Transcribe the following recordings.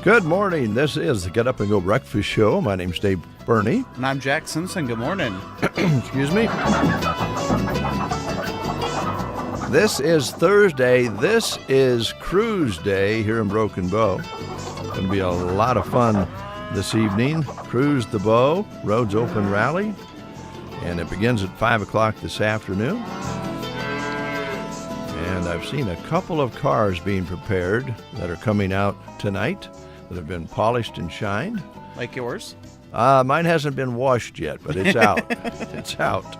Good morning. This is the Get Up and Go Breakfast Show. My name's Dave Burney. And I'm Jack Simpson. Good morning. Excuse me. This is Thursday. This is Cruise Day here in Broken Bow. Going to be a lot of fun this evening. Cruise the Bow, Roads Open Rally, and it begins at 5 o'clock this afternoon. And I've seen a couple of cars being prepared that are coming out tonight that have been polished and shined. Like yours? Mine hasn't been washed yet, but it's out. It's out.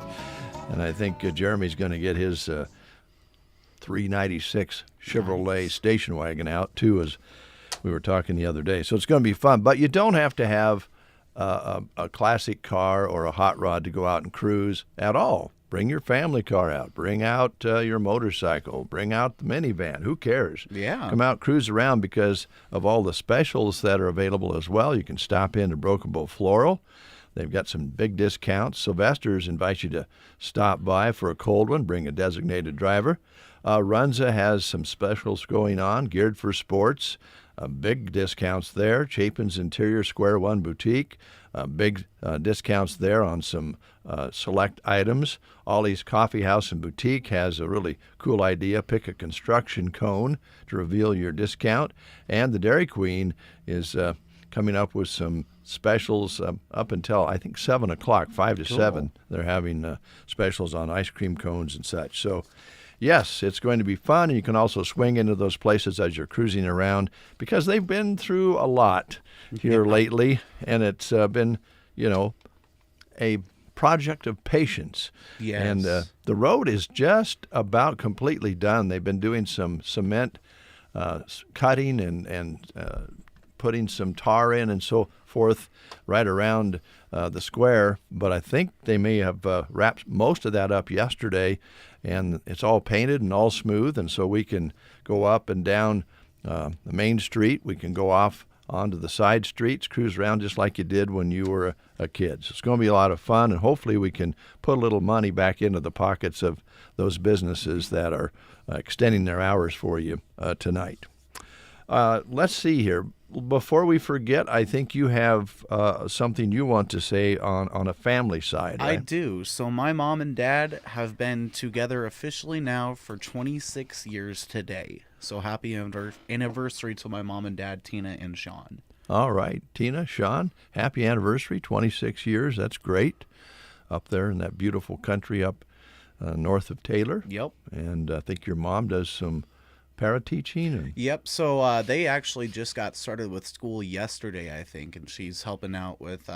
And I think Jeremy's going to get his 396 Chevrolet station wagon out, too, as we were talking the other day. So it's going to be fun. But you don't have to have a classic car or a hot rod to go out and cruise at all. Bring your family car out. Bring out your motorcycle. Bring out the minivan. Who cares? Yeah. Come out, cruise around because of all the specials that are available as well. You can stop into Broken Bow Floral. They've got some big discounts. Sylvester's invites you to stop by for a cold one. Bring a designated driver. Runza has some specials going on, geared for sports. Big discounts there. Chapin's Interior Square One Boutique. Big discounts there on some select items. Ollie's Coffee House and Boutique has a really cool idea. Pick a construction cone to reveal your discount. And the Dairy Queen is coming up with some specials up until, I think, 7 o'clock, 5 to 7. They're having specials on ice cream cones and such. So, yes, it's going to be fun. And you can also swing into those places as you're cruising around because they've been through a lot here lately. And it's been, a project of patience. Yes. And the road is just about completely done. They've been doing some cement cutting and putting some tar in and so forth right around the square. But I think they may have wrapped most of that up yesterday, and it's all painted and all smooth. And so we can go up and down the main street. We can go off onto the side streets, cruise around just like you did when you were a kid. So it's going to be a lot of fun, and hopefully we can put a little money back into the pockets of those businesses that are extending their hours for you tonight. Let's see here. Before we forget, I think you have something you want to say on a family side, right? I do. So my mom and dad have been together officially now for 26 years today. So happy anniversary to my mom and dad, Tina and Sean. All right. Tina, Sean, happy anniversary, 26 years. That's great. Up there in that beautiful country up north of Taylor. Yep. And I think your mom does some para-teaching? Yep, so they actually just got started with school yesterday, I think, and she's helping out with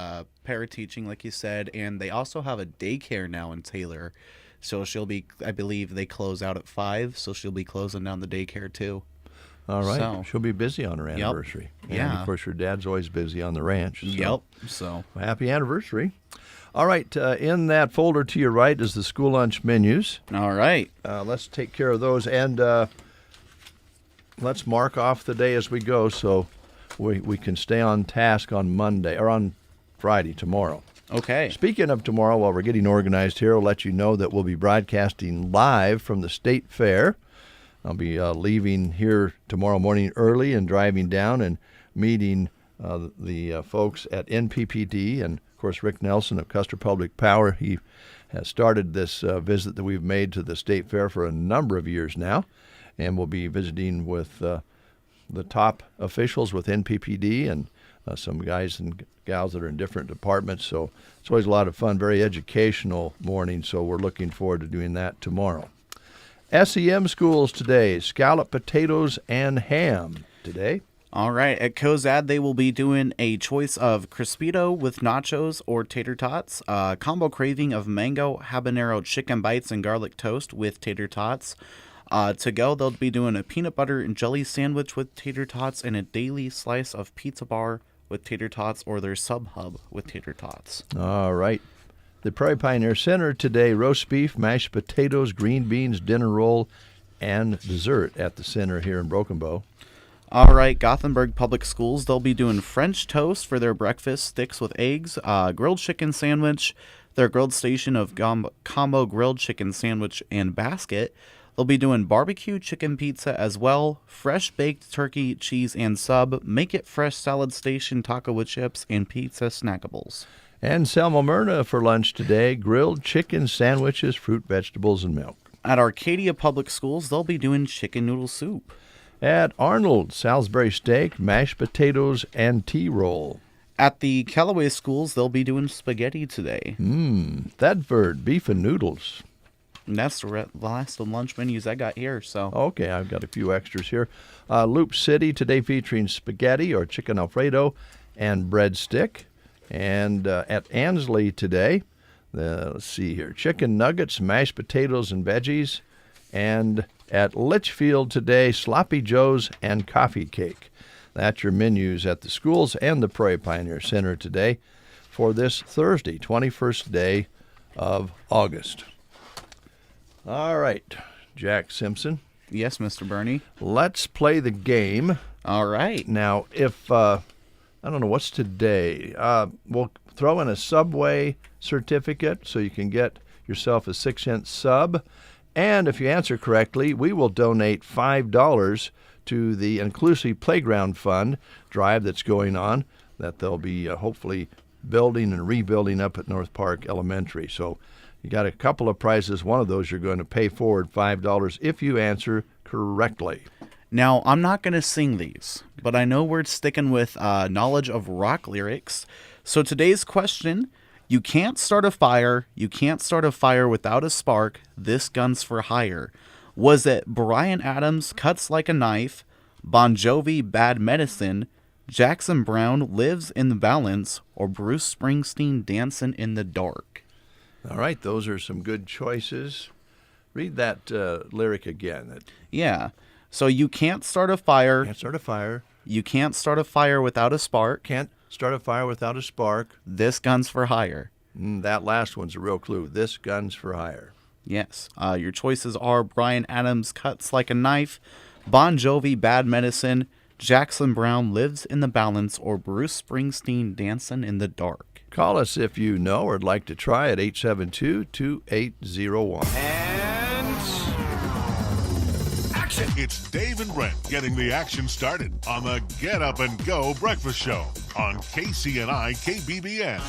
para-teaching, like you said, and they also have a daycare now in Taylor, so she'll be, I believe they close out at 5, so she'll be closing down the daycare too. All right, so she'll be busy on her anniversary. Yep. Yeah. And, of course, her dad's always busy on the ranch. So. Yep, so. Well, happy anniversary. All right, in that folder to your right is the school lunch menus. All right. Let's take care of those, and let's mark off the day as we go so we can stay on task on Monday or on Friday, tomorrow. Okay. Speaking of tomorrow, while we're getting organized here, I'll let you know that we'll be broadcasting live from the State Fair. I'll be leaving here tomorrow morning early and driving down and meeting the folks at NPPD and, of course, Rick Nelson of Custer Public Power. He has started this visit that we've made to the State Fair for a number of years now. And we'll be visiting with the top officials with NPPD and some guys and gals that are in different departments. So it's always a lot of fun, very educational morning. So we're looking forward to doing that tomorrow. SEM schools today, scalloped potatoes and ham today. All right. At Cozad, they will be doing a choice of Crispito with nachos or tater tots, combo craving of mango habanero chicken bites and garlic toast with tater tots. To go, they'll be doing a peanut butter and jelly sandwich with tater tots and a daily slice of pizza bar with tater tots or their sub hub with tater tots. All right. The Prairie Pioneer Center today, roast beef, mashed potatoes, green beans, dinner roll, and dessert at the center here in Broken Bow. All right, Gothenburg Public Schools, they'll be doing French toast for their breakfast, sticks with eggs, grilled chicken sandwich, their grilled station of combo grilled chicken sandwich and basket. They'll be doing barbecue chicken pizza as well, fresh baked turkey, cheese, and sub, make it fresh salad station taco with chips, and pizza snackables. And Selma Myrna for lunch today, grilled chicken sandwiches, fruit, vegetables, and milk. At Arcadia Public Schools, they'll be doing chicken noodle soup. At Arnold, Salisbury steak, mashed potatoes, and tea roll. At the Callaway Schools, they'll be doing spaghetti today. Thedford, beef and noodles. And that's the last of the lunch menus I got here. So Okay, I've got a few extras here. Loop City today featuring spaghetti or chicken Alfredo and breadstick. And at Ansley today, let's see here, chicken nuggets, mashed potatoes, and veggies. And at Litchfield today, sloppy joes and coffee cake. That's your menus at the schools and the Prairie Pioneer Center today for this Thursday, 21st day of August. All right, Jack Simpson. yes, Mr. Bernie. Let's play the game. All right. Now, if, I don't know, what's today? We'll throw in a Subway certificate so you can get yourself a 6-cent sub. And if you answer correctly, we will donate $5 to the Inclusive Playground Fund drive that's going on, that they'll be hopefully building and rebuilding up at North Park Elementary. So you got a couple of prizes. One of those you're going to pay forward $5 if you answer correctly. Now, I'm not going to sing these, but I know we're sticking with knowledge of rock lyrics. So today's question, you can't start a fire without a spark, this gun's for hire. Was it Bryan Adams, Cuts Like a Knife, Bon Jovi, Bad Medicine, Jackson Browne, Lives in the Balance, or Bruce Springsteen, Dancing in the Dark? All right, those are some good choices. Read that lyric again. Yeah. So you can't start a fire. Can't start a fire. You can't start a fire without a spark. Can't start a fire without a spark. This gun's for hire. That last one's a real clue. This gun's for hire. Yes. Your choices are Bryan Adams, Cuts Like a Knife, Bon Jovi, Bad Medicine, Jackson Browne, Lives in the Balance, or Bruce Springsteen, Dancing in the Dark. Call us if you know or would like to try at 872-2801. And action! It's Dave and Brent getting the action started on the Get Up and Go Breakfast Show on KCNI KBBN.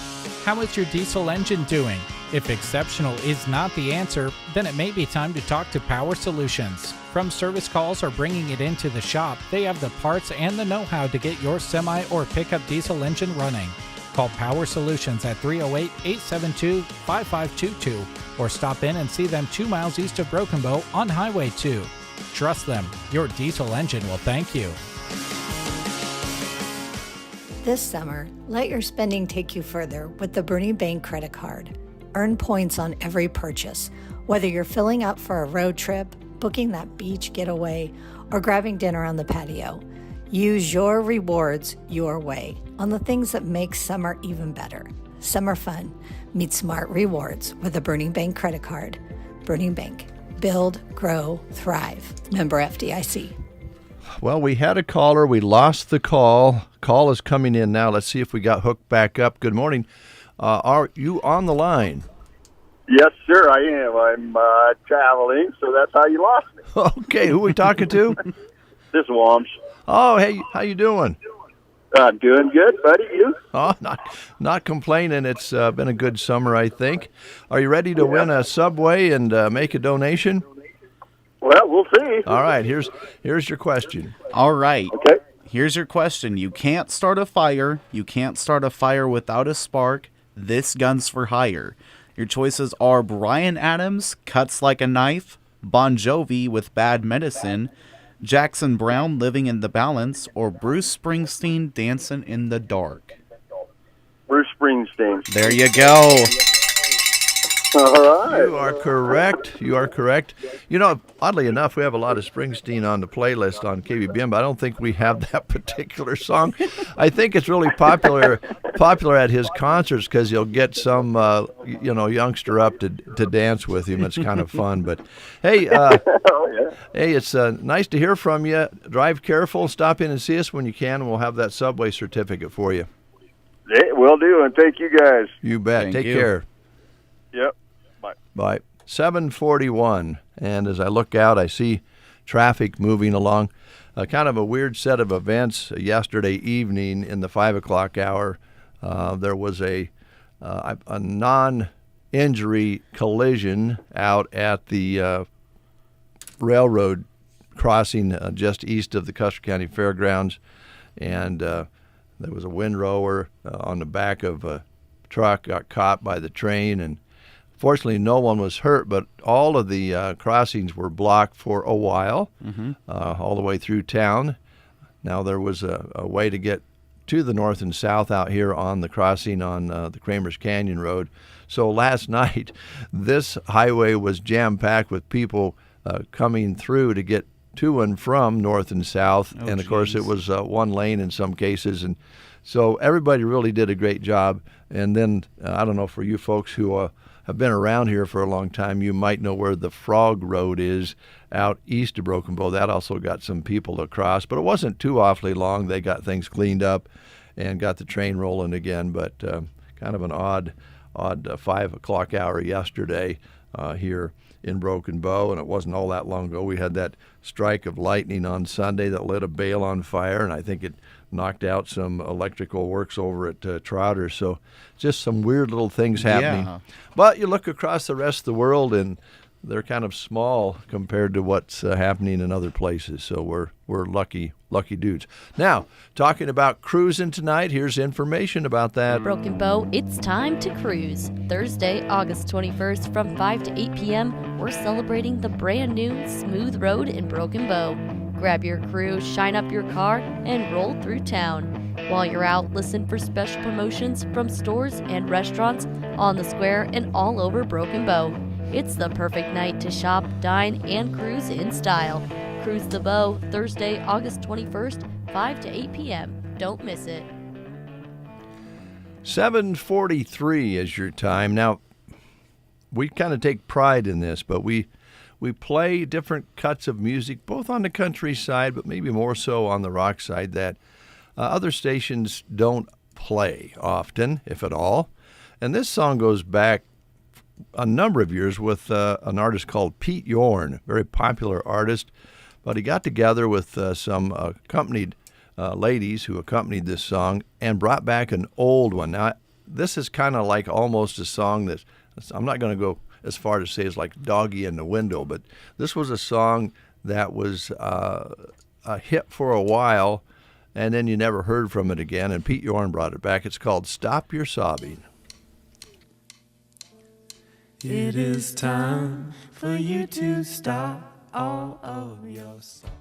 How is your diesel engine doing? If exceptional is not the answer, then it may be time to talk to Power Solutions. From service calls or bringing it into the shop, they have the parts and the know-how to get your semi or pickup diesel engine running. Call Power Solutions at 308-872-5522 or stop in and see them 2 miles east of Broken Bow on Highway 2. Trust them, your diesel engine will thank you. This summer, let your spending take you further with the Bernie Bank credit card. Earn points on every purchase, whether you're filling up for a road trip, booking that beach getaway, or grabbing dinner on the patio. Use your rewards your way on the things that make summer even better. Summer fun. Meet smart rewards with the Bernie Bank credit card. Bernie Bank. Build, grow, thrive. Member FDIC. Well, we had a caller. We lost the call. Call is coming in now. Let's see if we got hooked back up. Good morning. Are you on the line? Yes, sir, I am. I'm traveling, so that's how you lost me. Okay, who are we talking to? This is Wams. Oh, hey, how you doing? I'm doing good, buddy. You? Oh, not complaining. It's been a good summer, I think. Are you ready to win a Subway and make a donation? Well, we'll see. All right, here's your question. All right. Okay. Here's your question. You can't start a fire. You can't start a fire without a spark. This gun's for hire. Your choices are Bryan Adams, Cuts Like a Knife, Bon Jovi with Bad Medicine, Jackson Browne, Living in the Balance, or Bruce Springsteen, Dancing in the Dark. Bruce Springsteen. There you go. All right. You are correct. You are correct. You know, oddly enough, we have a lot of Springsteen on the playlist on KBBN, but I don't think we have that particular song. I think it's really popular at his concerts because you'll get some, youngster up to dance with him. It's kind of fun. But hey, hey, it's nice to hear from you. Drive careful. Stop in and see us when you can, and we'll have that Subway certificate for you. Yeah, will do, and thank you guys. You bet. Thank Take you. care. Yep. Bye. Bye. 7:41, and as I look out, I see traffic moving along. Kind of a weird set of events yesterday evening in the 5 o'clock hour. There was a non-injury collision out at the railroad crossing just east of the Custer County Fairgrounds, and there was a windrower on the back of a truck, got caught by the train, and fortunately no one was hurt, but all of the crossings were blocked for a while, all the way through town. Now there was a way to get to the north and south out here on the crossing on the Kramer's Canyon Road. So last night, this highway was jam-packed with people coming through to get to and from north and south. Oh, and, of course, it was one lane in some cases. And so everybody really did a great job. And then, I don't know, for you folks who have been around here for a long time, you might know where the Frog Road is out east of Broken Bow. That also got some people to cross, but it wasn't too awfully long. They got things cleaned up and got the train rolling again, but kind of an odd 5 o'clock hour yesterday here in Broken Bow, and it wasn't all that long ago. We had that strike of lightning on Sunday that lit a bale on fire, and I think it knocked out some electrical works over at Trotter. So just some weird little things happening. Yeah. But you look across the rest of the world, and they're kind of small compared to what's happening in other places. So we're lucky dudes. Now, talking about cruising tonight, here's information about that. Broken Bow, it's time to cruise. Thursday, August 21st from 5 to 8 p.m., we're celebrating the brand new Smooth Road in Broken Bow. Grab your crew, shine up your car, and roll through town. While you're out, listen for special promotions from stores and restaurants on the square and all over Broken Bow. It's the perfect night to shop, dine, and cruise in style. Cruise the Bow, Thursday, August 21st, 5 to 8 p.m. Don't miss it. 7:43 is your time. Now, we kind of take pride in this, but we play different cuts of music, both on the country side, but maybe more so on the rock side, that other stations don't play often, if at all. And this song goes back a number of years with an artist called Pete Yorn, very popular artist, but he got together with some accompanied ladies who accompanied this song and brought back an old one. Now, this is kind of like almost a song that, I'm not going to go as far to say it's like Doggy in the Window, but this was a song that was a hit for a while, and then you never heard from it again, and Pete Yorn brought it back. It's called Stop Your Sobbing. It is time for you to stop all of your sorrow.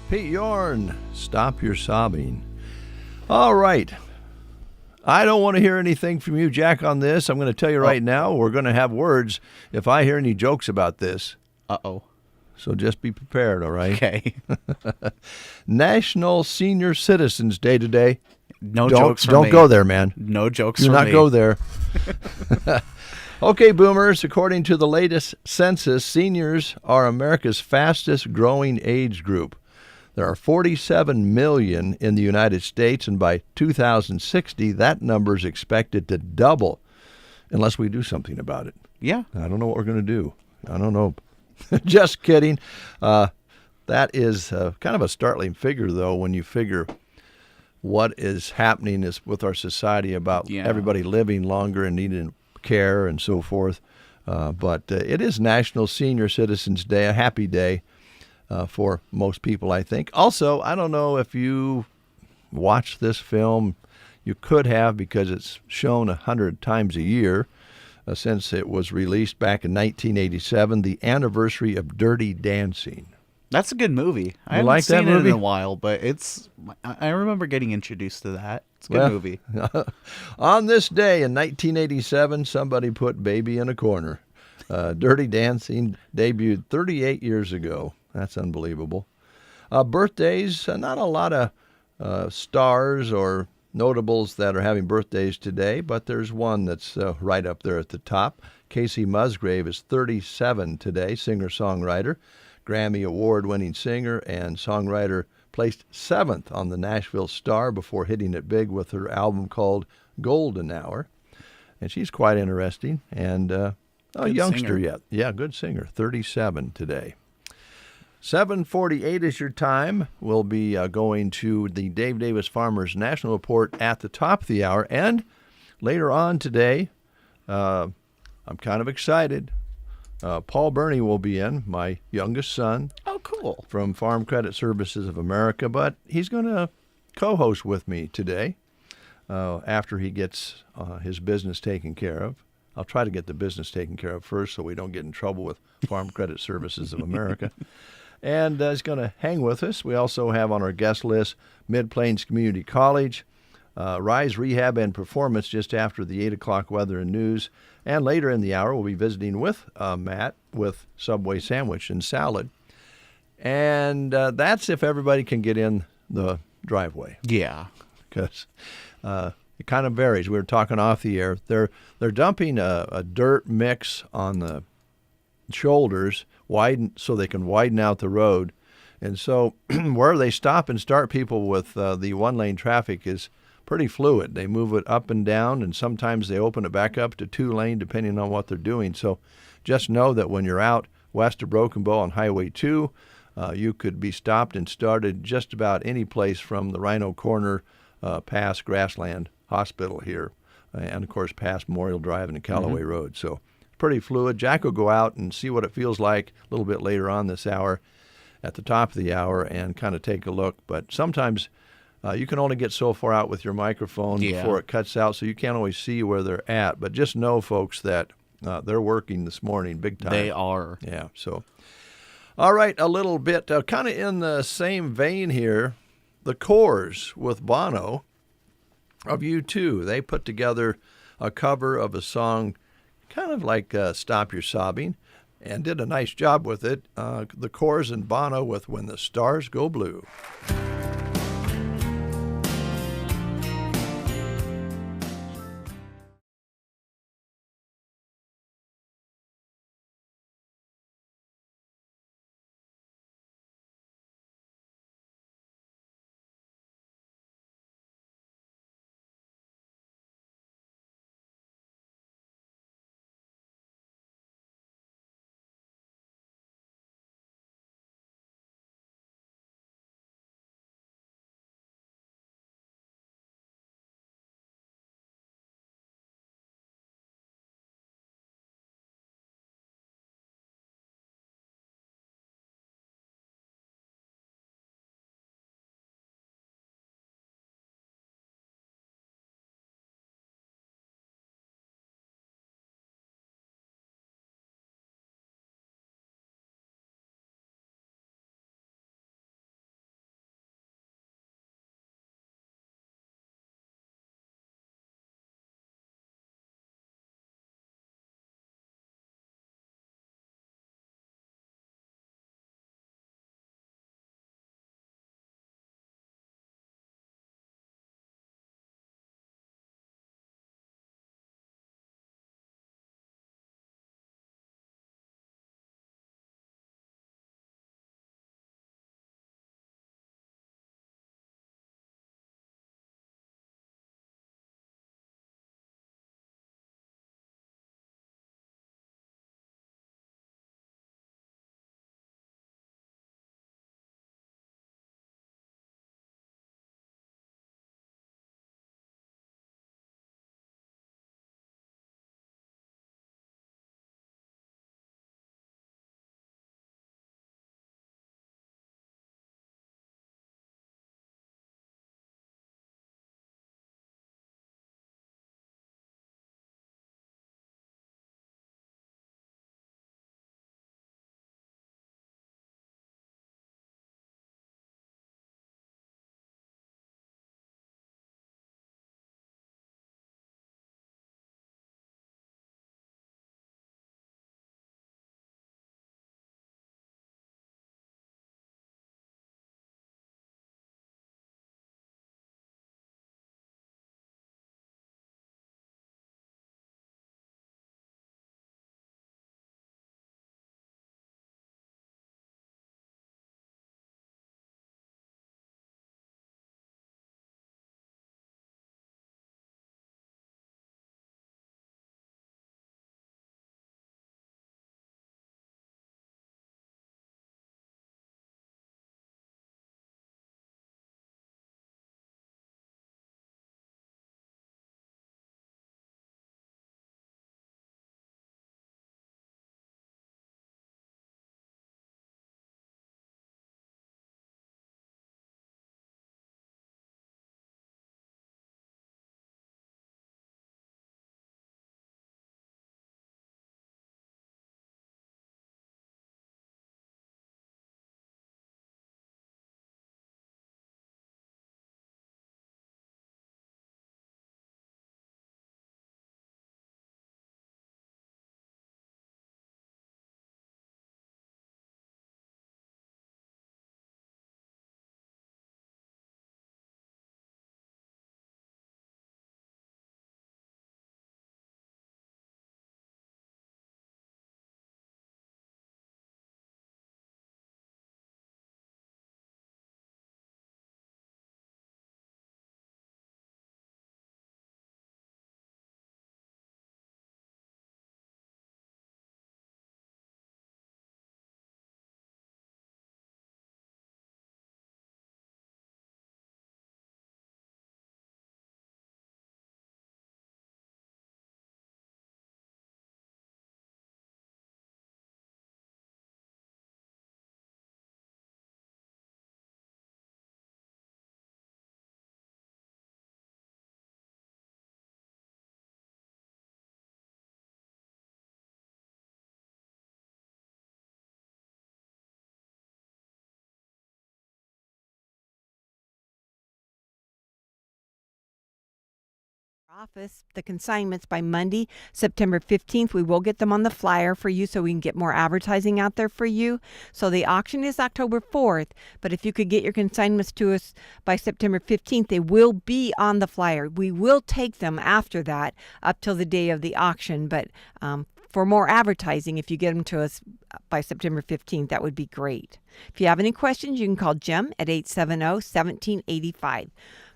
Pete Yorn, Stop Your Sobbing. All right. I don't want to hear anything from you, Jack, on this. I'm going to tell you right now, we're going to have words if I hear any jokes about this. Uh-oh. So just be prepared, all right? Okay. National Senior Citizens Day today. No jokes from me. Don't go there, man. No jokes Do from me. not go there. Okay, boomers, according to the latest census, seniors are America's fastest growing age group. There are 47 million in the United States, and by 2060, that number is expected to double unless we do something about it. Yeah. I don't know what we're going to do. I don't know. Just kidding. That is kind of a startling figure, though, when you figure what is happening with our society about everybody living longer and needing care and so forth. But it is National Senior Citizens Day, a happy day for most people, I think. Also, I don't know if you watched this film. You could have, because it's shown 100 times a year since it was released back in 1987, the anniversary of Dirty Dancing. That's a good movie. I haven't like that seen it movie? in a while, but I remember getting introduced to that. It's a good movie. On this day in 1987, somebody put Baby in a corner. Dirty Dancing debuted 38 years ago. That's unbelievable. Birthdays, not a lot of stars or notables that are having birthdays today, but there's one that's right up there at the top. Casey Musgrave is 37 today, singer-songwriter, Grammy Award-winning singer and songwriter, placed 7th on the Nashville Star before hitting it big with her album called Golden Hour. And she's quite interesting and a youngster singer. yet. Yeah, good singer, 37 today. 7:48 is your time. We'll be going to the Dave Davis Farmers National Report at the top of the hour. And later on today, I'm kind of excited. Paul Burney will be in, my youngest son. Oh, cool. From Farm Credit Services of America. But he's going to co-host with me today after he gets his business taken care of. I'll try to get the business taken care of first so we don't get in trouble with Farm Credit Services of America. And he's going to hang with us. We also have on our guest list Mid-Plains Community College, Rise Rehab and Performance just after the 8 o'clock weather and news. And later in the hour, we'll be visiting with Matt with Subway Sandwich and Salad. And that's if everybody can get in the driveway. Yeah. Because it kind of varies. We were talking off the air. They're dumping a dirt mix on the shoulders so they can widen out the road. And so where they stop and start people with the one-lane traffic is pretty fluid. They move it up and down, and sometimes they open it back up to 2-lane depending on what they're doing. So just know that when you're out west of Broken Bow on Highway 2, you could be stopped and started just about any place from the Rhino Corner past Grassland Hospital here, and of course past Memorial Drive and Callaway Road. So pretty fluid. Jack will go out and see what it feels like a little bit later on this hour at the top of the hour and kind of take a look. But sometimes you can only get so far out with your microphone before it cuts out, so you can't always see where they're at. But just know, folks, that they're working this morning big time. They are. Yeah, so. All right, a little bit, kind of in the same vein here, the Corrs with Bono of U2. They put together a cover of a song kind of like Stop Your Sobbing, and did a nice job with it. The Corrs and Bono with When the Stars Go Blue. office the consignments by Monday, September 15th. We will get them on the flyer for you so we can get more advertising out there for you. So the auction is October 4th, but if you could get your consignments to us by September 15th, they will be on the flyer. We will take them after that up till the day of the auction, but for more advertising, if you get them to us by September 15th, that would be great. If you have any questions, you can call Jim at 870-1785.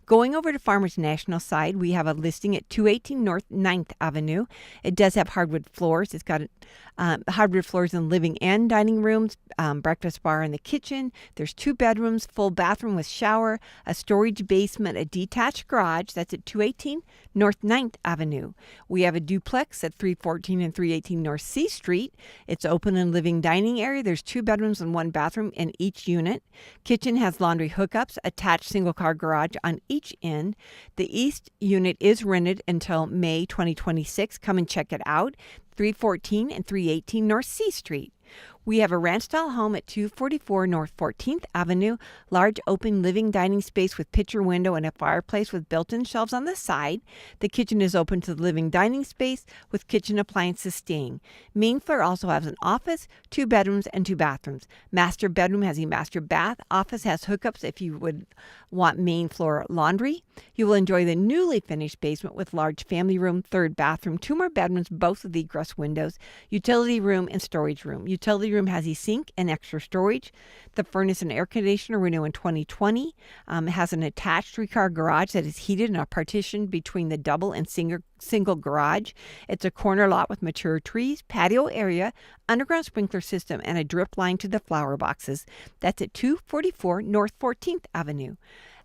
Going over to Farmers National side, we have a listing at 218 North 9th Avenue. It does have hardwood floors. It's got hardwood floors in living and dining rooms, breakfast bar in the kitchen. There's 2 bedrooms, full bathroom with shower, a storage basement, a detached garage. That's at 218 North 9th Avenue. We have a duplex at 314 and 318 North C Street. It's open and living dining area. There's 2 bedrooms and 1 bathroom in each unit. Kitchen has laundry hookups, attached single-car garage on each end. The east unit is rented until May 2026. Come and check it out. 314 and 318 North C Street. We have a ranch-style home at 244 North 14th Avenue, large open living dining space with picture window and a fireplace with built-in shelves on the side. The kitchen is open to the living dining space with kitchen appliances staying. Main floor also has an office, 2 bedrooms, and 2 bathrooms. Master bedroom has a master bath. Office has hookups if you would want main floor laundry. You will enjoy the newly finished basement with large family room, 3rd bathroom, 2 more bedrooms, both with egress windows, utility room, and storage room. Utility room has a sink and extra storage. The furnace and air conditioner were new in 2020. It has an attached 3-car garage that is heated and a partition between the double and single garage. It's a corner lot with mature trees, patio area, underground sprinkler system, and a drip line to the flower boxes. That's at 244 North 14th Avenue.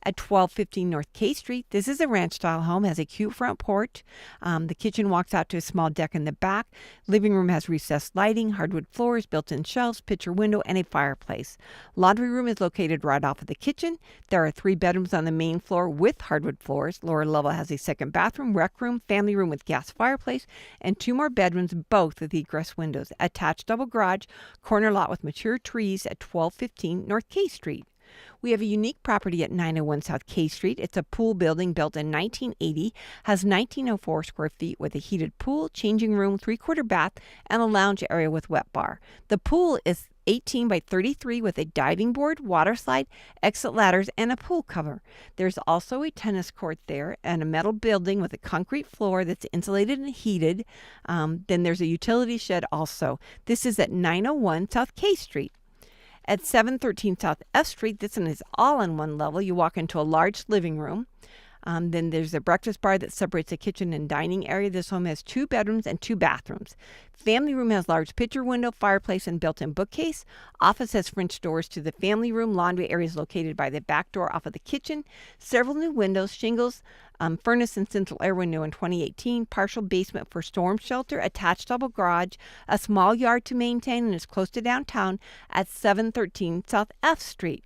At 1215 North K Street, this is a ranch-style home, has a cute front porch. The kitchen walks out to a small deck in the back. Living room has recessed lighting, hardwood floors, built-in shelves, picture window, and a fireplace. Laundry room is located right off of the kitchen. There are 3 bedrooms on the main floor with hardwood floors. Lower level has a 2nd bathroom, rec room, family room with gas fireplace, and 2 more bedrooms, both with egress windows. Attached double garage, corner lot with mature trees at 1215 North K Street. We have a unique property at 901 South K Street. It's a pool building built in 1980, has 1904 square feet with a heated pool, changing room, 3-quarter bath, and a lounge area with wet bar. The pool is 18 by 33 with a diving board, water slide, exit ladders, and a pool cover. There's also a tennis court there and a metal building with a concrete floor that's insulated and heated. Then there's a utility shed also. This is at 901 South K Street. At 713 South F Street, this one is all on one level. You walk into a large living room. Then there's a breakfast bar that separates the kitchen and dining area. This home has 2 bedrooms and 2 bathrooms. Family room has large picture window, fireplace, and built-in bookcase. Office has French doors to the family room. Laundry area is located by the back door off of the kitchen. Several new windows, shingles, furnace and central air window in 2018. Partial basement for storm shelter, attached double garage, a small yard to maintain, and is close to downtown at 713 South F Street.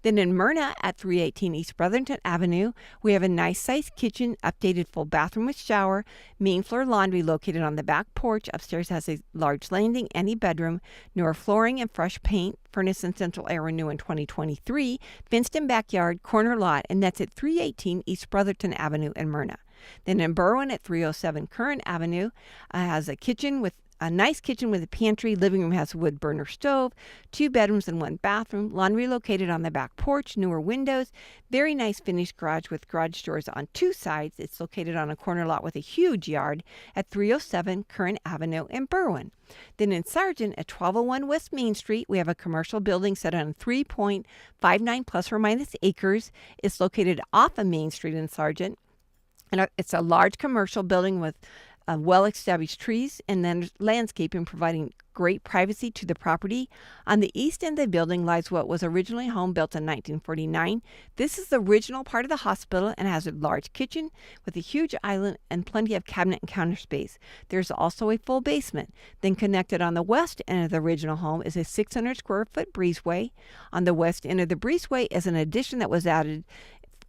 Then in Myrna at 318 East Brotherton Avenue, we have a nice-sized kitchen, updated full bathroom with shower, main floor laundry located on the back porch. Upstairs has a large landing and a bedroom, newer flooring and fresh paint, furnace and central air new in 2023, fenced-in backyard, corner lot, and that's at 318 East Brotherton Avenue in Myrna. Then in Berwyn at 307 Current Avenue, has a nice kitchen with a pantry. Living room has a wood burner stove, 2 bedrooms and 1 bathroom. Laundry located on the back porch, newer windows. Very nice finished garage with garage doors on 2 sides. It's located on a corner lot with a huge yard at 307 Current Avenue in Berwyn. Then in Sargent at 1201 West Main Street, we have a commercial building set on 3.59 plus or minus acres. It's located off of Main Street in Sargent. And it's a large commercial building with well-established trees and then landscaping, providing great privacy to the property. On the east end of the building lies what was originally a home built in 1949. This is the original part of the hospital and has a large kitchen with a huge island and plenty of cabinet and counter space. There's also a full basement. Then connected on the west end of the original home is a 600 square foot breezeway. On the west end of the breezeway is an addition that was added,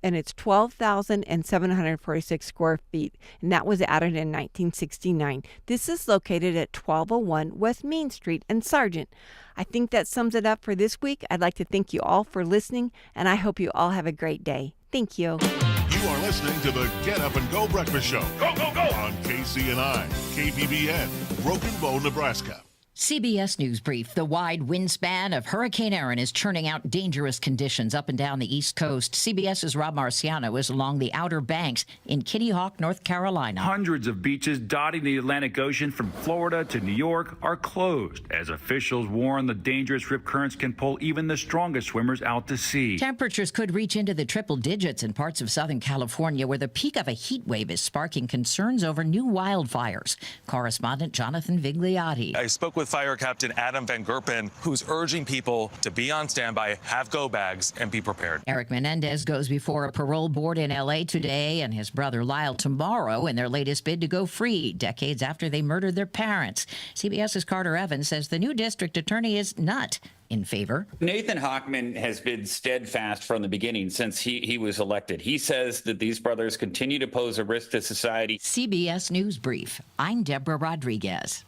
and it's 12,746 square feet, and that was added in 1969. This is located at 1201 West Main Street in Sargent. I think that sums it up for this week. I'd like to thank you all for listening, and I hope you all have a great day. Thank you. You You are listening to the Get Up and Go Breakfast Show. Go, go, go! On KCNI, KBBN, Broken Bow, Nebraska. CBS News Brief. The wide wind span of Hurricane Erin is churning out dangerous conditions up and down the East Coast. CBS's Rob Marciano is along the Outer Banks in Kitty Hawk, North Carolina. Hundreds of beaches dotting the Atlantic Ocean from Florida to New York are closed as officials warn the dangerous rip currents can pull even the strongest swimmers out to sea. Temperatures could reach into the triple digits in parts of Southern California, where the peak of a heat wave is sparking concerns over new wildfires. Correspondent Jonathan Vigliotti. I spoke with Fire Captain Adam Van Gerpen, who's urging people to be on standby, have go bags, and be prepared. Eric Menendez goes before a parole board in L.A. today and his brother Lyle tomorrow in their latest bid to go free, decades after they murdered their parents. CBS's Carter Evans says the new district attorney is not in favor. Nathan Hochman has been steadfast from the beginning since he was elected. He says that these brothers continue to pose a risk to society. CBS News Brief. I'm Deborah Rodriguez.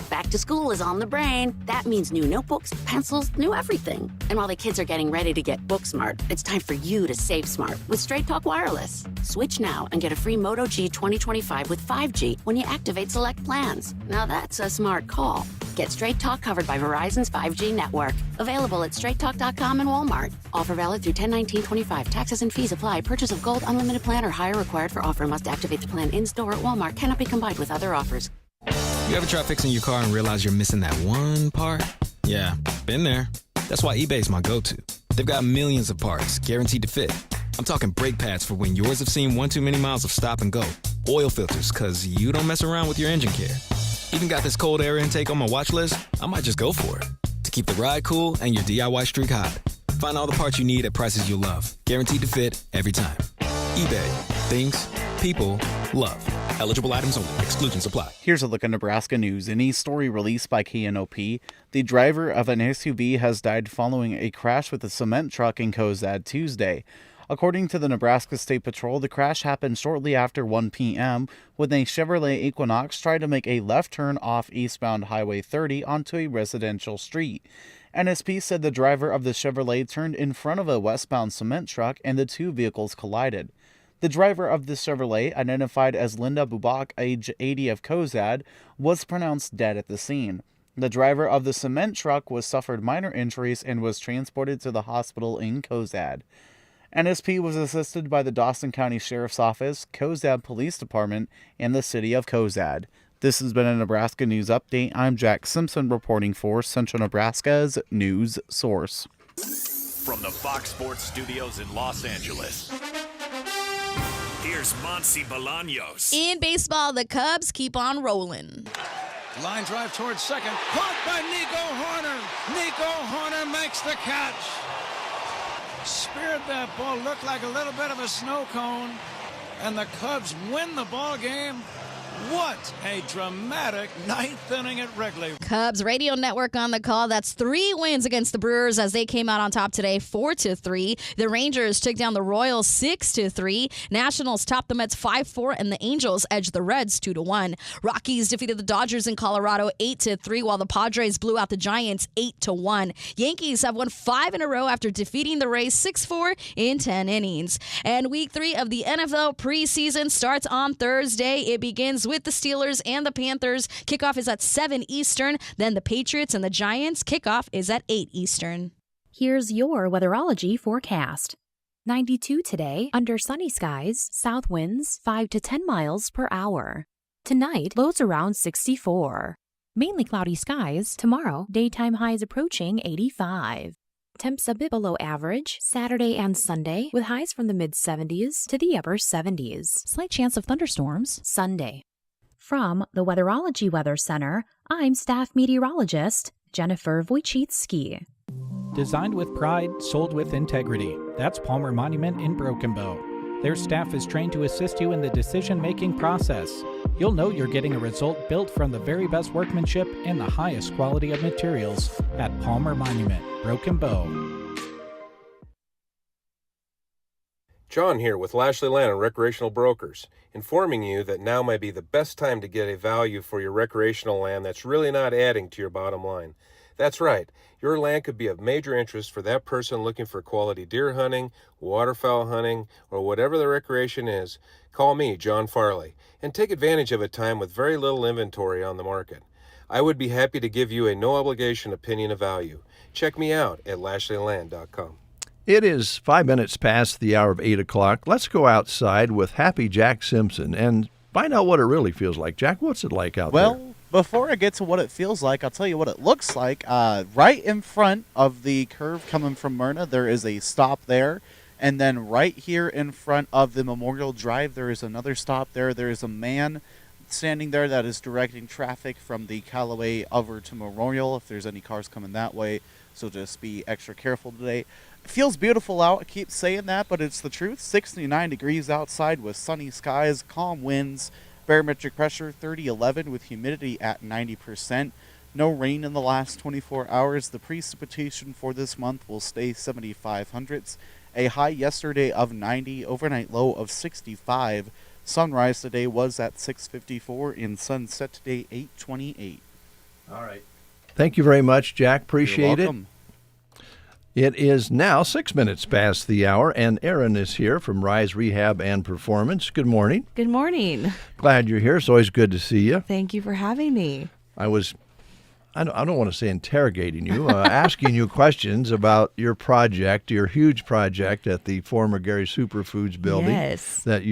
Back to school is on the brain. That means new notebooks, pencils, new everything. And while the kids are getting ready to get book smart, it's time for you to save smart with Straight Talk Wireless. Switch now and get a free Moto G 2025 with 5G when you activate select plans. Now that's a smart call. Get Straight Talk covered by Verizon's 5G network. Available at straighttalk.com and Walmart. Offer valid through 10/19/25. Taxes and fees apply. Purchase of Gold Unlimited plan or higher required for offer. Must activate the plan in-store at Walmart. Cannot be combined with other offers. You ever try fixing your car and realize you're missing that one part? Yeah, been there. That's why eBay's my go-to. They've got millions of parts, guaranteed to fit. I'm talking brake pads for when yours have seen one too many miles of stop and go. Oil filters, because you don't mess around with your engine care. Even got this cold air intake on my watch list. I might just go for it. To keep the ride cool and your DIY streak hot. Find all the parts you need at prices you'll love. Guaranteed to fit every time. eBay. Things people love. Eligible items only. Exclusions apply. Here's a look at Nebraska news. In a story released by KNOP, the driver of an SUV has died following a crash with a cement truck in Cozad Tuesday. According to the Nebraska State Patrol, the crash happened shortly after 1 p.m. when a Chevrolet Equinox tried to make a left turn off eastbound Highway 30 onto a residential street. NSP said the driver of the Chevrolet turned in front of a westbound cement truck and the two vehicles collided. The driver of the Chevrolet, identified as Linda Bubak, age 80 of Cozad, was pronounced dead at the scene. The driver of the cement truck suffered minor injuries and was transported to the hospital in Cozad. NSP was assisted by the Dawson County Sheriff's Office, Cozad Police Department, and the City of Cozad. This has been a Nebraska News Update. I'm Jack Simpson reporting for Central Nebraska's News Source. From the Fox Sports Studios in Los Angeles, here's Monty Bolaños. In baseball, the Cubs keep on rolling. Line drive towards second. Caught by Nico Horner. Nico Horner makes the catch. Speared that ball. Looked like a little bit of a snow cone. And the Cubs win the ball game. What a dramatic ninth inning at Wrigley. Cubs radio network on the call. That's 3 wins against the Brewers as they came out on top today, 4-3. The Rangers took down the Royals 6-3. Nationals topped the Mets 5-4, and the Angels edged the Reds 2-1. Rockies defeated the Dodgers in Colorado 8-3, while the Padres blew out the Giants 8-1. Yankees have won 5 in a row after defeating the Rays 6-4 in 10 innings. And Week 3 of the NFL preseason starts on Thursday. It begins with the Steelers and the Panthers. Kickoff is at 7 Eastern. Then the Patriots and the Giants. Kickoff is at 8 Eastern. Here's your weatherology forecast. 92 today, under sunny skies, south winds 5 to 10 miles per hour. Tonight, lows around 64. Mainly cloudy skies. Tomorrow, daytime highs approaching 85. Temps a bit below average Saturday and Sunday, with highs from the mid-70s to the upper 70s. Slight chance of thunderstorms Sunday. From the Weatherology Weather Center, I'm staff meteorologist Jennifer Wojcicki. Designed with pride, sold with integrity. That's Palmer Monument in Broken Bow. Their staff is trained to assist you in the decision-making process. You'll know you're getting a result built from the very best workmanship and the highest quality of materials at Palmer Monument, Broken Bow. John here with Lashley Land and Recreational Brokers, informing you that now might be the best time to get a value for your recreational land that's really not adding to your bottom line. That's right. Your land could be of major interest for that person looking for quality deer hunting, waterfowl hunting, or whatever the recreation is. Call me, John Farley, and take advantage of a time with very little inventory on the market. I would be happy to give you a no-obligation opinion of value. Check me out at LashleyLand.com. It is 5 minutes past the hour of 8 o'clock. Let's go outside with Happy Jack Simpson and find out what it really feels like. Jack, what's it like out there? Well, before I get to what it feels like, I'll tell you what it looks like. Right in front of the curve coming from Myrna, there is a stop there. And then right here in front of the Memorial Drive, there is another stop there. There is a man standing there that is directing traffic from the Callaway over to Memorial if there's any cars coming that way. So just be extra careful today. It feels beautiful out. I keep saying that, but it's the truth. 69 degrees outside with sunny skies, calm winds, barometric pressure 3011 with humidity at 90%. No rain in the last 24 hours. The precipitation for this month will stay 7,500s. A high yesterday of 90, overnight low of 65. Sunrise today was at 6:54 and sunset today 8:28. All right. Thank you very much, Jack. Appreciate You're welcome. It is now 6 minutes past the hour, and Erin is here from Rise Rehab and Performance. Good morning. Good morning. Glad you're here. It's always good to see you. Thank you for having me. I don't want to say interrogating you, asking you questions about your project, your huge project at the former Gary Superfoods building. Yes. That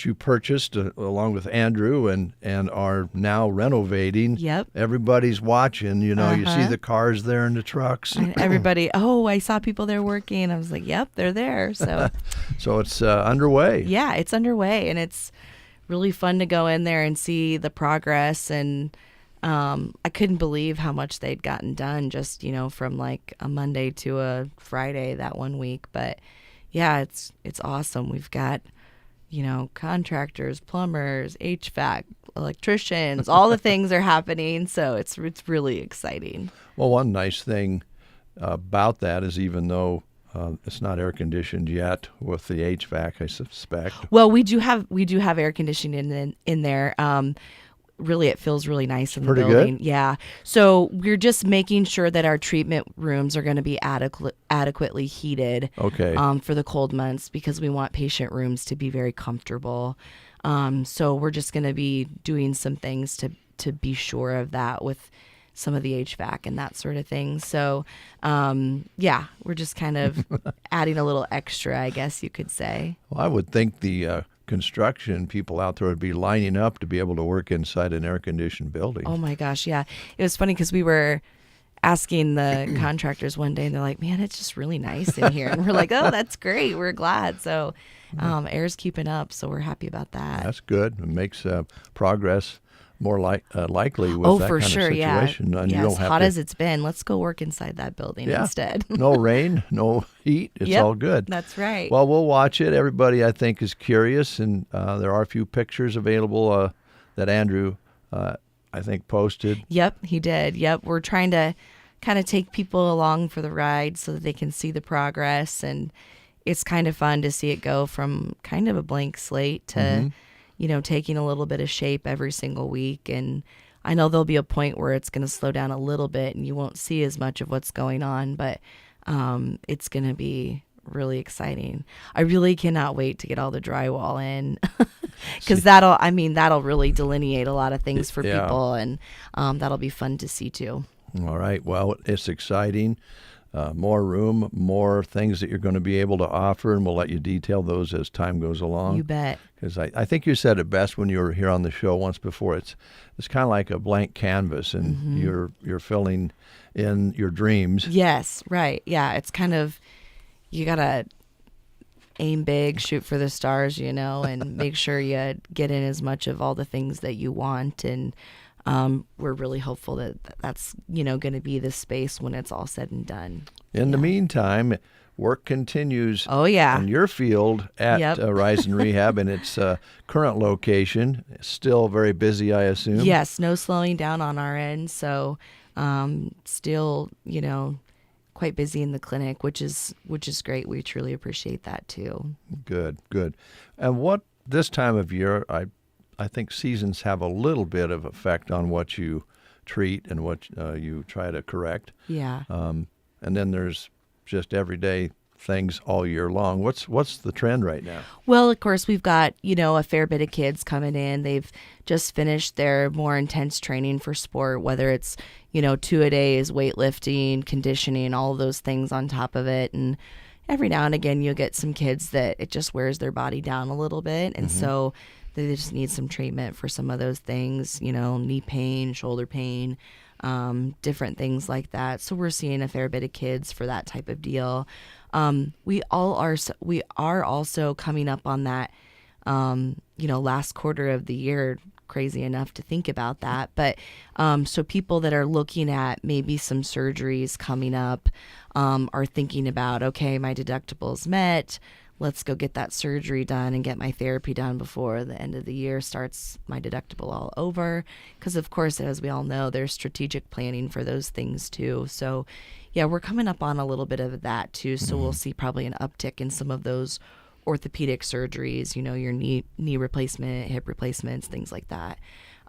you purchased along with Andrew and are now renovating. Yep. Everybody's watching. You see the cars there and the trucks. Everybody, I saw people there working. I was like, yep, they're there. So, so it's underway. Yeah, it's underway, and it's really fun to go in there and see the progress. And I couldn't believe how much they'd gotten done just, from like a Monday to a Friday that one week. But yeah, it's awesome. We've got contractors, plumbers, HVAC, electricians, all the things are happening. So it's really exciting. Well, one nice thing about that is even though it's not air conditioned yet with the HVAC, I suspect. Well, we do have air conditioning in there. Really, it feels really nice in the building. Good? Yeah. So we're just making sure that our treatment rooms are going to be adequately heated. Okay. For the cold months, because we want patient rooms to be very comfortable. So we're just going to be doing some things to be sure of that with some of the HVAC and that sort of thing. So, we're just kind of adding a little extra, I guess you could say. Well, I would think the construction people out there would be lining up to be able to work inside an air-conditioned building. Oh, my gosh, yeah. It was funny because we were asking the contractors one day, and they're like, man, it's just really nice in here. And we're like, oh, that's great. We're glad. So air's keeping up, so we're happy about that. That's good. It makes progress more likely with that for kind sure, of situation. Yeah. And yeah, you don't as have hot to, as it's been, let's go work inside that building instead. No rain, no heat. It's all good. That's right. Well, we'll watch it. Everybody, I think, is curious, and there are a few pictures available that Andrew, I think, posted. Yep, he did. Yep, we're trying to kind of take people along for the ride so that they can see the progress, and it's kind of fun to see it go from kind of a blank slate to taking a little bit of shape every single week. And I know there'll be a point where it's going to slow down a little bit and you won't see as much of what's going on, but it's going to be really exciting. I really cannot wait to get all the drywall in because that'll really delineate a lot of things for people, and that'll be fun to see too. All right. Well, it's exciting. More room, more things that you're going to be able to offer, and we'll let you detail those as time goes along. You bet. Because I think you said it best when you were here on the show once before. It's kind of like a blank canvas, and you're filling in your dreams. Yes, right. Yeah, it's kind of, you got to aim big, shoot for the stars, and make sure you get in as much of all the things that you want. And we're really hopeful that that's, going to be the space when it's all said and done. In the meantime, work continues in your field at Rise and Rehab in its current location. Still very busy, I assume. Yes, no slowing down on our end. So still, quite busy in the clinic, which is great. We truly appreciate that too. Good. And what this time of year, I think seasons have a little bit of effect on what you treat and what you try to correct. Yeah. And then there's just everyday things all year long. What's the trend right now? Well, of course, we've got, a fair bit of kids coming in. They've just finished their more intense training for sport, whether it's, 2-a-days, weightlifting, conditioning, all of those things on top of it. And every now and again, you'll get some kids that it just wears their body down a little bit. And so they just need some treatment for some of those things, knee pain, shoulder pain, different things like that. So we're seeing a fair bit of kids for that type of deal. We are also coming up on that, last quarter of the year. Crazy enough to think about that. But so people that are looking at maybe some surgeries coming up are thinking about, okay, my deductible's met. Let's go get that surgery done and get my therapy done before the end of the year starts my deductible all over. Because, of course, as we all know, there's strategic planning for those things, too. So, yeah, we're coming up on a little bit of that, too. So we'll see probably an uptick in some of those orthopedic surgeries, your knee replacement, hip replacements, things like that.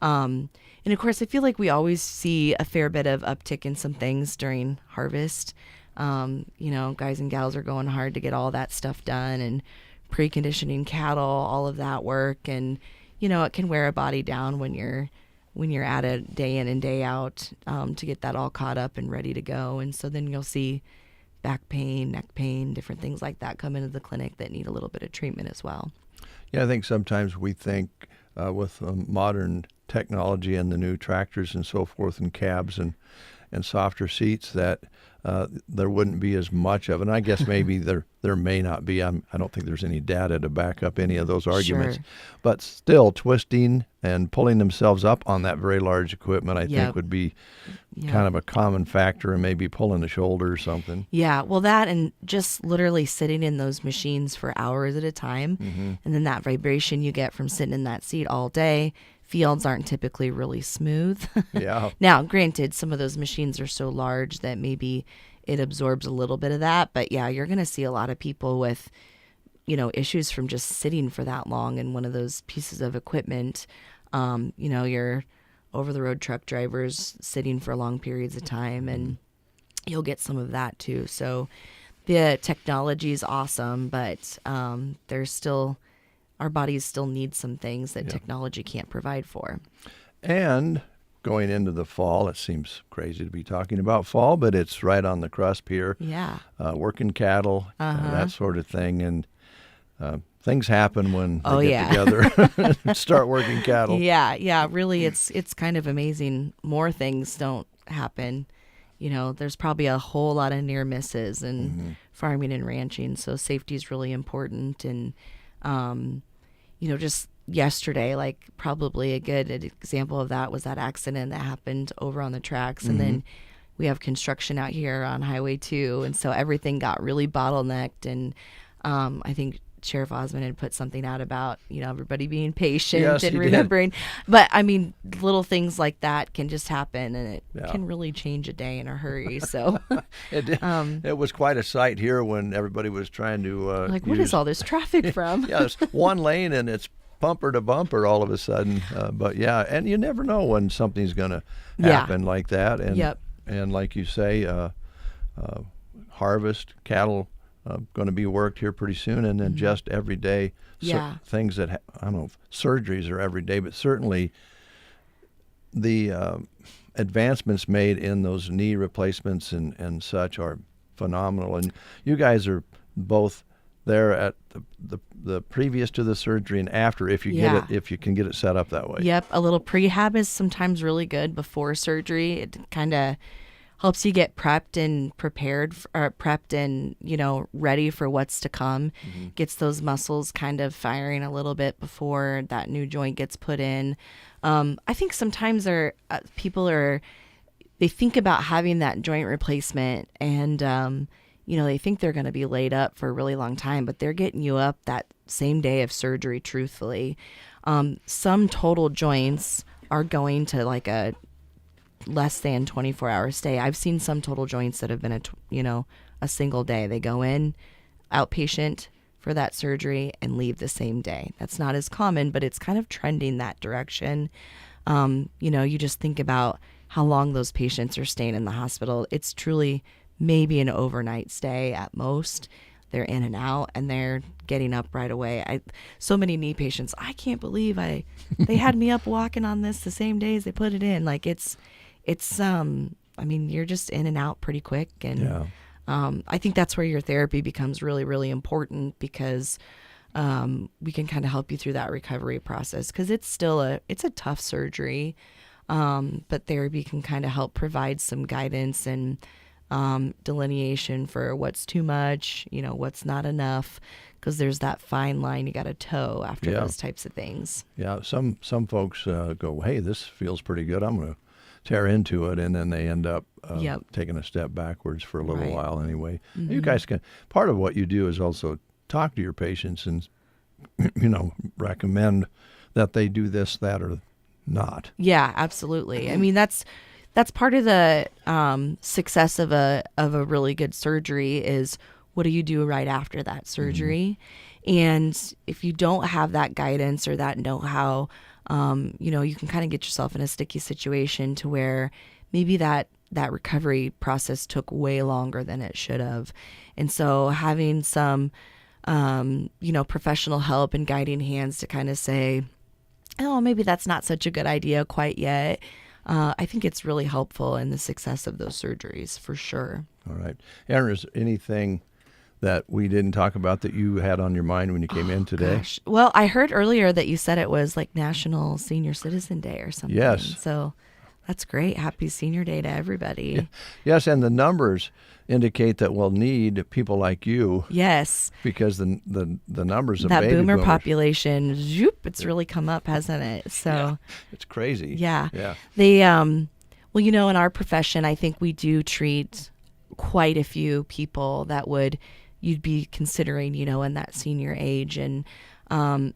And, of course, I feel like we always see a fair bit of uptick in some things during harvest. Guys and gals are going hard to get all that stuff done and preconditioning cattle, all of that work. And, it can wear a body down when you're at it day in and day out to get that all caught up and ready to go. And so then you'll see back pain, neck pain, different things like that come into the clinic that need a little bit of treatment as well. Yeah, I think sometimes we think with modern technology and the new tractors and so forth and cabs and softer seats that there wouldn't be as much of it. And I guess maybe there may not be. I don't think there's any data to back up any of those arguments. Sure. But still, twisting and pulling themselves up on that very large equipment, I think, would be kind of a common factor, and maybe pulling the shoulder or something. Yeah, well, that and just literally sitting in those machines for hours at a time, and then that vibration you get from sitting in that seat all day. Fields aren't typically really smooth. Yeah. Now, granted, some of those machines are so large that maybe it absorbs a little bit of that. But yeah, you're going to see a lot of people with, issues from just sitting for that long in one of those pieces of equipment. Your over-the-road truck drivers sitting for long periods of time, and you'll get some of that too. So the technology is awesome, but there's still... our bodies still need some things that technology can't provide for. And going into the fall, it seems crazy to be talking about fall, but it's right on the cusp here. Yeah. Working cattle, that sort of thing. And things happen when they get together and start working cattle. Yeah. Really, it's kind of amazing. More things don't happen. There's probably a whole lot of near misses in farming and ranching. So safety is really important. And just yesterday, like probably a good example of that was that accident that happened over on the tracks. And then we have construction out here on Highway 2. And so everything got really bottlenecked. And I think Sheriff Osmond had put something out about, everybody being patient and remembering. But I mean, little things like that can just happen, and it can really change a day in a hurry. So it was quite a sight here when everybody was trying to what is all this traffic from? It's one lane and it's bumper to bumper all of a sudden. But and you never know when something's going to happen like that. And and like you say, harvest cattle. Going to be worked here pretty soon, and then just every day things that I don't know if surgeries are every day, but certainly the advancements made in those knee replacements and such are phenomenal. And you guys are both there at the previous to the surgery and after, if you get it, if you can get it set up that way. Yep, a little prehab is sometimes really good before surgery. It kind of helps you get prepped and ready for what's to come. Gets those muscles kind of firing a little bit before that new joint gets put in. I think sometimes people they think about having that joint replacement, and they think they're going to be laid up for a really long time, but they're getting you up that same day of surgery, truthfully. Some total joints are going to like a less than 24-hour stay. I've seen some total joints that have been a single day. They go in outpatient for that surgery and leave the same day. That's not as common, but it's kind of trending that direction. You just think about how long those patients are staying in the hospital. It's truly maybe an overnight stay at most. They're in and out, and they're getting up right away. So many knee patients, I can't believe they had me up walking on this the same day as they put it in. Like it's I mean, you're just in and out pretty quick, and I think that's where your therapy becomes really, really important, because we can kind of help you through that recovery process, because it's still a tough surgery, but therapy can kind of help provide some guidance and delineation for what's too much, what's not enough, because there's that fine line you got to toe after those types of things. Yeah, some folks go, hey, this feels pretty good, I'm going to tear into it, and then they end up taking a step backwards for a little while anyway. Mm-hmm. You guys can, part of what you do is also talk to your patients and, recommend that they do this, that, or not. Yeah, absolutely. I mean, that's part of the success of a really good surgery is, what do you do right after that surgery? Mm-hmm. And if you don't have that guidance or that know-how, you can kind of get yourself in a sticky situation to where maybe that recovery process took way longer than it should have. And so having some, professional help and guiding hands to kind of say, oh, maybe that's not such a good idea quite yet. I think it's really helpful in the success of those surgeries, for sure. All right. Aaron, is there anything that we didn't talk about that you had on your mind when you came in today? Gosh. Well, I heard earlier that you said it was like National Senior Citizen Day or something. Yes. So that's great. Happy Senior Day to everybody. Yeah. Yes, and the numbers indicate that we'll need people like you. Yes. Because the numbers of that baby boomer boomers, population, it's really come up, hasn't it? So it's crazy. Yeah. Yeah. They well, in our profession, I think we do treat quite a few people that you'd be considering, in that senior age. And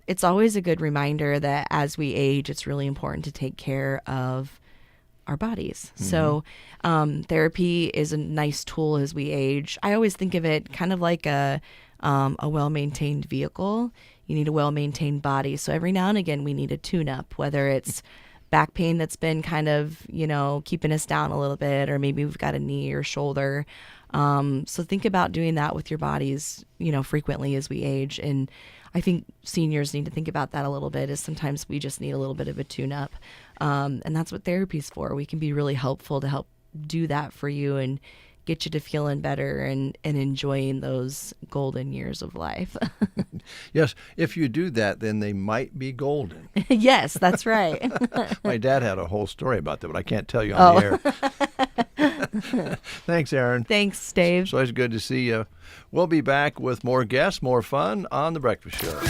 it's always a good reminder that as we age, it's really important to take care of our bodies. Mm-hmm. So therapy is a nice tool as we age. I always think of it kind of like a well-maintained vehicle. You need a well-maintained body. So every now and again, we need a tune-up, whether it's back pain that's been kind of, keeping us down a little bit, or maybe we've got a knee or shoulder. So think about doing that with your bodies, frequently as we age. And I think seniors need to think about that a little bit, is sometimes we just need a little bit of a tune-up. And that's what therapy's for. We can be really helpful to help do that for you and get you to feeling better and enjoying those golden years of life. Yes, if you do that, then they might be golden. Yes, that's right. My dad had a whole story about that, but I can't tell you on the air. Thanks, Aaron. Thanks, Dave. It's always good to see you. We'll be back with more guests, more fun on The Breakfast Show.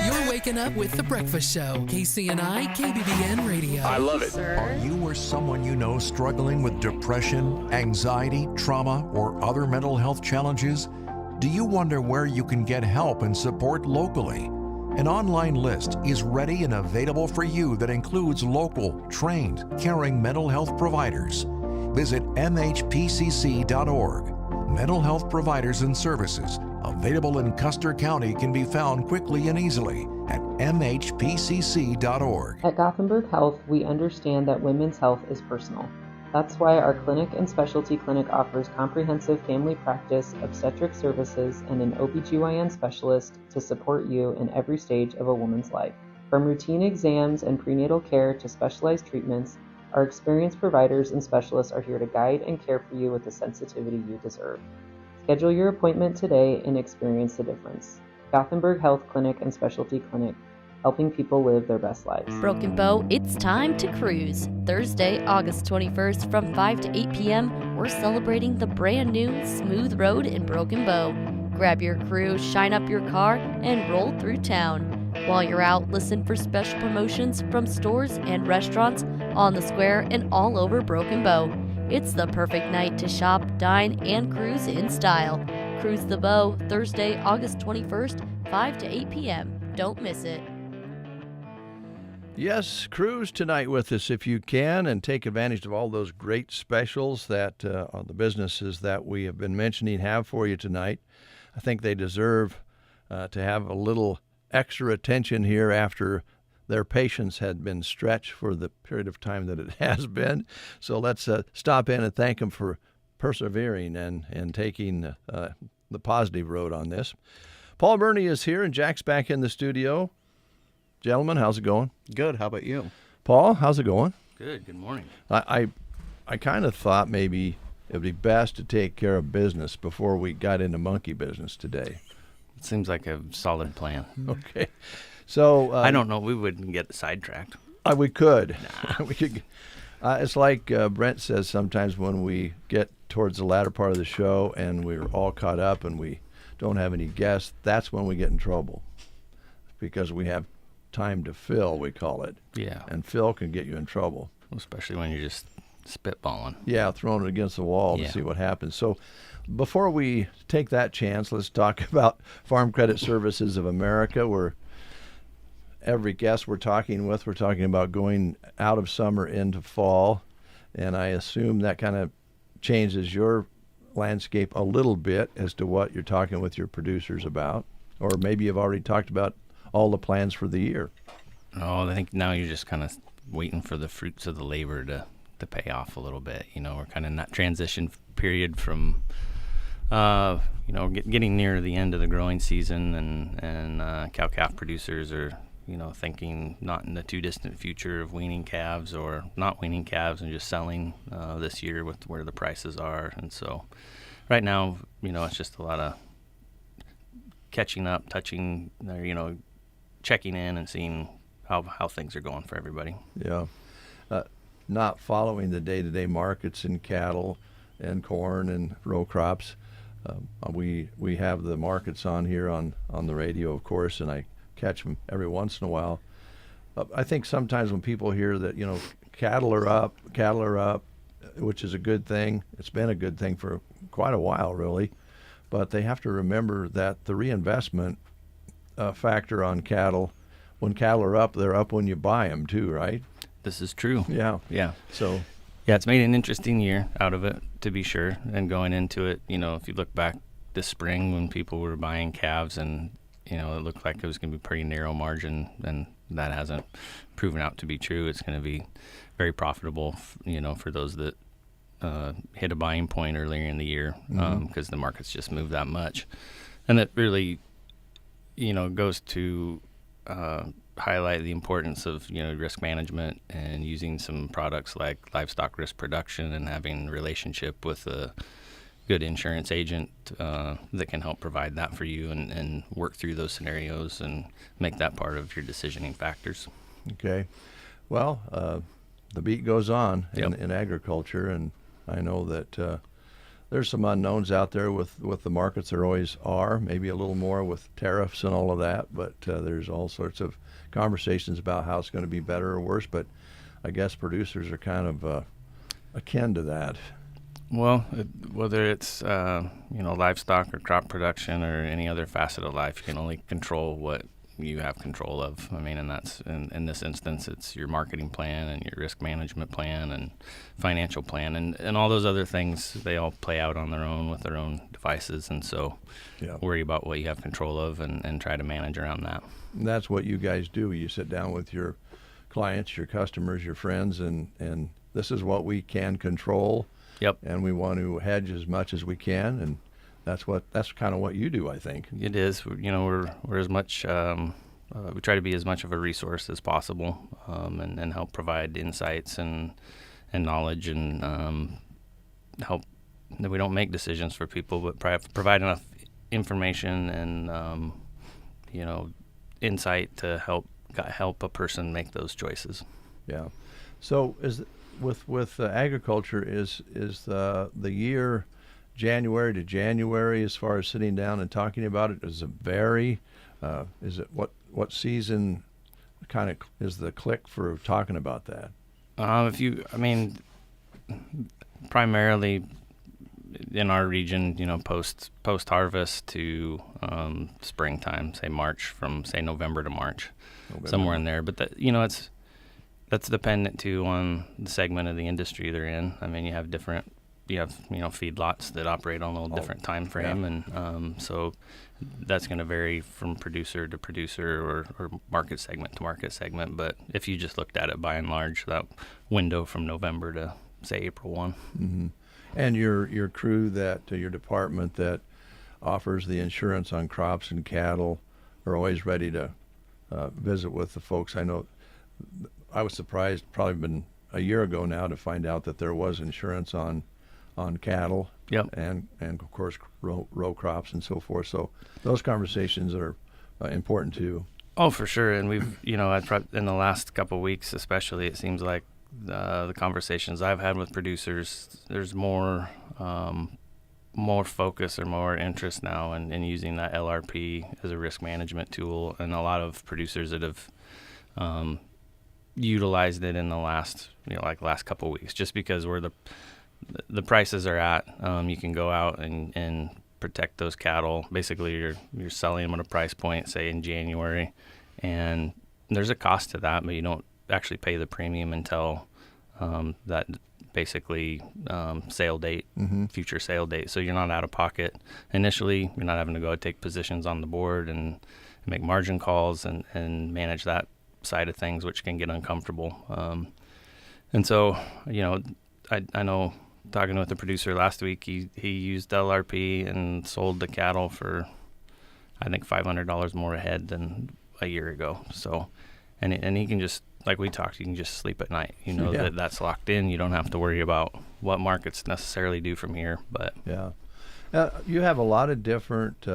You're waking up with The Breakfast Show. KCNI, KBBN Radio. I love it. Are you or someone you know struggling with depression, anxiety, trauma, or other mental health challenges? Do you wonder where you can get help and support locally? An online list is ready and available for you that includes local, trained, caring mental health providers. Visit mhpcc.org. Mental health providers and services available in Custer County can be found quickly and easily at mhpcc.org. At Gothenburg Health, we understand that women's health is personal. That's why our clinic and specialty clinic offers comprehensive family practice, obstetric services, and an OBGYN specialist to support you in every stage of a woman's life. From routine exams and prenatal care to specialized treatments, our experienced providers and specialists are here to guide and care for you with the sensitivity you deserve. Schedule your appointment today and experience the difference. Gothenburg Health Clinic and Specialty Clinic, helping people live their best lives. Broken Bow, it's time to cruise. Thursday, August 21st from 5 to 8 p.m., we're celebrating the brand new Smooth Road in Broken Bow. Grab your crew, shine up your car, and roll through town. While you're out, listen for special promotions from stores and restaurants on the square and all over Broken Bow. It's the perfect night to shop, dine, and cruise in style. Cruise the Bow, Thursday, August 21st, 5 to 8 p.m. Don't miss it. Yes, cruise tonight with us if you can, and take advantage of all those great specials that the businesses that we have been mentioning have for you tonight. I think they deserve to have a little extra attention here after their patience had been stretched for the period of time that it has been. So let's stop in and thank them for persevering and taking the positive road on this. Paul Burney is here, and Jack's back in the studio. Gentlemen, how's it going? Good. How about you? Paul, how's it going? Good. Good morning. I kind of thought maybe it would be best to take care of business before we got into monkey business today. It seems like a solid plan. Okay. So I don't know. We wouldn't get sidetracked. We could. Nah. We could. It's like Brent says sometimes when we get towards the latter part of the show and we're all caught up and we don't have any guests, that's when we get in trouble because we have time to fill, we call it. Yeah. And fill can get you in trouble. Especially when you're just spitballing. Yeah, throwing it against the wall to see what happens. So before we take that chance, let's talk about Farm Credit Services of America, where every guest we're talking about going out of summer into fall. And I assume that kind of changes your landscape a little bit as to what you're talking with your producers about. Or maybe you've already talked about all the plans for the year. Oh, I think now you're just kind of waiting for the fruits of the labor to pay off a little bit. You know, we're kind of in that transition period from, getting near the end of the growing season, and cow-calf producers are, thinking not in the too distant future of weaning calves or not weaning calves and just selling this year with where the prices are. And so right now, it's just a lot of catching up, touching, checking in and seeing how things are going for everybody. Yeah. Not following the day-to-day markets in cattle and corn and row crops. We have the markets on here on the radio, of course, and I catch them every once in a while. I think sometimes when people hear that, cattle are up, which is a good thing. It's been a good thing for quite a while, really. But they have to remember that the reinvestment factor on cattle, when cattle are up, they're up when you buy them too, right? This is true. Yeah. Yeah. So, yeah, it's made an interesting year out of it, to be sure. And going into it, if you look back this spring when people were buying calves and, it looked like it was going to be pretty narrow margin, and that hasn't proven out to be true. It's going to be very profitable, for those that hit a buying point earlier in the year, because the market's just moved that much. And it really, goes to highlight the importance of, risk management and using some products like livestock risk production and having a relationship with a good insurance agent that can help provide that for you and work through those scenarios and make that part of your decisioning factors. Okay. Well, the beat goes on Yep. in agriculture, and I know that there's some unknowns out there with the markets. There always are, maybe a little more with tariffs and all of that, but there's all sorts of conversations about how it's going to be better or worse, but I guess producers are kind of akin to that. Well, whether it's livestock or crop production or any other facet of life, you can only control what you have control of. I mean, and that's in this instance, it's your marketing plan and your risk management plan and financial plan, and all those other things. They all play out on their own with their own devices, and so worry about what you have control of and try to manage around that. And that's what you guys do. You sit down with your clients, your customers, your friends, and this is what we can control. Yep. And we want to hedge as much as we can, and that's kind of what you do, I think. It is. We're as much. We try to be as much of a resource as possible, and help provide insights and knowledge and help that we don't make decisions for people, but provide enough information and insight to help a person make those choices. Yeah. So with agriculture is the year January to January as far as sitting down and talking about it? Does it vary? Is it what season kind of is the click for talking about that? Primarily in our region, post harvest to springtime, say March, from say November to March, somewhere in there. But that's dependent too on the segment of the industry they're in. I mean, you have different you have feedlots that operate on a little different time frame, and so that's going to vary from producer to producer or market segment to market segment. But if you just looked at it by and large, that window from November to say April 1. Mm-hmm. And your crew, your department that offers the insurance on crops and cattle, are always ready to visit with the folks. I know I was surprised, probably been a year ago now, to find out that there was insurance on cattle. Yep. And of course row crops and so forth. So those conversations are important too. Oh, for sure. And we've in the last couple of weeks especially, it seems like the conversations I've had with producers, there's more focus or more interest now in using that LRP as a risk management tool, and a lot of producers that have utilized it in the last couple of weeks, just because where the prices are at. You can go out and protect those cattle. Basically, you're selling them at a price point, say in January, and there's a cost to that, but you don't actually pay the premium until that basically sale date, future sale date. So you're not out of pocket initially. You're not having to go take positions on the board and make margin calls and manage that side of things, which can get uncomfortable. And so, I know, talking with the producer last week, he used LRP and sold the cattle for, I think, $500 more a head than a year ago. So, and he can just, like we talked, you can just sleep at night. That's locked in. You don't have to worry about what markets necessarily do from here. But you have a lot of different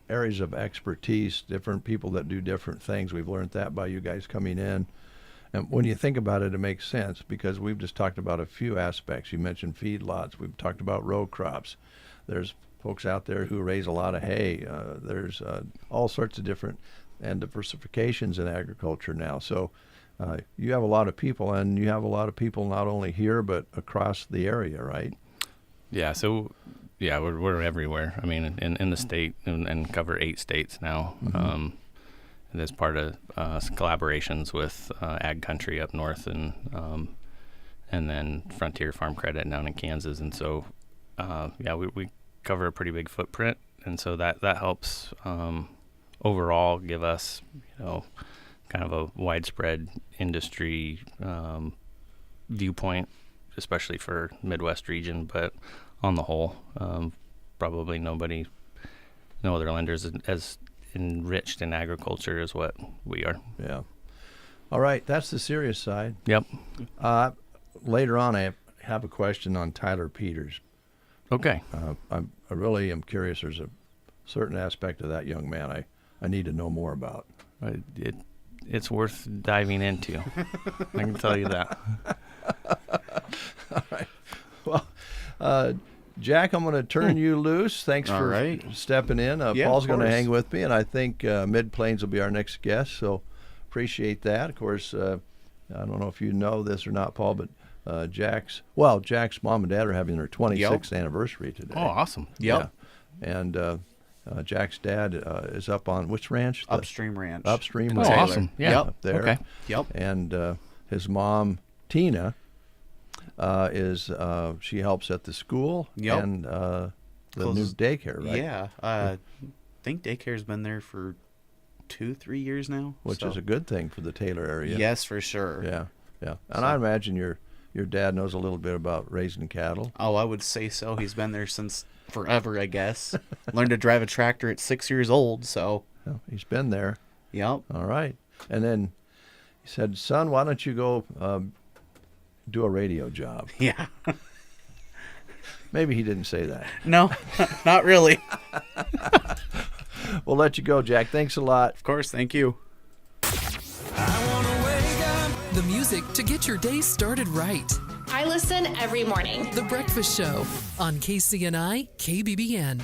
areas of expertise, different people that do different things. We've learned that by you guys coming in. And when you think about it, it makes sense, because we've just talked about a few aspects. You mentioned feedlots. We've talked about row crops. There's folks out there who raise a lot of hay. There's all sorts of different and diversifications in agriculture now. So you have a lot of people, and you have a lot of people not only here but across the area, right? Yeah. So we're everywhere. I mean, in the state, and cover 8 states now. Mm-hmm. As part of collaborations with Ag Country up north, and then Frontier Farm Credit down in Kansas. And so, we cover a pretty big footprint, and so that helps overall give us, kind of a widespread industry viewpoint, especially for Midwest region. But on the whole, probably no other lenders as enriched in agriculture as what we are. Yeah. All right, that's the serious side. Yep. Later on, I have a question on Tyler Peters. Okay. I really am curious. There's a certain aspect of that young man I need to know more about. It's worth diving into. I can tell you that. All right. Well, Jack, I'm going to turn you loose. Thanks for stepping in. Paul's going to hang with me, and I think Mid-Plains will be our next guest, so appreciate that. Of course, I don't know if you know this or not, Paul, but Jack's mom and dad are having their 26th anniversary today. Oh, awesome. Yep. Yeah. And Jack's dad is up on which ranch? Upstream Ranch. Upstream Ranch. Oh, awesome. Yeah. Up there. Okay. Yep. And his mom, Tina, she helps at the school and the new daycare, right? Yeah. I think daycare's been there for 2-3 years now. Which is a good thing for the Taylor area. Yes, for sure. Yeah, yeah. And I imagine your dad knows a little bit about raising cattle. Oh, I would say so. He's been there since forever, I guess. Learned to drive a tractor at 6 years old, so. Well, he's been there. Yep. All right. And then he said, son, why don't you go do a radio job? Yeah. Maybe he didn't say that. No, not really. We'll let you go, Jack. Thanks a lot. Of course. Thank you. The music to get your day started right. I listen every morning. The Breakfast Show on KCNI KBBN.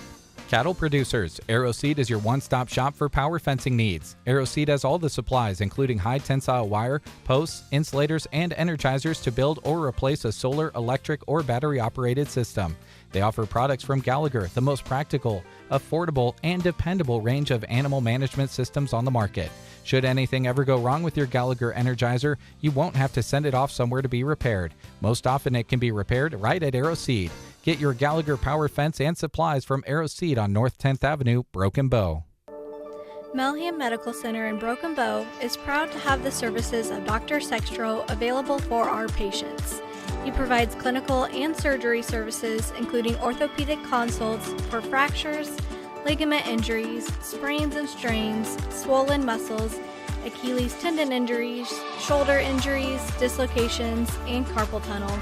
Cattle producers, AeroSeed is your one-stop shop for power fencing needs. AeroSeed has all the supplies, including high-tensile wire, posts, insulators, and energizers to build or replace a solar, electric, or battery-operated system. They offer products from Gallagher, the most practical, affordable, and dependable range of animal management systems on the market. Should anything ever go wrong with your Gallagher Energizer, you won't have to send it off somewhere to be repaired. Most often it can be repaired right at AeroSeed. Get your Gallagher Power Fence and supplies from Arrow Seed on North 10th Avenue, Broken Bow. Melham Medical Center in Broken Bow is proud to have the services of Dr. Sextro available for our patients. He provides clinical and surgery services, including orthopedic consults for fractures, ligament injuries, sprains and strains, swollen muscles, Achilles tendon injuries, shoulder injuries, dislocations, and carpal tunnel.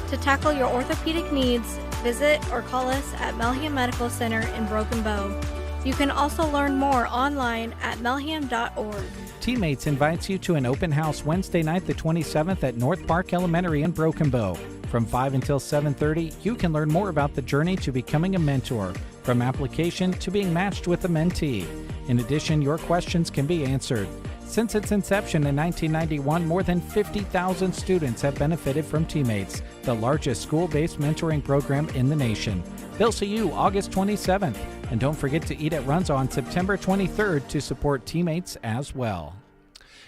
To tackle your orthopedic needs, visit or call us at Melham Medical Center in Broken Bow. You can also learn more online at melham.org. Teammates invites you to an open house Wednesday night the 27th at North Park Elementary in Broken Bow. From 5 until 7:30, you can learn more about the journey to becoming a mentor, from application to being matched with a mentee. In addition, your questions can be answered. Since its inception in 1991, more than 50,000 students have benefited from Teammates, the largest school-based mentoring program in the nation. They'll see you August 27th. And don't forget to eat at Runza on September 23rd to support Teammates as well.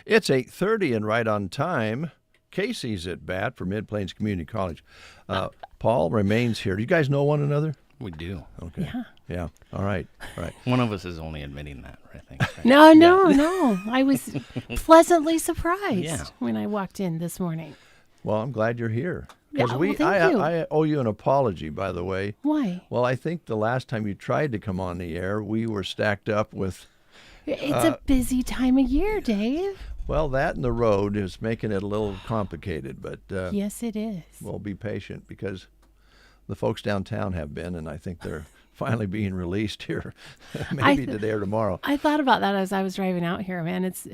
It's 8:30 and right on time. Casey's at bat for Mid-Plains Community College. Paul remains here. Do you guys know one another? We do. Okay. Yeah. All right. One of us is only admitting that, I think. Right? No. I was pleasantly surprised Yeah. when I walked in this morning. Well, I'm glad you're here. Yeah, Because thank you. I owe you an apology, by the way. Why? Well, I think the last time you tried to come on the air, we were stacked up with... It's a busy time of year, Dave. Well, that and the road is making it a little complicated, but... Yes, it is. We'll be patient because the folks downtown have been, and I think they're finally being released here, maybe today or tomorrow. I thought about that as I was driving out here, man. It's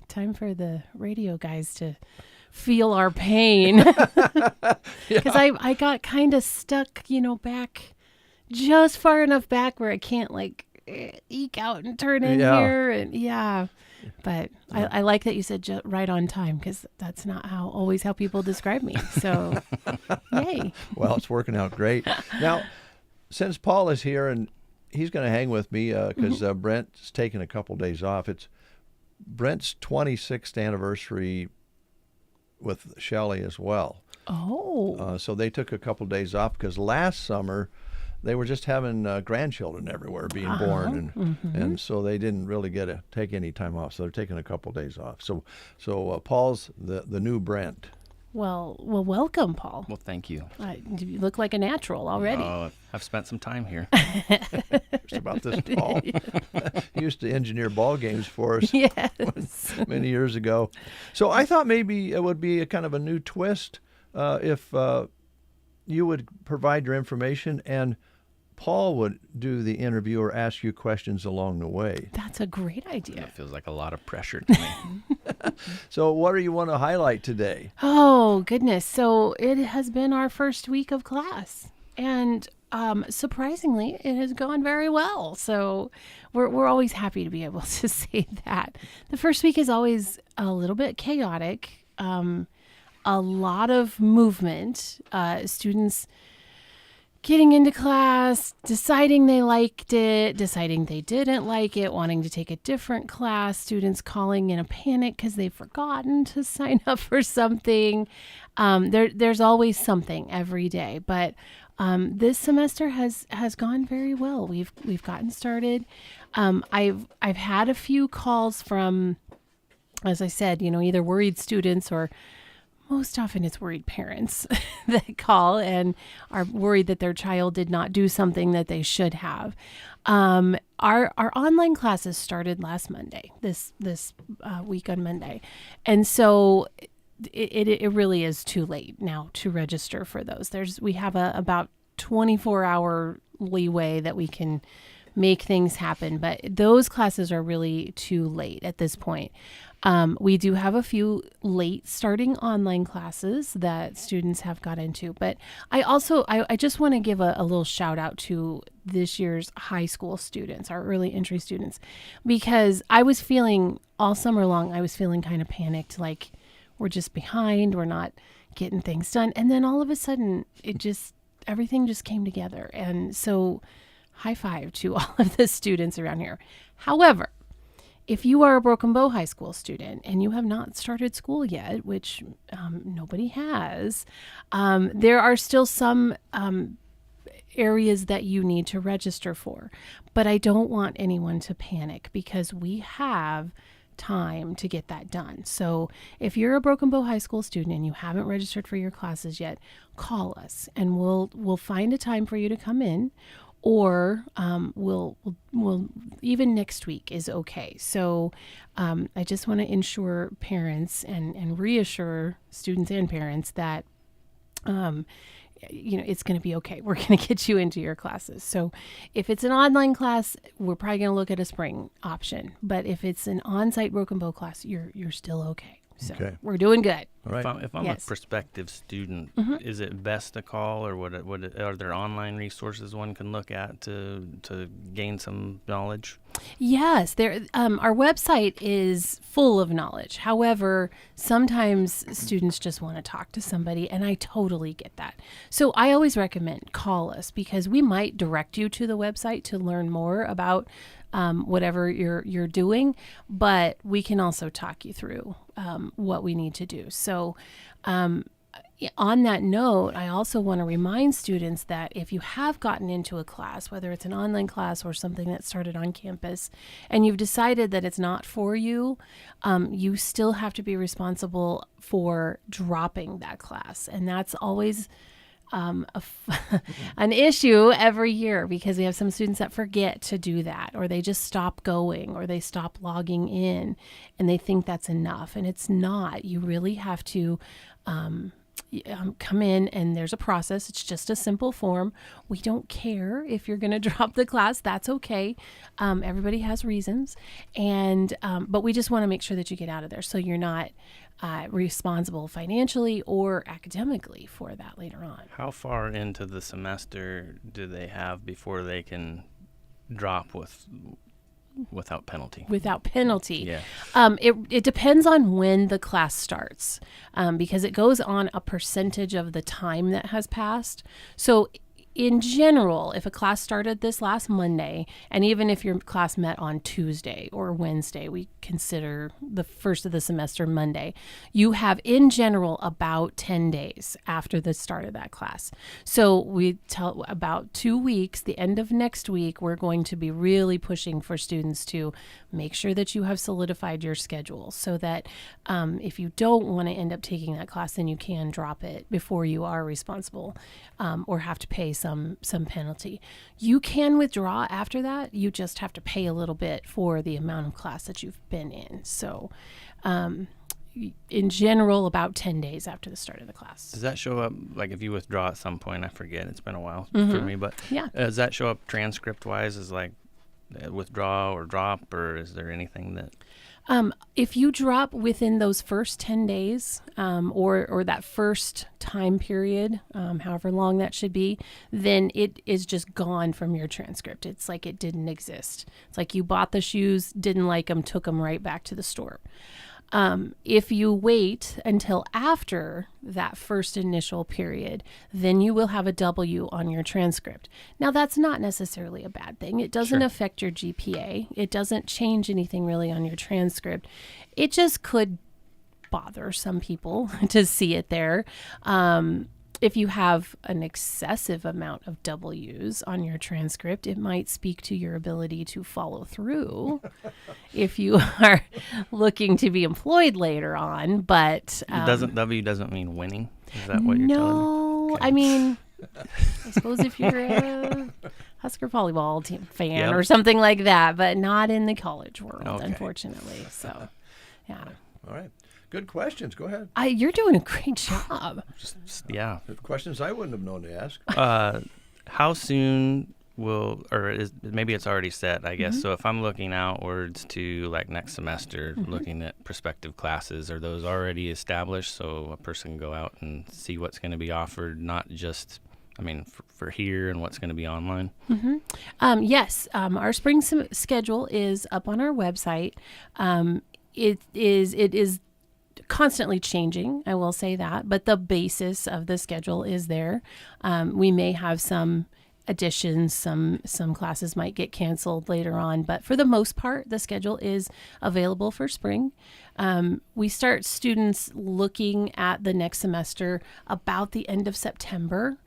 time for the radio guys to feel our pain. Because I got kind of stuck, back just far enough back where I can't eke out and turn in here. And but I like that you said right on time, because that's not always how people describe me. So, yay. Well, it's working out great. Now, since Paul is here and he's going to hang with me because Brent's taking a couple days off. It's Brent's 26th anniversary with Shelley as well. Oh. So they took a couple days off because last summer they were just having grandchildren everywhere being born, and so they didn't really get to take any time off. So they're taking a couple days off. So Paul's the new Brent. Well, welcome, Paul. Well, thank you. You look like a natural already. I've spent some time here. It's about this Paul. He used to engineer ball games for us many years ago. So I thought maybe it would be a kind of a new twist if you would provide your information and Paul would do the interview or ask you questions along the way. That's a great idea. That feels like a lot of pressure to me. So what do you want to highlight today? Oh, goodness. So it has been our first week of class. And surprisingly, it has gone very well. So we're always happy to be able to say that. The first week is always a little bit chaotic. A lot of movement. Students getting into class, deciding they liked it, deciding they didn't like it, wanting to take a different class, students calling in a panic because they've forgotten to sign up for something. There's always something every day, but this semester has gone very well. We've gotten started. I've had a few calls from, as I said, either worried students or most often it's worried parents that call and are worried that their child did not do something that they should have. Our online classes started last Monday, this week on Monday. And so it really is too late now to register for those. We have about 24-hour leeway that we can make things happen, but those classes are really too late at this point. We do have a few late starting online classes that students have got into, but I just want to give a little shout out to this year's high school students, our early entry students, because I was feeling all summer long, I was feeling kind of panicked, like we're just behind, we're not getting things done. And then all of a sudden everything just came together. And so high five to all of the students around here. However, if you are a Broken Bow High School student and you have not started school yet, which nobody has, there are still some areas that you need to register for. But I don't want anyone to panic because we have time to get that done. So if you're a Broken Bow High School student and you haven't registered for your classes yet, call us and we'll find a time for you to come in, or we'll even next week is okay. So I just want to ensure parents and reassure students and parents that it's going to be okay. We're going to get you into your classes. So if it's an online class, we're probably going to look at a spring option. But if it's an on-site Broken Bow class, you're still okay. So we're doing good. All right. If I'm a prospective student, is it best to call, or are there online resources one can look at to gain some knowledge? Yes, our website is full of knowledge. However, sometimes students just want to talk to somebody, and I totally get that. So I always recommend call us, because we might direct you to the website to learn more about whatever you're doing, but we can also talk you through what we need to do. So on that note, I also want to remind students that if you have gotten into a class, whether it's an online class or something that started on campus, and you've decided that it's not for you, you still have to be responsible for dropping that class. And that's always an issue every year, because we have some students that forget to do that, or they just stop going, or they stop logging in, and they think that's enough. And it's not. You really have to come in, and there's a process. It's just a simple form. We don't care if you're going to drop the class. That's okay. Everybody has reasons, and but we just want to make sure that you get out of there, so you're not responsible financially or academically for that later on. How far into the semester do they have before they can drop without penalty? Without penalty. Yeah. It depends on when the class starts, because it goes on a percentage of the time that has passed. So in general, if a class started this last Monday, and even if your class met on Tuesday or Wednesday, we consider the first of the semester Monday, you have in general about 10 days after the start of that class. So we tell about 2 weeks, the end of next week, we're going to be really pushing for students to make sure that you have solidified your schedule, so that if you don't want to end up taking that class, then you can drop it before you are responsible or have to pay some penalty. You can withdraw after that. You just have to pay a little bit for the amount of class that you've been in. So in general, about 10 days after the start of the class. Does that show up, like if you withdraw at some point, I forget, it's been a while for me, but does that show up transcript-wise as like withdraw or drop, or is there anything that... If you drop within those first 10 days or that first time period, however long that should be, then it is just gone from your transcript. It's like it didn't exist. It's like you bought the shoes, didn't like them, took them right back to the store. If you wait until after that first initial period, then you will have a W on your transcript. Now, that's not necessarily a bad thing. It doesn't affect your GPA. It doesn't change anything really on your transcript. It just could bother some people to see it there. If you have an excessive amount of W's on your transcript, it might speak to your ability to follow through if you are looking to be employed later on. But W doesn't mean winning. Is that what you're telling me? No, okay. I mean, I suppose if you're a Husker volleyball team fan or something like that, but not in the college world, unfortunately. So, yeah. All right. Good questions. Go ahead. You're doing a great job. Yeah. Questions I wouldn't have known to ask. How soon maybe it's already set, I guess. So if I'm looking outwards to like next semester, looking at prospective classes, are those already established so a person can go out and see what's going to be offered, not just, for here and what's going to be online? Yes. Our spring schedule is up on our website. It is constantly changing, I will say that, but the basis of the schedule is there. We may have some additions, some classes might get canceled later on, but for the most part, the schedule is available for spring. We start students looking at the next semester about the end of September.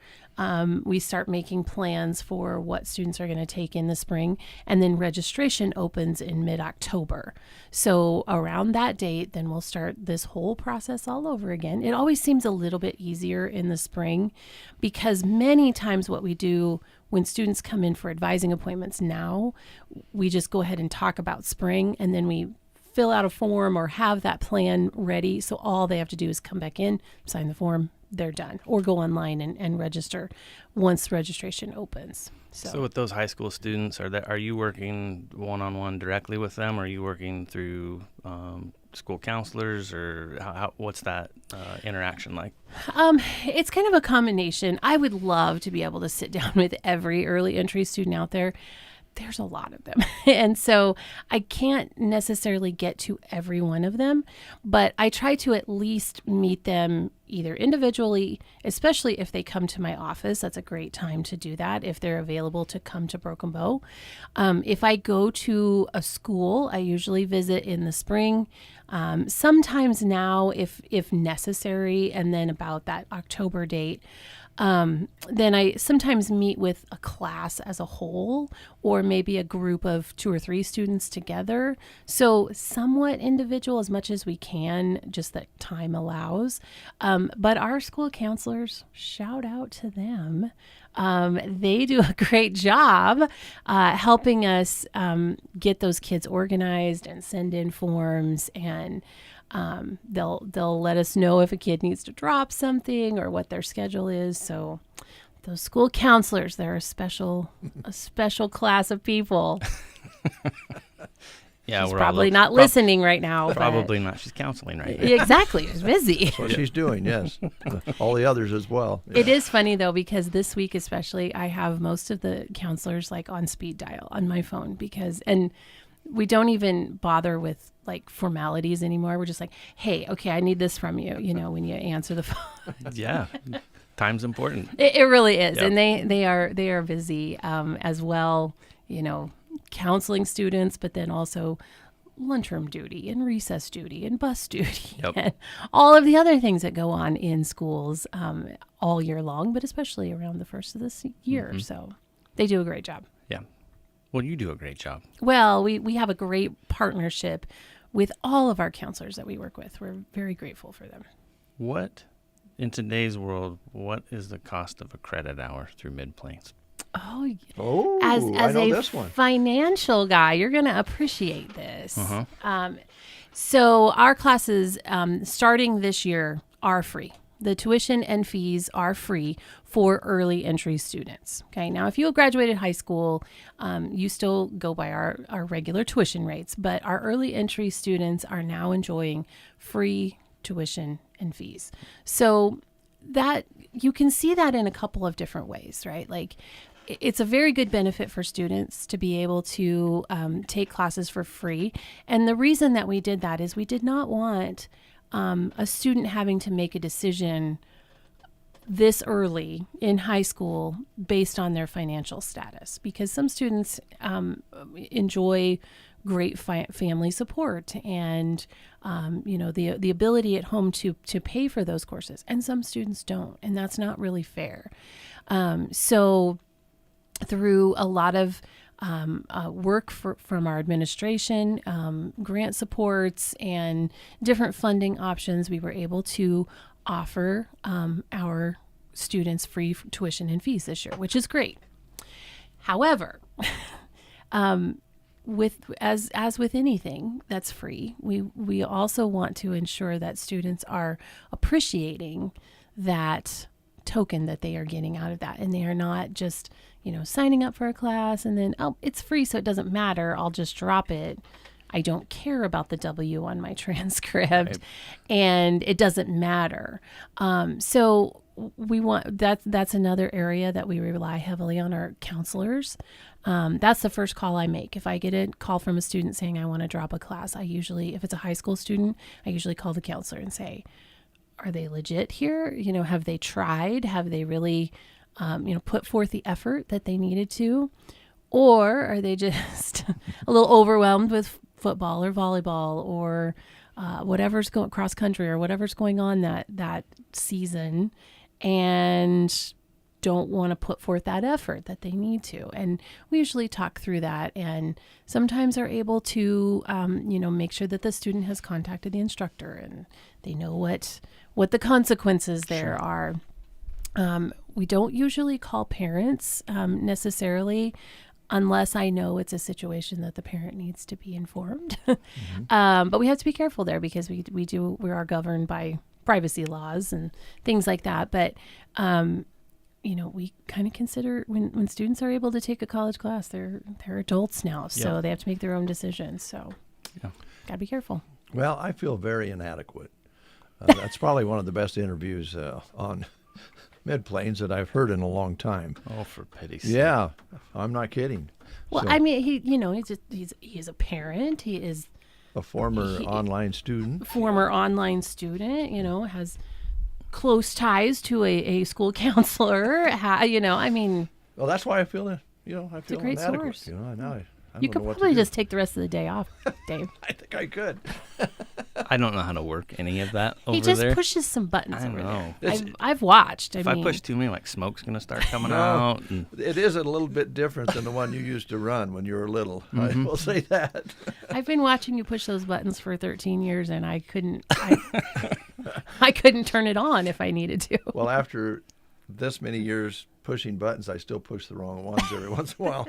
we start making plans for what students are going to take in the spring, and then registration opens in mid-October. So around that date, then we'll start this whole process all over again. It always seems a little bit easier in the spring because many times what we do when students come in for advising appointments now, we just go ahead and talk about spring, and then we fill out a form or have that plan ready. So all they have to do is come back in, sign the form, they're done, or go online and register once registration opens. So with those high school students, are you working one-on-one directly with them? Or are you working through school counselors, or what's that interaction like? It's kind of a combination. I would love to be able to sit down with every early entry student out there. There's a lot of them. And so I can't necessarily get to every one of them, but I try to at least meet them either individually, especially if they come to my office. That's a great time to do that if they're available to come to Broken Bow. If I go to a school, I usually visit in the spring. Sometimes now if necessary, and then about that October date, then I sometimes meet with a class as a whole, or maybe a group of 2 or 3 students together. So somewhat individual as much as we can, just that time allows. But our school counselors, shout out to them. They do a great job helping us get those kids organized and send in forms, and they'll let us know if a kid needs to drop something or what their schedule is. So those school counselors, they're a special class of people. Yeah, she's we're probably not listening right now. Probably not. She's counseling right now. Exactly. She's busy. That's what she's doing, yes. All the others as well. It is funny, though, because this week especially, I have most of the counselors like on speed dial on my phone and we don't even bother with like formalities anymore. We're just like, hey, okay, I need this from you, when you answer the phone. Yeah. Time's important. It really is. Yep. And they are busy as well, counseling students, but then also lunchroom duty and recess duty and bus duty and all of the other things that go on in schools all year long, but especially around the first of this year. Mm-hmm. So they do a great job. Yeah. Well, you do a great job. Well, we have a great partnership with all of our counselors that we work with. We're very grateful for them. What, in today's world, what is the cost of a credit hour through Mid-Plains? As I know a this one. Financial guy, you're going to appreciate this. Uh-huh. So our classes starting this year are free. The tuition and fees are free for early entry students. Okay. Now, if you have graduated high school, you still go by our regular tuition rates, but our early entry students are now enjoying free tuition and fees. So that you can see that in a couple of different ways, right? Like, it's a very good benefit for students to be able to take classes for free. And the reason that we did that is we did not want a student having to make a decision this early in high school based on their financial status, because some students enjoy great family support and the ability at home to pay for those courses, and some students don't, and that's not really fair. So through a lot of work from our administration, grant supports, and different funding options, we were able to offer our students free tuition and fees this year, which is great. However, as with anything that's free, we also want to ensure that students are appreciating that token that they are getting out of that, and they are not just signing up for a class and then, oh, it's free, so it doesn't matter, I'll just drop it. I don't care about the W on my transcript, right, and it doesn't matter. So we want that's another area that we rely heavily on our counselors. That's the first call I make. If I get a call from a student saying I want to drop a class, I usually, if it's a high school student, I usually call the counselor and say, are they legit here? Have they tried? Have they really put forth the effort that they needed to? Or are they just a little overwhelmed with football or volleyball or whatever's going cross country or whatever's going on that season, and don't want to put forth that effort that they need to. And we usually talk through that, and sometimes are able to, make sure that the student has contacted the instructor and they know what the consequences there are. We don't usually call parents necessarily unless I know it's a situation that the parent needs to be informed. But we have to be careful there because we are governed by privacy laws and things like that. But, we kind of consider when students are able to take a college class, they're adults now, so they have to make their own decisions. So gotta be careful. Well, I feel very inadequate. That's probably one of the best interviews on mid-planes that I've heard in a long time. Oh, for pity's sake. Yeah, I'm not kidding. Well, So, I mean, he's a parent. He is a former online student. Has close ties to a school counselor. Well, that's why I feel I feel a great inadequate. source. I You don't could know what to probably do. just take the rest of the day off, Dave. I think I could. I don't know how to work any of that over He just there. pushes some buttons I over know. there. I've watched. If I push too many, like smoke's going to start coming No, out. And it is a little bit different than the one you used to run when you were little. I will say that. I've been watching you push those buttons for 13 years, and I couldn't. I couldn't turn it on if I needed to. Well, after this many years pushing buttons, I still push the wrong ones every once in a while.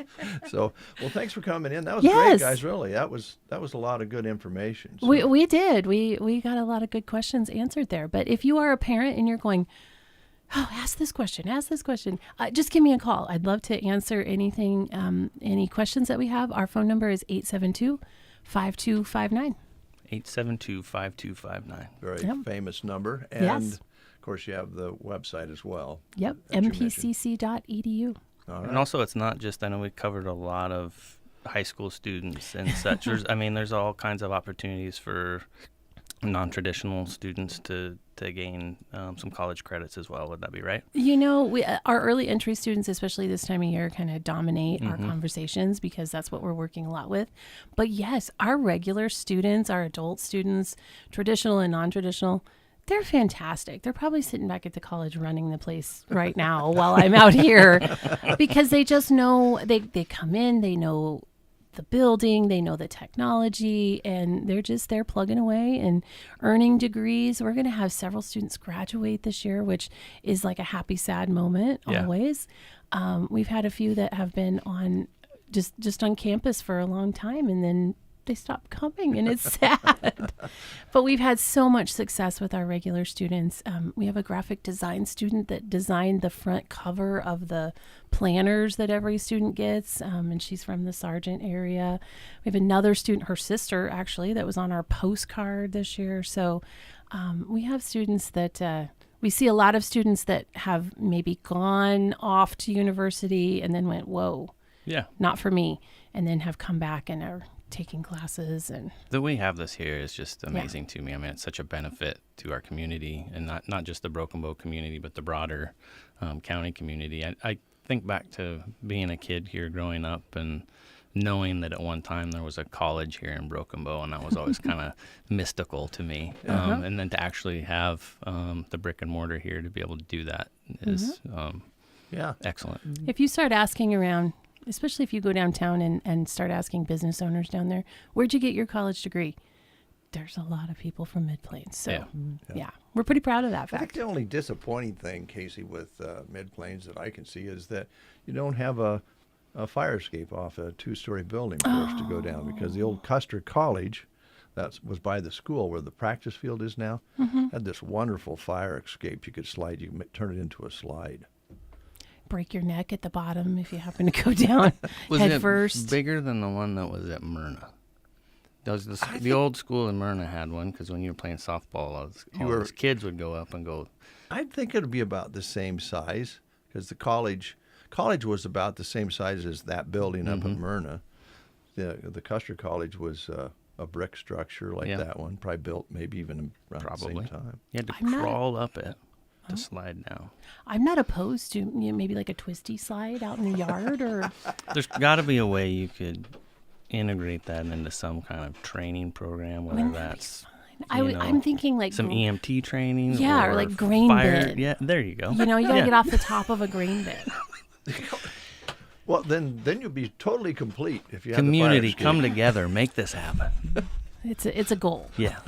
So, well, thanks for coming in. That was great, guys. Really, that was a lot of good information. So. We did. We got a lot of good questions answered there. But if you are a parent and you're going, oh, ask this question, just give me a call. I'd love to answer anything, any questions that we have. Our phone number is 872-5259. 872-5259. Very famous number. And yes. Of course, you have the website as well. Yep, mpcc.edu. All right. And also, it's not just, I know we covered a lot of high school students and such. There's all kinds of opportunities for non-traditional students to gain some college credits as well. Would that be right? Our early entry students, especially this time of year, kind of dominate our conversations because that's what we're working a lot with. But yes, our regular students, our adult students, traditional and non-traditional, they're fantastic. They're probably sitting back at the college running the place right now while I'm out here because they just know, they come in, they know the building, they know the technology, and they're plugging away and earning degrees. We're going to have several students graduate this year, which is like a happy, sad moment always. We've had a few that have been on just on campus for a long time, and then they stop coming, and it's sad. But we've had so much success with our regular students. We have a graphic design student that designed the front cover of the planners that every student gets, and she's from the Sargent area. We have another student, her sister actually, that was on our postcard this year. So we have students that we see a lot of students that have maybe gone off to university and then went, whoa, not for me, and then have come back and are taking classes. And that we have this here is just amazing to me. I mean, it's such a benefit to our community, and not just the Broken Bow community, but the broader county community. I think back to being a kid here growing up and knowing that at one time there was a college here in Broken Bow, and that was always kind of mystical to me. And then to actually have the brick and mortar here to be able to do that is excellent. If you start asking around, especially if you go downtown and start asking business owners down there, where'd you get your college degree? There's a lot of people from Mid-Plains. So, we're pretty proud of that fact. I think the only disappointing thing, Casey, with Mid-Plains that I can see is that you don't have a fire escape off a two-story building for us to go down, because the old Custer College, that was by the school where the practice field is now, had this wonderful fire escape you could slide. You could turn it into a slide. Break your neck at the bottom if you happen to go down head first. Was it bigger than the one that was at Myrna? The old school in Myrna had one, because when you were playing softball, all those kids would go up and go. I think it would be about the same size, because the college was about the same size as that building up at Myrna. The Custer College was a brick structure like that one, probably built maybe even around the same time. You had to crawl up it to slide down. I'm not opposed to maybe like a twisty slide out in the yard, or there's got to be a way you could integrate that into some kind of training program, whether that's I'm thinking like some EMT training. Yeah, or like grain fire. bin. Yeah, there you go. You gotta get off the top of a grain bin. Well, then you'll be totally complete if you Community, have the fire come escape. together, make this happen. It's a goal. Yeah.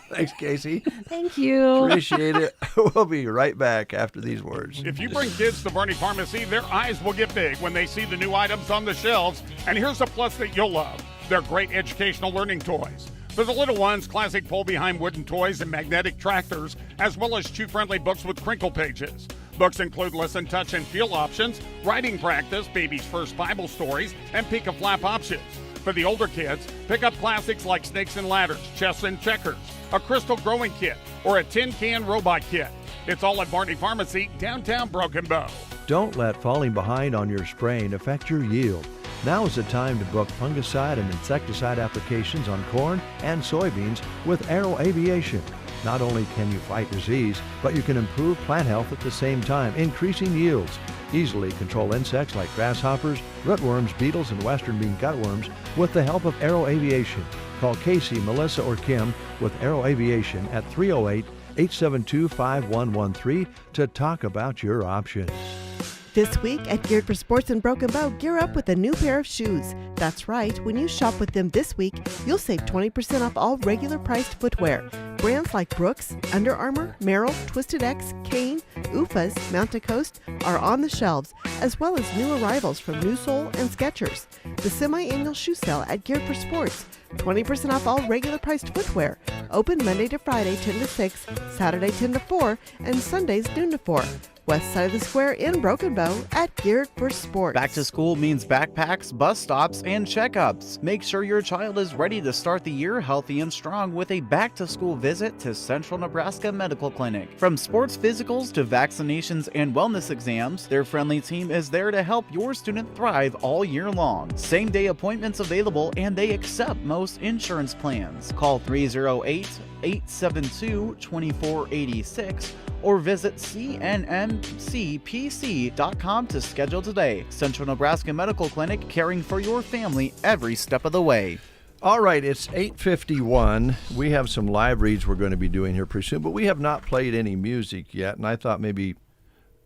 Thanks, Casey. Thank you. Appreciate it. We'll be right back after these words. If you bring kids to Bernie Pharmacy, their eyes will get big when they see the new items on the shelves. And here's a plus that you'll love. They're great educational learning toys. For the little ones, classic pull-behind wooden toys and magnetic tractors, as well as chew-friendly books with crinkle pages. Books include listen, touch, and feel options, writing practice, baby's first Bible stories, and pick a flap options. For the older kids, pick up classics like Snakes and Ladders, Chess and Checkers, a crystal growing kit, or a tin can robot kit. It's all at Barney Pharmacy, downtown Broken Bow. Don't let falling behind on your spraying affect your yield. Now is the time to book fungicide and insecticide applications on corn and soybeans with Aero Aviation. Not only can you fight disease, but you can improve plant health at the same time, increasing yields. Easily control insects like grasshoppers, rootworms, beetles, and western bean cutworms with the help of Aero Aviation. Call Casey, Melissa, or Kim with Aero Aviation at 308-872-5113 to talk about your options. This week at Geared for Sports in Broken Bow, gear up with a new pair of shoes. That's right, when you shop with them this week, you'll save 20% off all regular priced footwear. Brands like Brooks, Under Armour, Merrell, Twisted X, Kane, Ufas, Mountain Coast are on the shelves, as well as new arrivals from New Soul and Skechers. The semi-annual shoe sale at Geared for Sports, 20% off all regular priced footwear. Open Monday to Friday 10 to 6, Saturday 10 to 4, and Sundays noon to 4. West side of the square in Broken Bow at Geared for Sports. Back to school means backpacks, bus stops, and checkups. Make sure your child is ready to start the year healthy and strong with a back-to-school visit to Central Nebraska Medical Clinic. From sports physicals to vaccinations and wellness exams, their friendly team is there to help your student thrive all year long. Same-day appointments available, and they accept most insurance plans. Call 308-872-2486 or visit cnncpc.com to schedule today. Central Nebraska Medical Clinic, caring for your family every step of the way. All right, it's 8:51. We have some live reads we're going to be doing here pretty soon, but we have not played any music yet, and I thought maybe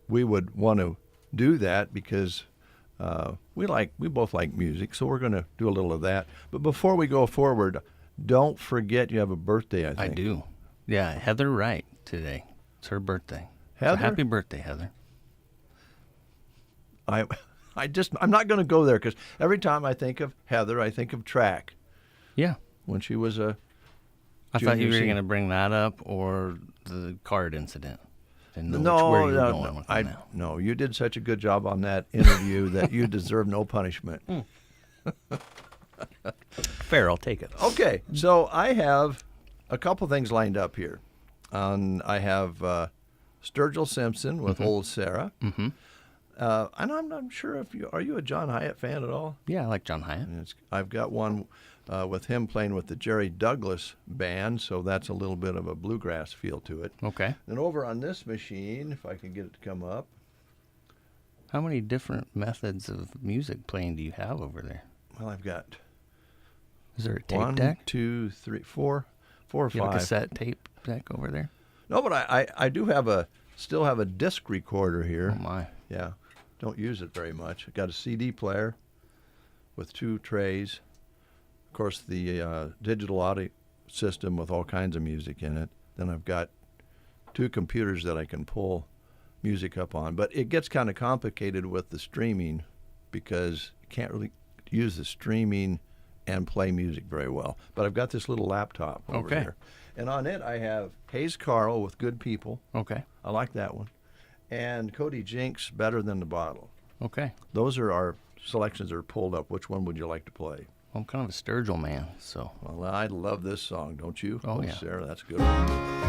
we would want to do that because we both like music, so we're going to do a little of that. But before we go forward, don't forget you have a birthday, I think. I do. Yeah, Heather Wright today. It's her birthday. Heather? So happy birthday, Heather. I'm not going to go there because every time I think of Heather, I think of track. Yeah. When she was a I thought you were junior going to bring that up or the card incident. Didn't know No, where you were no, going no. with that. No, you did such a good job on that interview that you deserve no punishment. Fair, I'll take it. Okay, so I have a couple things lined up here. I have Sturgill Simpson with Old Sarah. Mm-hmm. And I'm not sure if are you a John Hyatt fan at all? Yeah, I like John Hyatt. I've got one with him playing with the Jerry Douglas band, so that's a little bit of a bluegrass feel to it. Okay. And over on this machine, if I can get it to come up. How many different methods of music playing do you have over there? Well, I've got. Is there a tape one, deck? 2, 3, 4 or You have 5. a cassette tape deck over there? No, but I do still have a disc recorder here. Oh my. Yeah. Don't use it very much. I've got a CD player with 2 trays. Of course, the digital audio system with all kinds of music in it. Then I've got 2 computers that I can pull music up on. But it gets kind of complicated with the streaming because you can't really use the streaming and play music very well. But I've got this little laptop over here. And on it I have Hayes Carl with Good People. Okay. I like that one. And Cody Jinks, Better Than the Bottle. Okay. Those are our selections that are pulled up. Which one would you like to play? I'm kind of a Sturgill man, so. Well, I love this song, don't you? Oh, yeah. Sarah, that's a good one.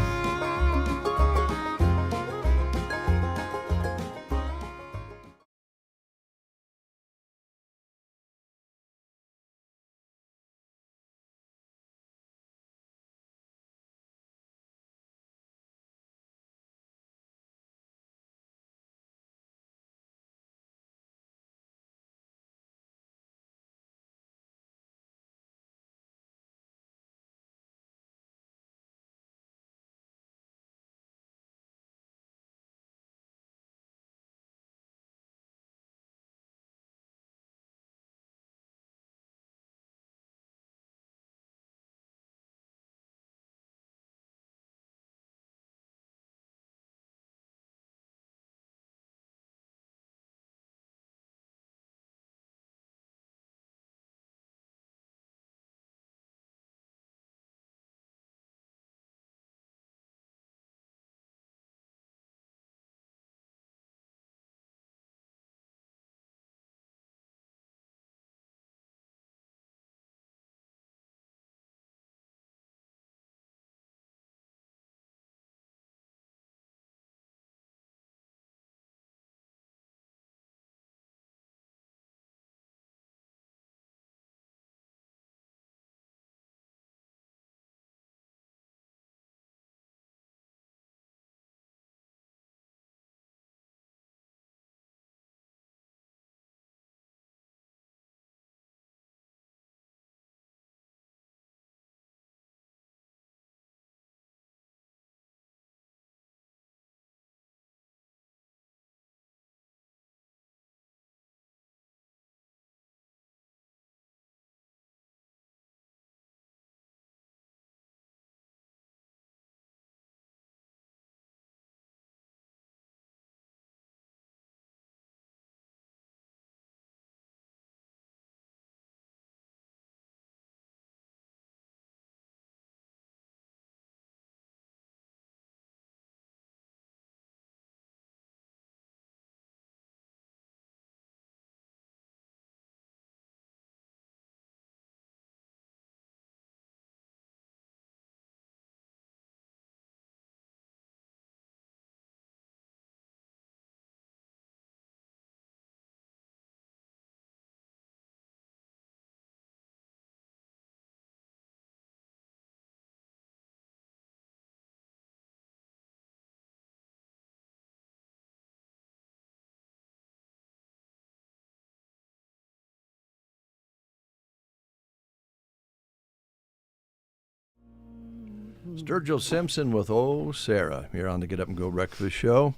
Sturgill Simpson with Oh Sarah here on the Get Up and Go Breakfast Show.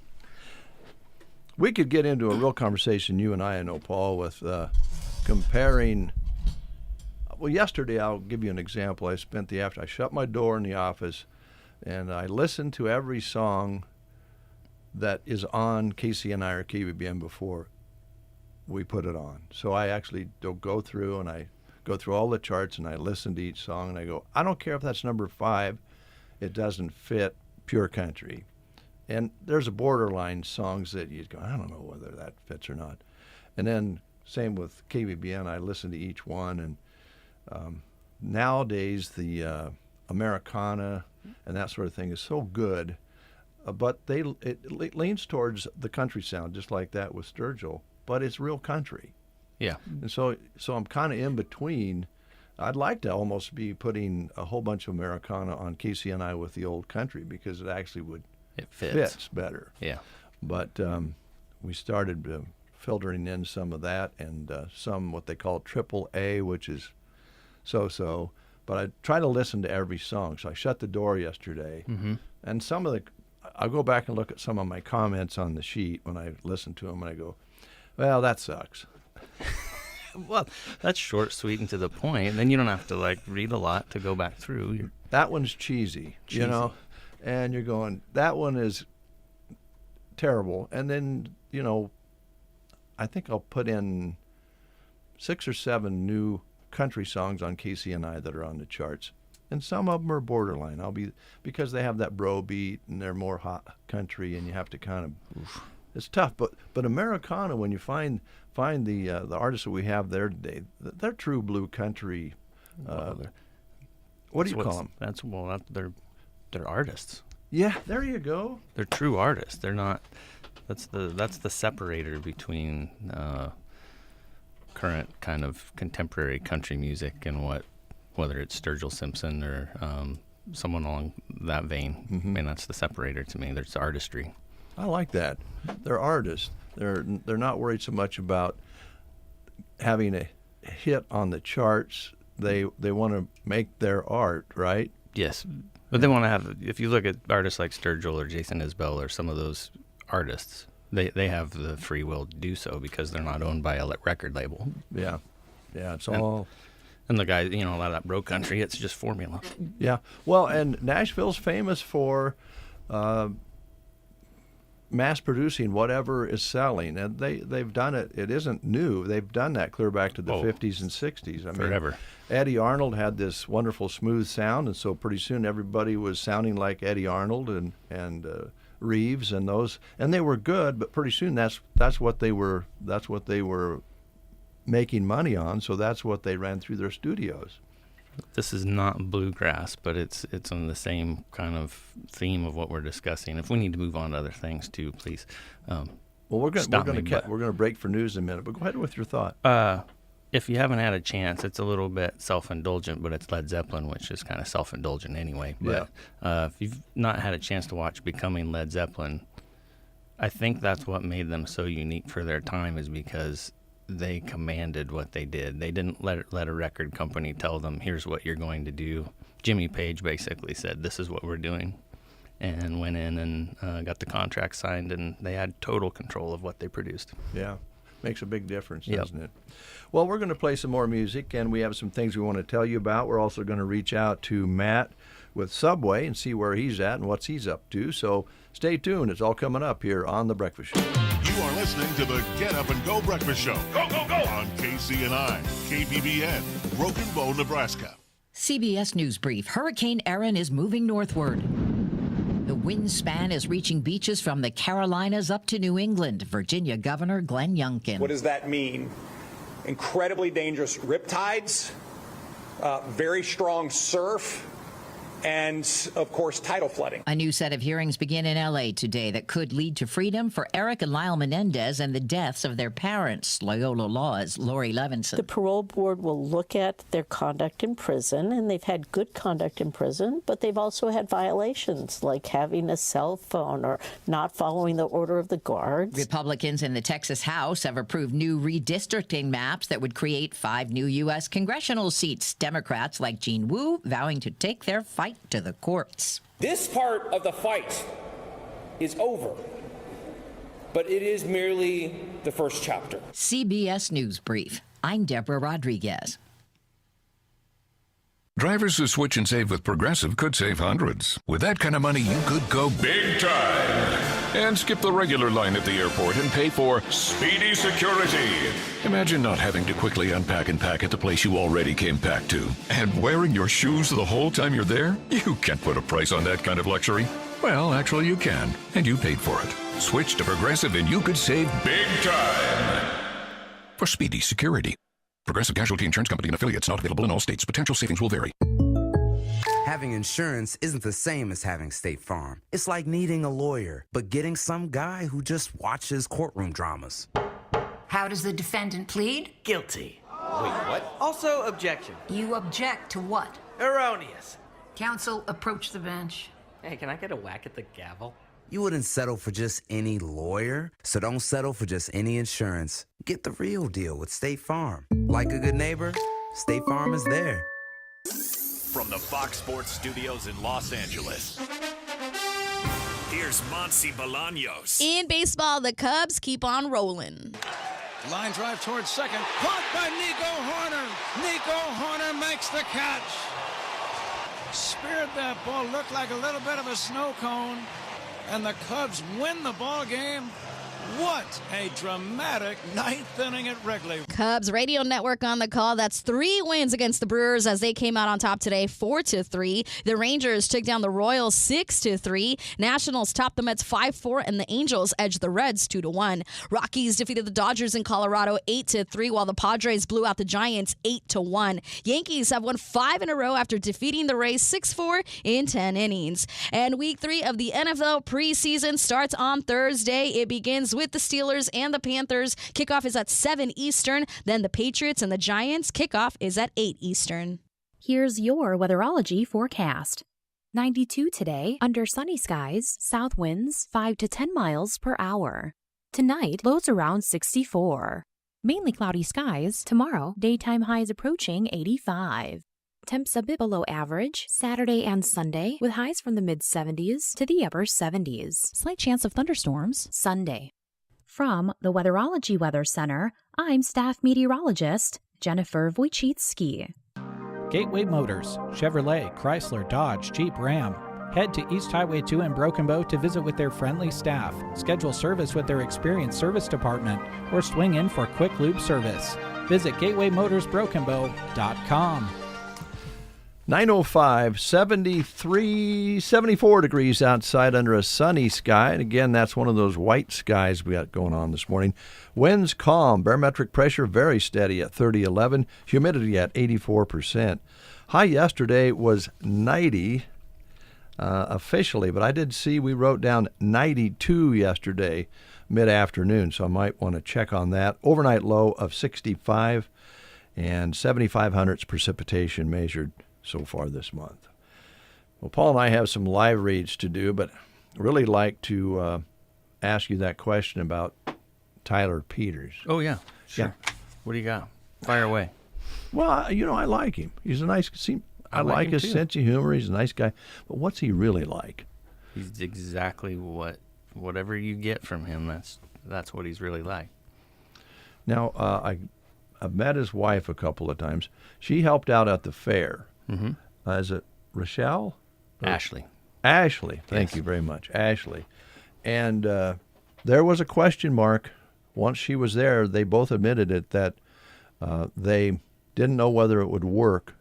We could get into a real conversation, you and I know, Paul, with comparing. Well, yesterday, I'll give you an example. I shut my door in the office, and I listened to every song that is on KCNI or KBBN before we put it on. So I actually go through all the charts, and I listen to each song, and I go, I don't care if that's number 5, it doesn't fit pure country. And there's a borderline songs that you go, I don't know whether that fits or not. And then same with KBBN, I listen to each one, and nowadays the Americana and that sort of thing is so good, but it leans towards the country sound, just like that with Sturgill, but it's real country. Yeah. And so I'm kind of in between. I'd like to almost be putting a whole bunch of Americana on KCNI with the old country, because it actually fits better. Yeah. But we started filtering in some of that, and some what they call triple A, which is so. But I try to listen to every song. So I shut the door yesterday, and I'll go back and look at some of my comments on the sheet when I listen to them, and I go, well, that sucks. Well, that's short, sweet, and to the point. And then you don't have to read a lot to go back through. That one's cheesy, you know, and you're going, that one is terrible. And then, I think I'll put in 6 or 7 new country songs on KCNI that are on the charts, and some of them are borderline. Because they have that bro beat and they're more hot country, and you have to kind of. It's tough, but Americana, when you find the artists that we have there today, they're true blue country. What do you call them? They're artists. Yeah, there you go. They're true artists. They're not. That's the separator between current kind of contemporary country music and whether it's Sturgill Simpson or someone along that vein. And that's the separator to me. There's artistry. I like that. They're artists. They're not worried so much about having a hit on the charts. They want to make their art, right? Yes. But they want to have, if you look at artists like Sturgill or Jason Isbell or some of those artists, they have the free will to do so because they're not owned by a record label. Yeah. Yeah, it's all. And the guys, a lot of that bro country, it's just formula. Yeah. Well, and Nashville's famous for mass producing whatever is selling, and they've done it. It isn't new. They've done that clear back to the 50s and 60s. I mean, forever. Eddie Arnold had this wonderful smooth sound, and so pretty soon everybody was sounding like Eddie Arnold and Reeves and those, and they were good. But pretty soon that's what they were making money on. So that's what they ran through their studios. This is not bluegrass, but it's on the same kind of theme of what we're discussing. If we need to move on to other things too, please. Well, we're going to break for news in a minute, but go ahead with your thought. If you haven't had a chance, it's a little bit self-indulgent, but it's Led Zeppelin, which is kind of self-indulgent anyway. But if you've not had a chance to watch Becoming Led Zeppelin, I think that's what made them so unique for their time, is because they commanded what they did. They didn't let a record company tell them, here's what you're going to do. Jimmy Page basically said, this is what we're doing, and went in and got the contract signed, and they had total control of what they produced. Yeah, makes a big difference, doesn't it? Well, we're going to play some more music, and we have some things we want to tell you about. We're also going to reach out to Matt with Subway and see where he's at and what he's up to. So stay tuned. It's all coming up here on The Breakfast Show. You are listening to the Get Up and Go Breakfast Show. Go, go, go! On KCNI, KBBN, Broken Bow, Nebraska. CBS News Brief. Hurricane Erin is moving northward. The wind span is reaching beaches from the Carolinas up to New England. Virginia Governor Glenn Youngkin. What does that mean? Incredibly dangerous riptides, very strong surf, and, of course, tidal flooding. A new set of hearings begin in L.A. today that could lead to freedom for Eric and Lyle Menendez and the deaths of their parents. Loyola Law's Lori Levinson. The parole board will look at their conduct in prison, and they've had good conduct in prison, but they've also had violations, like having a cell phone or not following the order of the guards. Republicans in the Texas House have approved new redistricting maps that would create 5 new U.S. congressional seats. Democrats like Jean Wu vowing to take their fight right to the courts. This part of the fight is over, but it is merely the first chapter. CBS News Brief. I'm Deborah Rodriguez. Drivers who switch and save with Progressive could save hundreds. With that kind of money, you could go big time and skip the regular line at the airport and pay for speedy security. Imagine not having to quickly unpack and pack at the place you already came packed to. And wearing your shoes the whole time you're there? You can't put a price on that kind of luxury. Well, actually you can, and you paid for it. Switch to Progressive and you could save big time for speedy security. Progressive Casualty Insurance Company and affiliates, not available in all states. Potential savings will vary. Having insurance isn't the same as having State Farm. It's like needing a lawyer, but getting some guy who just watches courtroom dramas. How does the defendant plead? Guilty. Wait, what? Also, objection. You object to what? Erroneous. Counsel, approach the bench. Hey, can I get a whack at the gavel? You wouldn't settle for just any lawyer, so don't settle for just any insurance. Get the real deal with State Farm. Like a good neighbor, State Farm is there. From the Fox Sports Studios in Los Angeles, here's Monsi Bolaños. In baseball, the Cubs keep on rolling. Line drive towards second. Caught by Nico Horner. Nico Horner makes the catch. Speared that ball. Looked like a little bit of a snow cone. And the Cubs win the ball game. What a dramatic ninth inning at Wrigley. Cubs radio network on the call. That's 3 wins against the Brewers as they came out on top today, 4-3. The Rangers took down the Royals 6-3. Nationals topped the Mets 5-4, and the Angels edged the Reds 2-1. Rockies defeated the Dodgers in Colorado 8-3, while the Padres blew out the Giants 8-1. Yankees have won 5 in a row after defeating the Rays 6-4 in 10 innings. And Week 3 of the NFL preseason starts on Thursday. It begins with the Steelers and the Panthers. Kickoff is at 7 Eastern. Then the Patriots and the Giants. Kickoff is at 8 Eastern. Here's your weatherology forecast. 92 today, under sunny skies, south winds 5 to 10 miles per hour. Tonight, lows around 64. Mainly cloudy skies. Tomorrow, daytime highs approaching 85. Temps a bit below average Saturday and Sunday, with highs from the mid-70s to the upper 70s. Slight chance of thunderstorms Sunday. From the Weatherology Weather Center, I'm staff meteorologist Jennifer Wojcicki. Gateway Motors, Chevrolet, Chrysler, Dodge, Jeep, Ram. Head to East Highway 2 in Broken Bow to visit with their friendly staff, schedule service with their experienced service department, or swing in for quick lube service. Visit gatewaymotorsbrokenbow.com. 9:05, 74 degrees outside under a sunny sky. And again, that's one of those white skies we got going on this morning. Winds calm, barometric pressure very steady at 30.11, humidity at 84%. High yesterday was 90 officially, but I did see we wrote down 92 yesterday mid-afternoon, so I might want to check on that. Overnight low of 65 and 75 hundredths precipitation measured so far this month. Well, Paul and I have some live reads to do, but I'd really like to ask you that question about Tyler Peters. Oh, yeah. Sure. Yeah. What do you got? Fire away. Well, I like him. He's a nice, I like his sense of humor. He's a nice guy. But what's he really like? He's exactly whatever you get from him, that's what he's really like. Now, I've met his wife a couple of times. She helped out at the fair. Mm-hmm. Is it Rochelle? Ashley. Ashley. Thank you very much. Ashley. And there was a question mark. Once she was there, they both admitted it, that they didn't know whether it would work,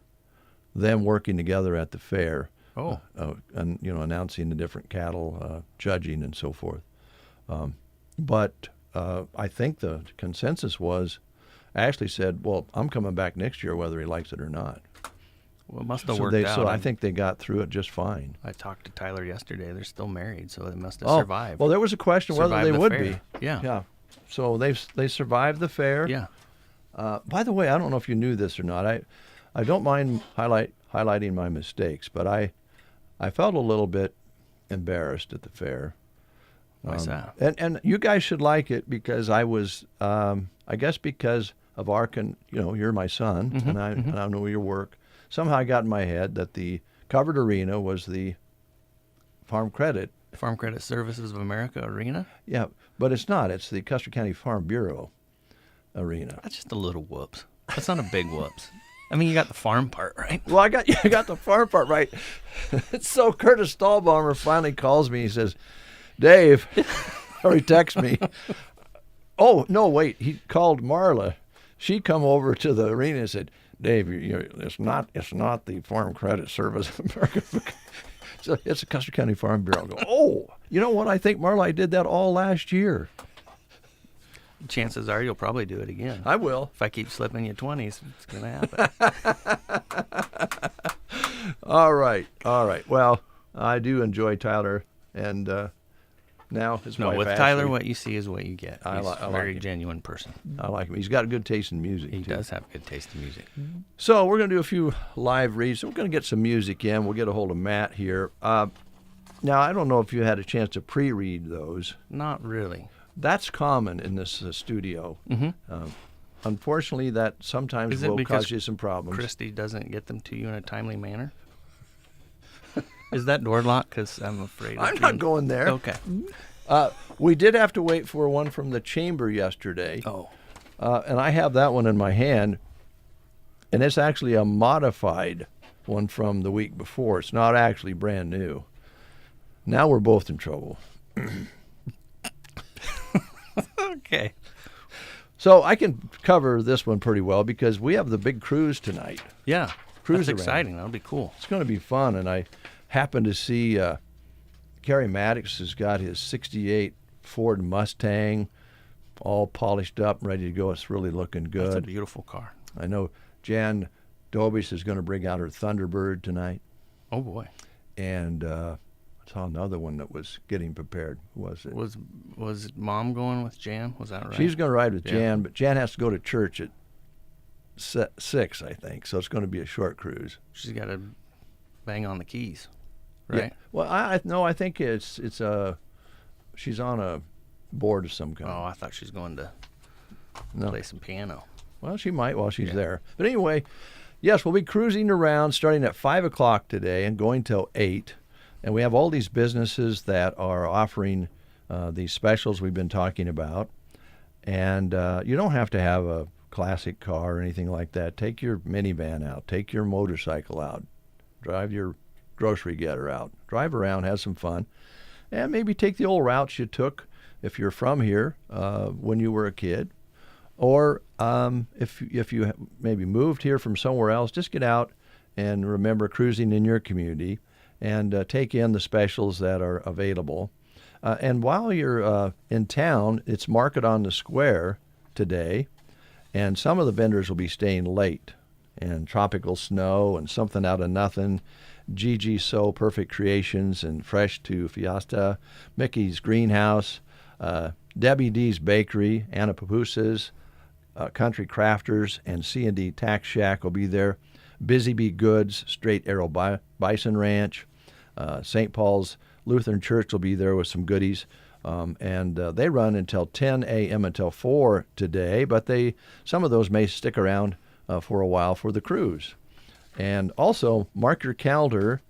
them working together at the fair. Oh. And, announcing the different cattle, judging and so forth. But I think the consensus was, Ashley said, well, I'm coming back next year whether he likes it or not. Well, it must have worked out. So I think they got through it just fine. I talked to Tyler yesterday. They're still married, so they must have survived. Well, there was a question whether they would be. Yeah. Yeah. So they survived the fair. Yeah. By the way, I don't know if you knew this or not. I don't mind highlighting my mistakes, but I felt a little bit embarrassed at the fair. Why's that? And you guys should like it because I was, I guess because of you're my son, Mm-hmm, and I know your work. Somehow I got in my head that the covered arena was the Farm Credit Services of America Arena? Yeah, but it's not. It's the Custer County Farm Bureau Arena. That's just a little whoops. That's not a big whoops. I mean, you got the farm part right. Well, I got the farm part right. So Curtis Stahlbaumer finally calls me. He says, Dave, or he texts me. Oh, no, wait. He called Marla. She come over to the arena and said, Dave, it's not the Farm Credit Service of America. So it's the Custer County Farm Bureau. I go, oh, you know what? I think Marla, I did that all last year. Chances are you'll probably do it again. I will. If I keep slipping you 20s, it's going to happen. All right. Well, I do enjoy Tyler, and now his wife with Ashley. Tyler, what you see is what you get. He's I a like very him. genuine person. I like him. He's got a good taste in music. He too. does have good taste in music. So we're going to do a few live reads. We're going to get some music in. We'll get a hold of Matt here. Now, I don't know if you had a chance to pre-read those. Not really. That's common in this studio. Mm-hmm. Unfortunately, that sometimes will cause you some problems. Christy doesn't get them to you in a timely manner? Is that door locked? Because I'm afraid. I'm not going there. Okay. We did have to wait for one from the chamber yesterday. Oh. And I have that one in my hand, and it's actually a modified one from the week before. It's not actually brand new. Now we're both in trouble. Okay. So I can cover this one pretty well because we have the big cruise tonight. Yeah. Cruise That's around. exciting. That'll be cool. It's going to be fun, and I happened to see Kerry Maddox has got his 68 Ford Mustang all polished up and ready to go. It's really looking good. That's a beautiful car. I know Jan Dobish is going to bring out her Thunderbird tonight. Oh, boy. And I saw another one that was getting prepared. Who was it? Was Mom going with Jan? Was that right? She's going to ride with Jan, but Jan has to go to church at 6, I think. So it's going to be a short cruise. She's got to bang on the keys, right? Yeah. Well, I think it's she's on a board of some kind. Oh, I thought she was going to play some piano. Well, she might while she's there. But anyway, yes, we'll be cruising around starting at 5 o'clock today and going till 8. And we have all these businesses that are offering these specials we've been talking about. And you don't have to have a classic car or anything like that. Take your minivan out. Take your motorcycle out. Drive your grocery getter out. Drive around, have some fun. And maybe take the old routes you took if you're from here when you were a kid. Or if you maybe moved here from somewhere else, just get out and remember cruising in your community and take in the specials that are available. And while you're in town, it's Market on the Square today, and some of the vendors will be staying late. And Tropical Snow and Something Out of Nothing, Gigi So Perfect Creations and Fresh to Fiesta, Mickey's Greenhouse, Debbie D's Bakery, Anna Papusa's, Country Crafters, and C&D Tax Shack will be there. Busy Bee Goods, Straight Arrow Bison Ranch, St. Paul's Lutheran Church will be there with some goodies. And they run until 10 a.m. until 4 today, but some of those may stick around for a while for the cruise. And also, mark your calendar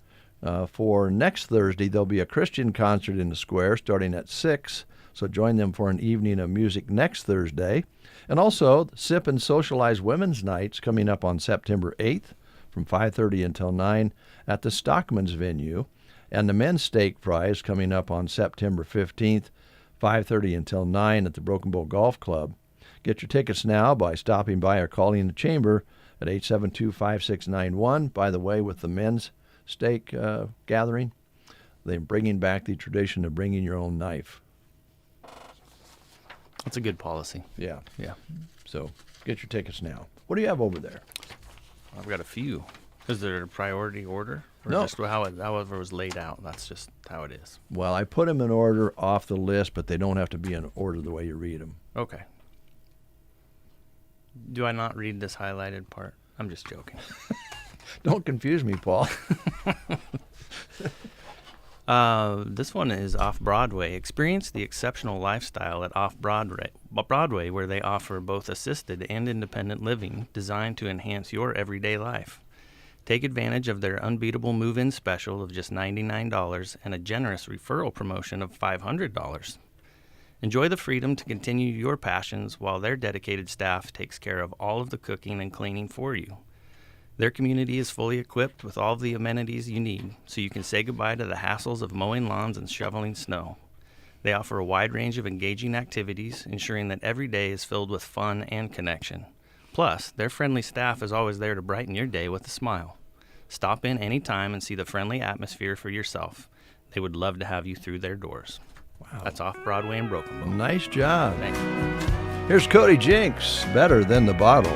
for next Thursday. There'll be a Christian concert in the square starting at 6, so join them for an evening of music next Thursday. And also, Sip and Socialize Women's Nights coming up on September 8th from 5:30 until 9 at the Stockman's venue. And the Men's Steak Prize coming up on September 15th, 5:30 until 9 at the Broken Bow Golf Club. Get your tickets now by stopping by or calling the chamber at 872-5691. By the way, with the Men's Steak gathering, they're bringing back the tradition of bringing your own knife. That's a good policy. Yeah. Yeah. So get your tickets now. What do you have over there? I've got a few. Is there a priority order? Or No. just however it was laid out? That's just how it is. Well, I put them in order off the list, but they don't have to be in order the way you read them. Okay. Do I not read this highlighted part? I'm just joking. Don't confuse me, Paul. This one is Off Broadway. Experience the exceptional lifestyle at Off Broadway, where they offer both assisted and independent living designed to enhance your everyday life. Take advantage of their unbeatable move-in special of just $99 and a generous referral promotion of $500. Enjoy the freedom to continue your passions while their dedicated staff takes care of all of the cooking and cleaning for you. Their community is fully equipped with all of the amenities you need, so you can say goodbye to the hassles of mowing lawns and shoveling snow. They offer a wide range of engaging activities, ensuring that every day is filled with fun and connection. Plus, their friendly staff is always there to brighten your day with a smile. Stop in anytime and see the friendly atmosphere for yourself. They would love to have you through their doors. Wow. That's off Broadway in Broken Bow. Nice job. Thank you. Here's Cody Jinks, Better Than the Bottle.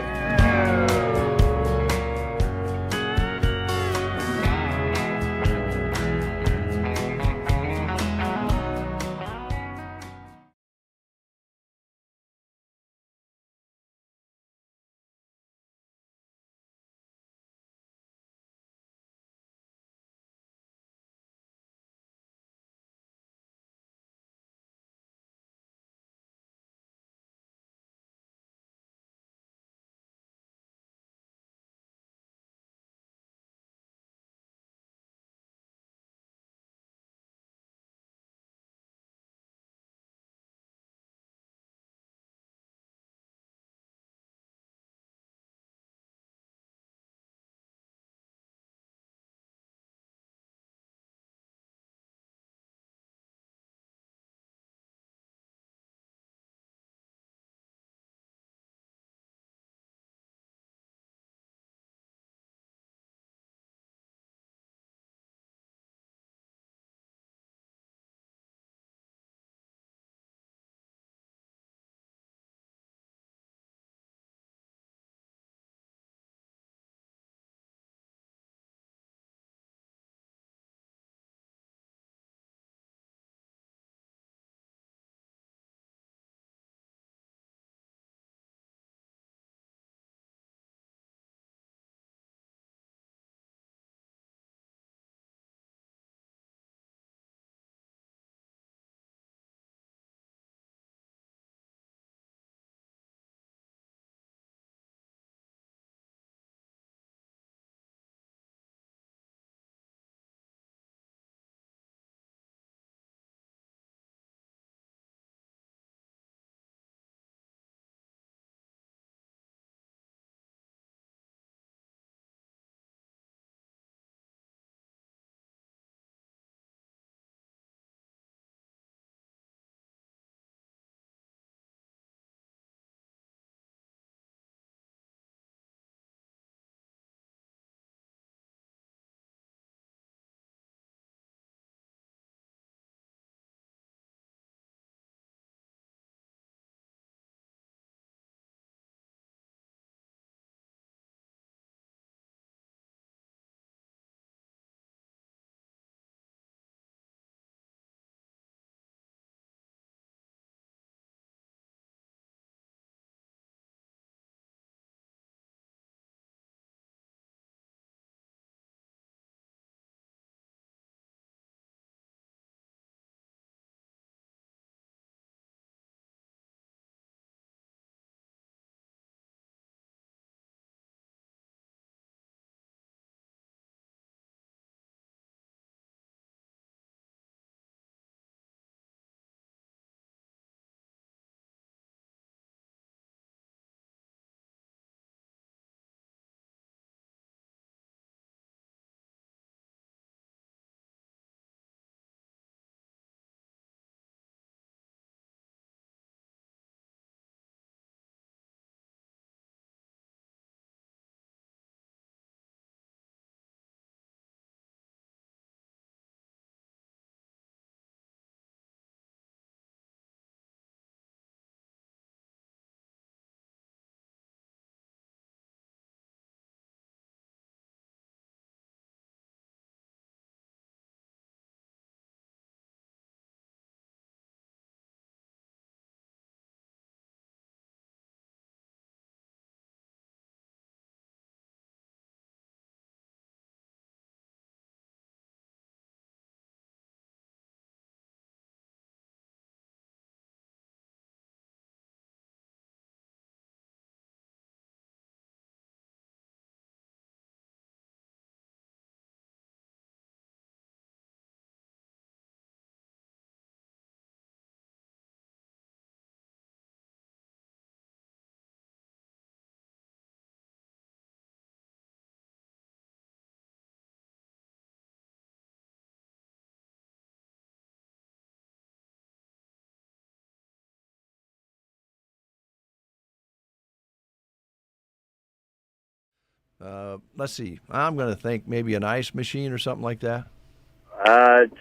Let's see. I'm going to think maybe an ice machine or something like that.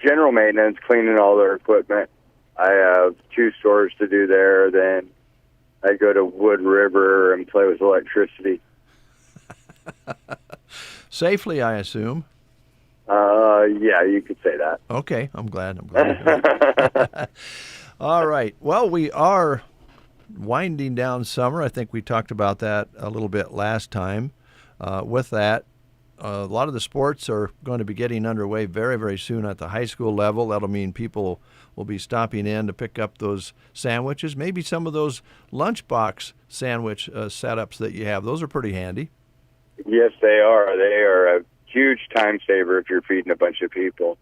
General maintenance, cleaning all their equipment. I have 2 stores to do there. Then I go to Wood River and play with electricity. Safely, I assume. Yeah, you could say that. Okay, I'm glad. All right. Well, we are winding down summer. I think we talked about that a little bit last time. With that, a lot of the sports are going to be getting underway very, very soon at the high school level. That'll mean people will be stopping in to pick up those sandwiches, maybe some of those lunchbox sandwich setups that you have. Those are pretty handy. Yes, they are. They are a huge time saver if you're feeding a bunch of people.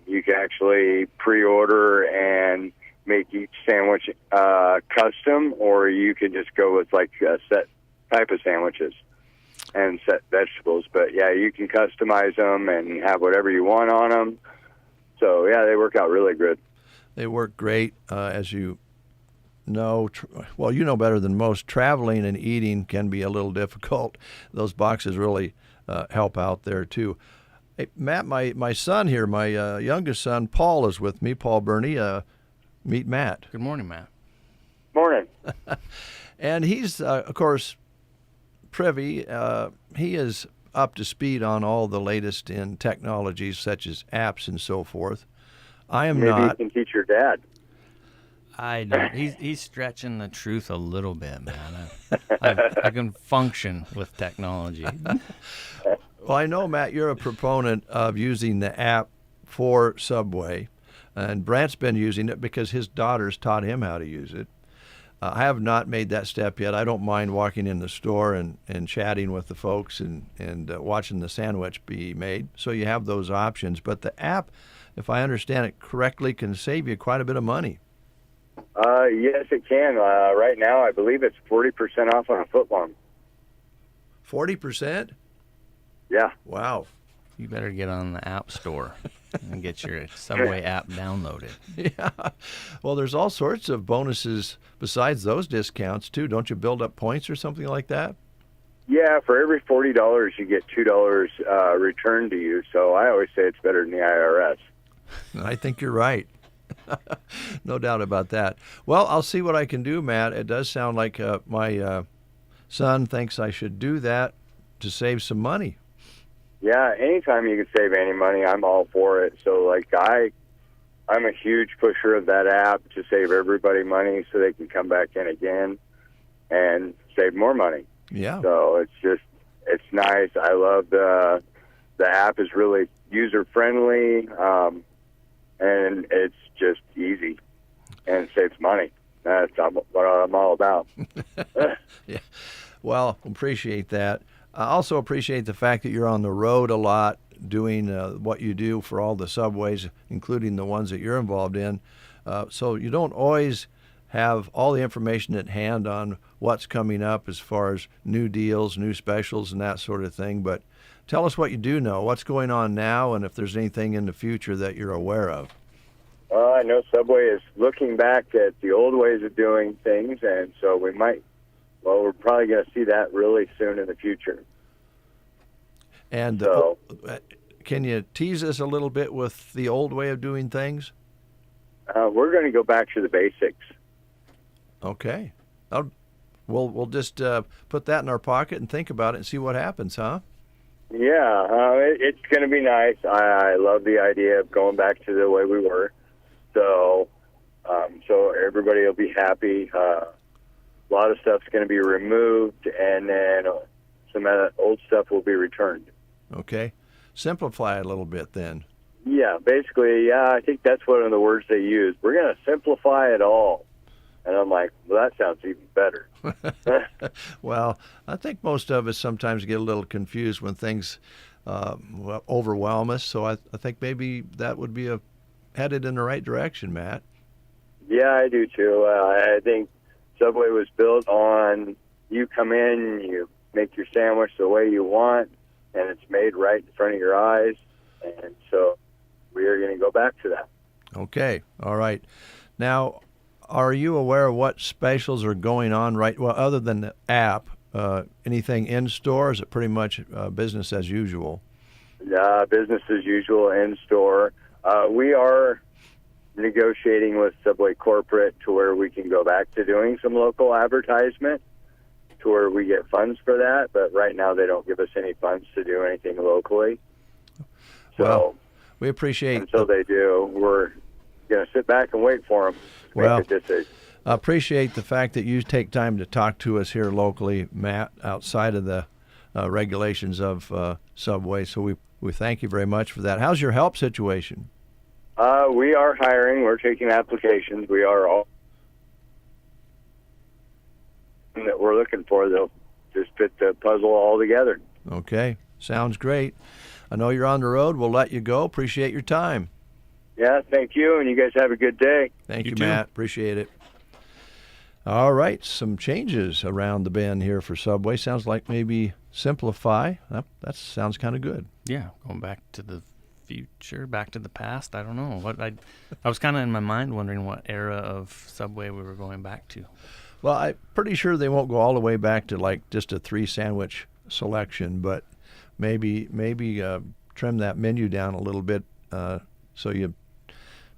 You can actually pre-order and make each sandwich custom, or you can just go with like a set type of sandwiches and set vegetables. But yeah, you can customize them and have whatever you want on them. So yeah, they work out really good. They work great, as you know. Well, you know better than most, traveling and eating can be a little difficult. Those boxes really help out there too. Hey, Matt, my son here, my youngest son, Paul, is with me. Paul Burney. Meet Matt. Good morning, Matt. Morning. And he's, of course, privy. He is up to speed on all the latest in technologies such as apps and so forth. I am Maybe not. you can teach your dad. I don't. He's stretching the truth a little bit, man. I can function with technology. Well, I know, Matt, you're a proponent of using the app for Subway, and Brant's been using it because his daughters taught him how to use it. I have not made that step yet. I don't mind walking in the store and chatting with the folks and watching the sandwich be made. So you have those options. But the app, if I understand it correctly, can save you quite a bit of money. Yes, it can. Right now, I believe it's 40% off on a footlong. 40%? Yeah. Wow. You better get on the App Store and get your Subway app downloaded. Yeah. Well, there's all sorts of bonuses besides those discounts, too. Don't you build up points or something like that? Yeah, for every $40, you get $2 returned to you. So I always say it's better than the IRS. I think you're right. No doubt about that. Well, I'll see what I can do, Matt. It does sound like my son thinks I should do that to save some money. Yeah, anytime you can save any money, I'm all for it. So, like, I'm a huge pusher of that app to save everybody money so they can come back in again and save more money. Yeah. So it's nice. I love the app is really user-friendly, and it's just easy and it saves money. That's what I'm all about. Yeah. Well, appreciate that. I also appreciate the fact that you're on the road a lot doing what you do for all the subways, including the ones that you're involved in. So you don't always have all the information at hand on what's coming up as far as new deals, new specials, and that sort of thing. But tell us what you do know, what's going on now, and if there's anything in the future that you're aware of. Well, I know Subway is looking back at the old ways of doing things, and so we're probably going to see that really soon in the future. And can you tease us a little bit with the old way of doing things? We're going to go back to the basics. Okay. We'll just put that in our pocket and think about it and see what happens, huh? Yeah, it's going to be nice. I love the idea of going back to the way we were. So everybody will be happy. A lot of stuff's going to be removed, and then some of that old stuff will be returned. Okay. Simplify it a little bit then. Yeah, basically, I think that's one of the words they use. We're going to simplify it all. And I'm like, well, that sounds even better. Well, I think most of us sometimes get a little confused when things overwhelm us. So I think maybe that would be headed in the right direction, Matt. Yeah, I do too. I think Subway was built on you come in, you make your sandwich the way you want, and it's made right in front of your eyes. And so we are going to go back to that. Okay. All right. Now, are you aware of what specials are going on well, other than the app, anything in store? Is it pretty much business as usual? Business as usual in store. We are negotiating with Subway corporate to where we can go back to doing some local advertisement, to where we get funds for that. But right now, they don't give us any funds to do anything locally. So well, we appreciate until they do, we're going to sit back and wait for them to make a decision. I appreciate the fact that you take time to talk to us here locally, Matt, outside of the regulations of Subway. So we thank you very much for that. How's your help situation? We are hiring. We're taking applications. We are all that we're looking for. They'll just fit the puzzle all together. Okay. Sounds great. I know you're on the road. We'll let you go. Appreciate your time. Yeah, thank you, and you guys have a good day. Thank you, Matt. Appreciate it. All right, some changes around the bend here for Subway. Sounds like maybe simplify. That sounds kind of good. Yeah, going back to the future, back to the past. I don't know. I was kind of in my mind wondering what era of Subway we were going back to. Well, I'm pretty sure they won't go all the way back to like just a 3-sandwich selection, but maybe trim that menu down a little bit so you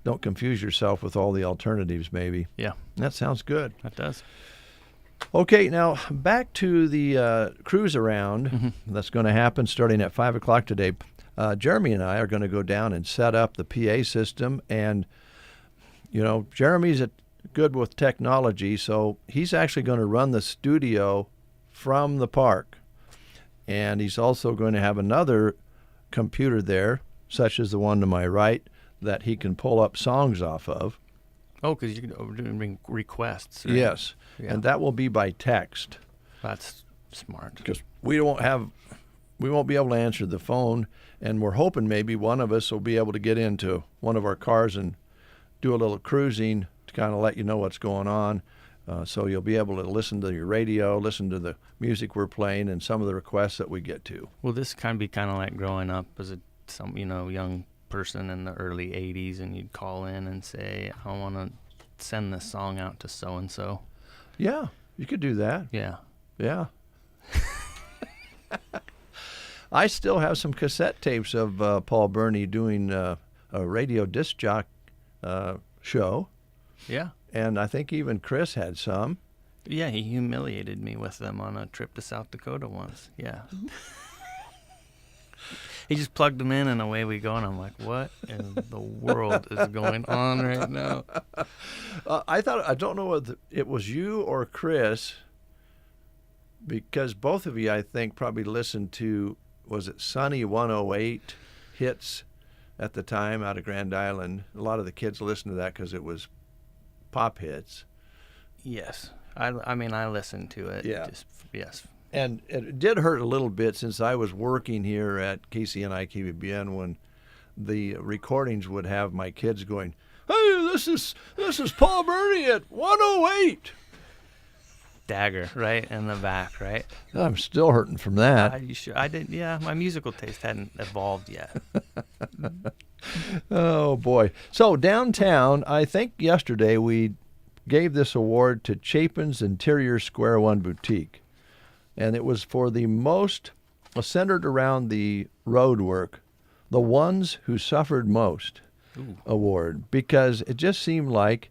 don't confuse yourself with all the alternatives, maybe. Yeah. That sounds good. That does. Okay, now back to the cruise around that's going to happen starting at 5 o'clock today. Jeremy and I are going to go down and set up the PA system. And, you know, Jeremy's good with technology, so he's actually going to run the studio from the park. And he's also going to have another computer there, such as the one to my right, that he can pull up songs off of. Oh, because you can bring requests. Right? Yes, yeah. And that will be by text. That's smart. Because we won't be able to answer the phone, and we're hoping maybe one of us will be able to get into one of our cars and do a little cruising to kind of let you know what's going on. So you'll be able to listen to your radio, listen to the music we're playing, and some of the requests that we get to. Well, this can be kind of like growing up as some young person in the early 80s, and you'd call in and say, I want to send this song out to so-and-so. Yeah, you could do that. Yeah. I still have some cassette tapes of Paul Burney doing a radio disc jock show. Yeah. And I think even Chris had some. Yeah, he humiliated me with them on a trip to South Dakota once. Yeah. He just plugged them in and away we go. And I'm like, what in the world is going on right now? I don't know whether it was you or Chris, because both of you, I think, probably listened to, was it Sunny 108 hits at the time out of Grand Island? A lot of the kids listened to that because it was pop hits. Yes. I mean, I listened to it. Yeah. Yes. And it did hurt a little bit since I was working here at KCNI KBBN when the recordings would have my kids going, hey, this is Paul Burney at 108. Dagger, right in the back, right? I'm still hurting from that. You sure? I didn't. Yeah, my musical taste hadn't evolved yet. Oh, boy. So downtown, I think yesterday we gave this award to Chapin's Interior Square One Boutique. And it was for the most centered around the road work, the ones who suffered most award, because it just seemed like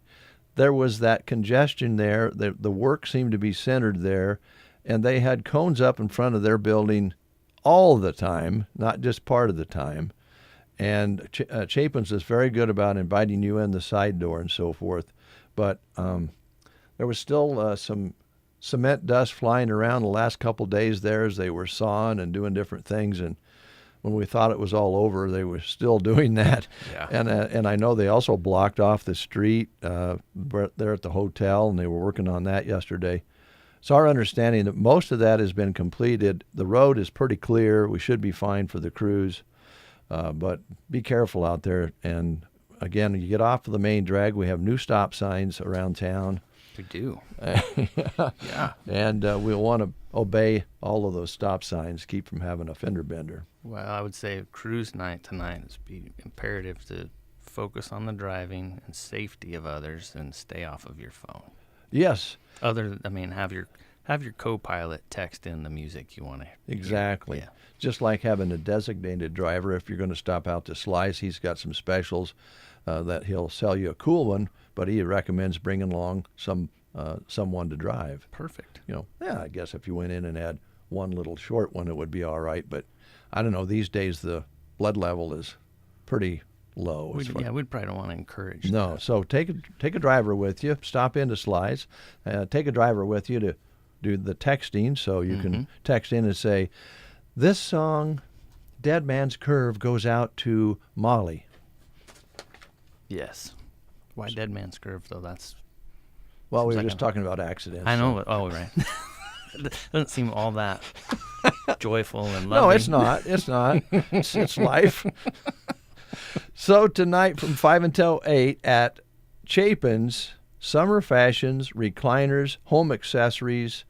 there was that congestion there. The work seemed to be centered there, and they had cones up in front of their building all the time, not just part of the time. And Chapin's is very good about inviting you in the side door and so forth. But there was still some cement dust flying around the last couple days there as they were sawing and doing different things. And when we thought it was all over, they were still doing that. Yeah. And I know they also blocked off the street there at the hotel, and they were working on that yesterday. It's our understanding that most of that has been completed. The road is pretty clear. We should be fine for the cruise. But be careful out there. And again, you get off of the main drag. We have new stop signs around town. We do. Yeah. And we'll want to obey all of those stop signs, keep from having a fender bender. Well, I would say cruise night tonight is be imperative to focus on the driving and safety of others and stay off of your phone. Yes. Have have your co-pilot text in the music you want to hear. Exactly. Yeah. Just like having a designated driver. If you're going to stop out to Slice, he's got some specials that he'll sell you a cool one, but he recommends bringing along someone to drive. Perfect. I guess if you went in and had one little short one, it would be all right. But I don't know. These days, the blood level is pretty low. We probably don't want to encourage No, that. so take a driver with you. Stop into Slice. Take a driver with you to do the texting, so you can text in and say, "This song, Dead Man's Curve, goes out to Molly." Yes. Why Dead Man's Curve, though? That's... Well, we were just talking about accidents. I know. Oh, right. It doesn't seem all that joyful and loving. No, it's not. It's not. It's life. So tonight from 5 until 8 at Chapin's, summer fashions, recliners, home accessories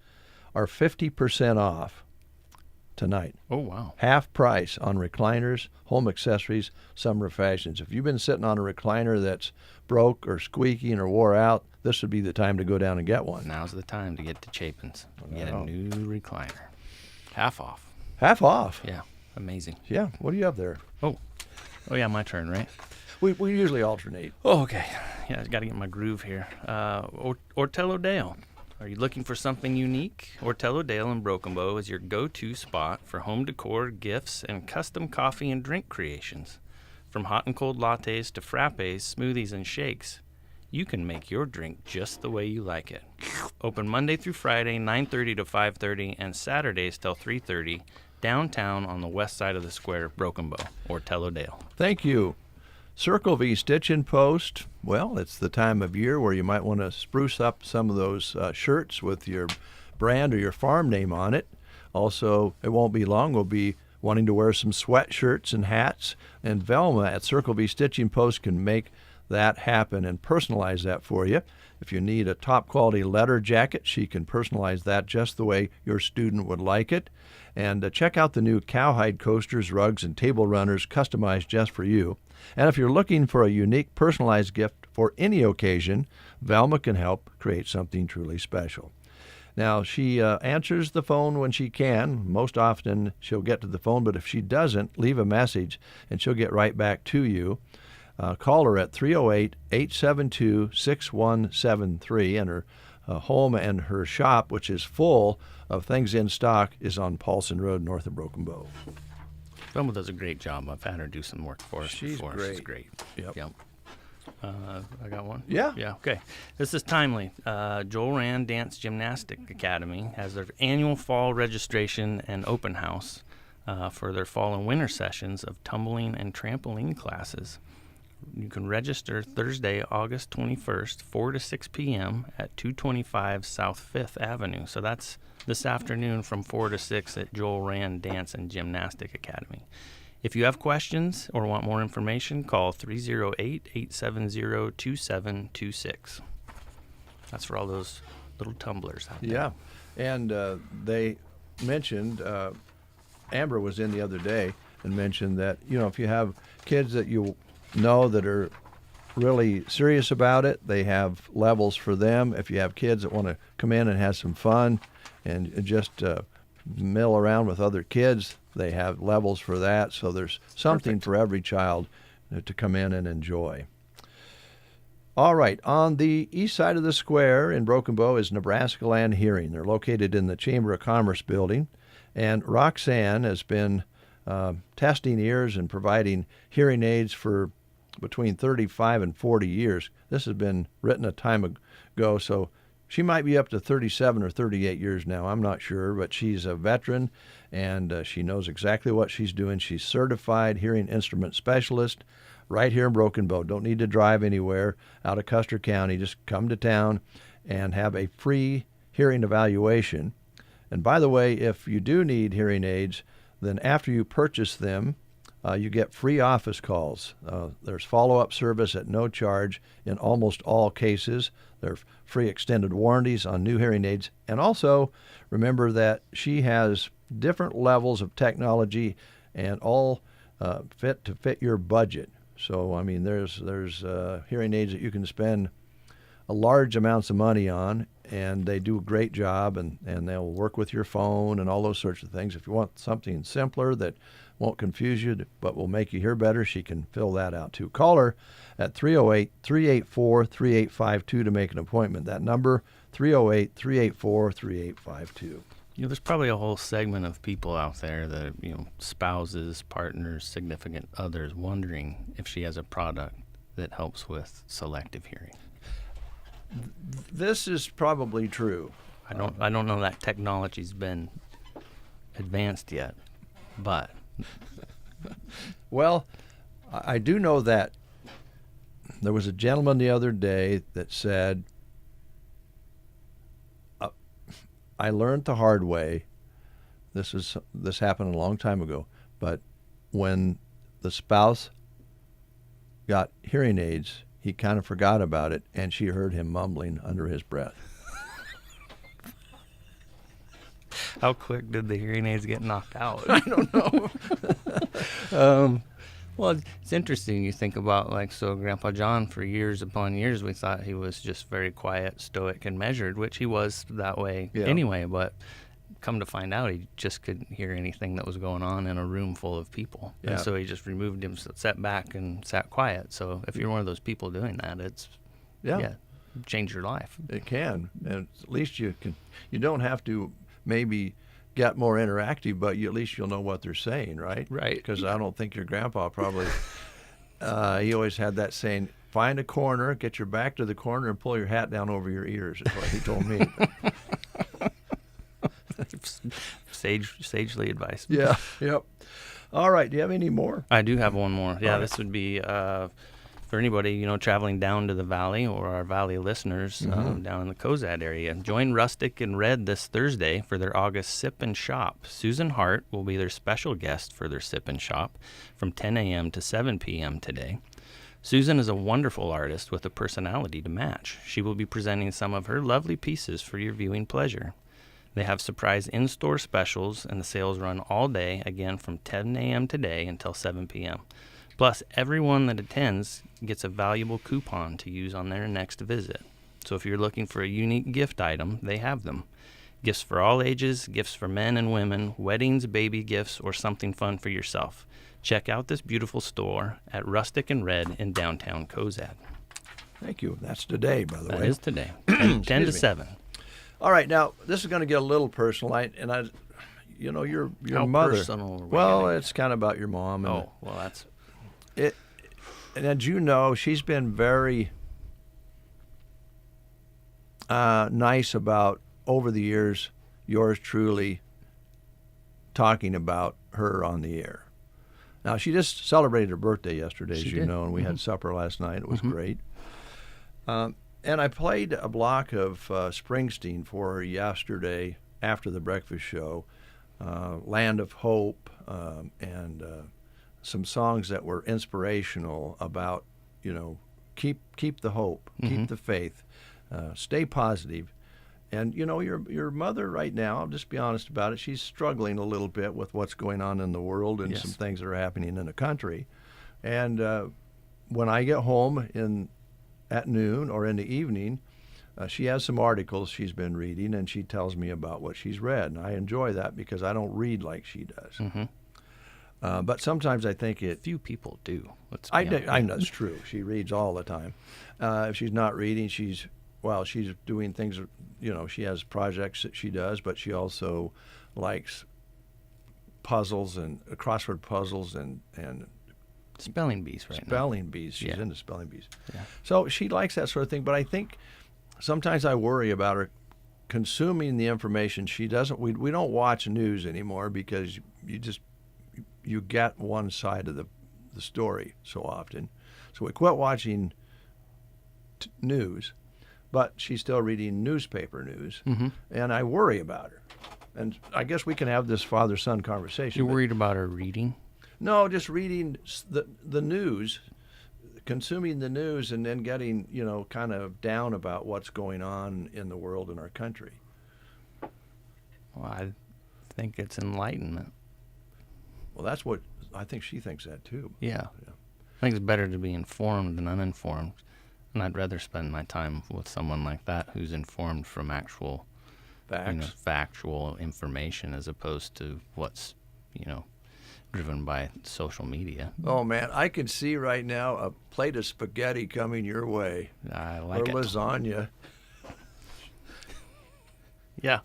are 50% off tonight. Oh, wow. Half price on recliners, home accessories, summer fashions. If you've been sitting on a recliner that's broke or squeaking or wore out, this would be the time to go down and get one. Now's the time to get to Chapin's. Get a new recliner. Half off. Half off? Yeah. Amazing. Yeah. What do you have there? Oh, yeah, my turn, right? We usually alternate. Oh, okay. Yeah, I got to get my groove here. Ortello Dale. Are you looking for something unique? Ortello Dale in Broken Bow is your go-to spot for home decor, gifts, and custom coffee and drink creations. From hot and cold lattes to frappes, smoothies, and shakes, you can make your drink just the way you like it. Open Monday through Friday, 9:30 to 5:30, and Saturdays till 3:30, downtown on the west side of the square, Broken Bow, Ortello Dale. Thank you. Circle V Stitch and Post. Well, it's the time of year where you might want to spruce up some of those shirts with your brand or your farm name on it. Also, it won't be long. We'll be wanting to wear some sweatshirts and hats. And Velma at Circle V Stitch and Post can make that happen and personalize that for you. If you need a top quality letter jacket, she can personalize that just the way your student would like it. And check out the new cowhide coasters, rugs, and table runners customized just for you. And if you're looking for a unique personalized gift for any occasion, Velma can help create something truly special. Now, she answers the phone when she can. Most often she'll get to the phone, but if she doesn't, leave a message and she'll get right back to you. Call her at 308-872-6173, and her home and her shop, which is full of things in stock, is on Paulson Road north of Broken Bow. Velma does a great job. I've had her do some work for us She's before. great. She's great. Yep. I got one? Yeah. Yeah, okay. This is timely. Joel Rand Dance Gymnastic Academy has their annual fall registration and open house for their fall and winter sessions of tumbling and trampoline classes. You can register Thursday, August 21st, 4 to 6 p.m. at 225 South 5th Avenue. So that's this afternoon from 4 to 6 at Joel Rand Dance and Gymnastic Academy. If you have questions or want more information, call 308-870-2726. That's for all those little tumblers out there. Yeah, and they mentioned, Amber was in the other day and mentioned that, if you have kids that you know that are really serious about it, they have levels for them. If you have kids that want to come in and have some fun and just mill around with other kids, they have levels for that. So there's something for every child to come in and enjoy. All right, on the east side of the square in Broken Bow is Nebraska Land Hearing. They're located in the Chamber of Commerce building, and Roxanne has been testing ears and providing hearing aids for between 35 and 40 years. This has been written a time ago, so she might be up to 37 or 38 years now. I'm not sure, but she's a veteran, and she knows exactly what she's doing. She's certified hearing instrument specialist right here in Broken Bow. Don't need to drive anywhere out of Custer County. Just come to town and have a free hearing evaluation. And by the way, if you do need hearing aids, then after you purchase them, you get free office calls. There's follow-up service at no charge in almost all cases. There are free extended warranties on new hearing aids. And also, remember that she has different levels of technology and all fit to fit your budget. So, I mean, there's hearing aids that you can spend a large amounts of money on, and they do a great job, and they'll work with your phone and all those sorts of things. If you want something simpler that won't confuse you but will make you hear better, she can fill that out too. Call her at 308-384-3852 to make an appointment. That number, 308-384-3852. There's probably a whole segment of people out there that, spouses, partners, significant others, wondering if she has a product that helps with selective hearing. This is probably true. I don't know that technology's been advanced yet, but well, I do know that there was a gentleman the other day that said, I learned the hard way. This happened a long time ago, but when the spouse got hearing aids, he kind of forgot about it, and she heard him mumbling under his breath. How quick did the hearing aids get knocked out? I don't know. Well, it's interesting. You think about, so Grandpa John, for years upon years, we thought he was just very quiet, stoic, and measured, which he was that way anyway. But come to find out, he just couldn't hear anything that was going on in a room full of people. Yeah. And so he just removed himself, sat back, and sat quiet. So if you're one of those people doing that, it's change your life. It can, and at least you don't have to maybe get more interactive, but at least you'll know what they're saying, right? Right. Because I don't think your grandpa probably, he always had that saying, find a corner, get your back to the corner, and pull your hat down over your ears, is what he told me. Sagely advice. Yeah, yep. All right, do you have any more? I do have one more. Yeah, All right. This would be for anybody, traveling down to the Valley, or our Valley listeners down in the Cozad area. Join Rustic and Red this Thursday for their August Sip and Shop. Susan Hart will be their special guest for their Sip and Shop from 10 a.m. to 7 p.m. today. Susan is a wonderful artist with a personality to match. She will be presenting some of her lovely pieces for your viewing pleasure. They have surprise in-store specials, and the sales run all day, again from 10 a.m. today until 7 p.m. Plus, everyone that attends gets a valuable coupon to use on their next visit. So if you're looking for a unique gift item, they have them. Gifts for all ages, gifts for men and women, weddings, baby gifts, or something fun for yourself. Check out this beautiful store at Rustic and Red in downtown Cozad. Thank you. That's today, by the way. That is today, 10 to 7. All right, now this is going to get a little personal. Your How mother. personal are we Well, getting? it's kind of about your mom. And well, that's it. And as you know, she's been very nice about, over the years, yours truly talking about her on the air. Now, she just celebrated her birthday yesterday, as you know, and we had supper last night. It was great. And I played a block of Springsteen for her yesterday after the breakfast show, Land of Hope, and some songs that were inspirational about, keep the hope, keep the faith, stay positive. And, your mother right now, I'll just be honest about it, she's struggling a little bit with what's going on in the world and some things that are happening in the country. And when I get home at noon or in the evening, she has some articles she's been reading, and she tells me about what she's read. And I enjoy that because I don't read like she does. But sometimes I think few people do. I know that's true. She reads all the time. If she's not reading, she's doing things, she has projects that she does, but she also likes puzzles and crossword puzzles and spelling bees right now. Spelling bees. She's into spelling bees. Yeah. So she likes that sort of thing, but I think sometimes I worry about her consuming the information she doesn't. We don't watch news anymore because you get one side of the story so often. So we quit watching news, but she's still reading newspaper news, and I worry about her. And I guess we can have this father-son conversation. You're worried about her reading? No, just reading the news, consuming the news, and then getting, kind of down about what's going on in the world in our country. Well, I think it's enlightenment. Well, that's what I think she thinks that too. Yeah. I think it's better to be informed than uninformed. And I'd rather spend my time with someone like that who's informed from actual factual information as opposed to what's, driven by social media. Oh, man, I can see right now a plate of spaghetti coming your way. I like it. Or lasagna. Yeah.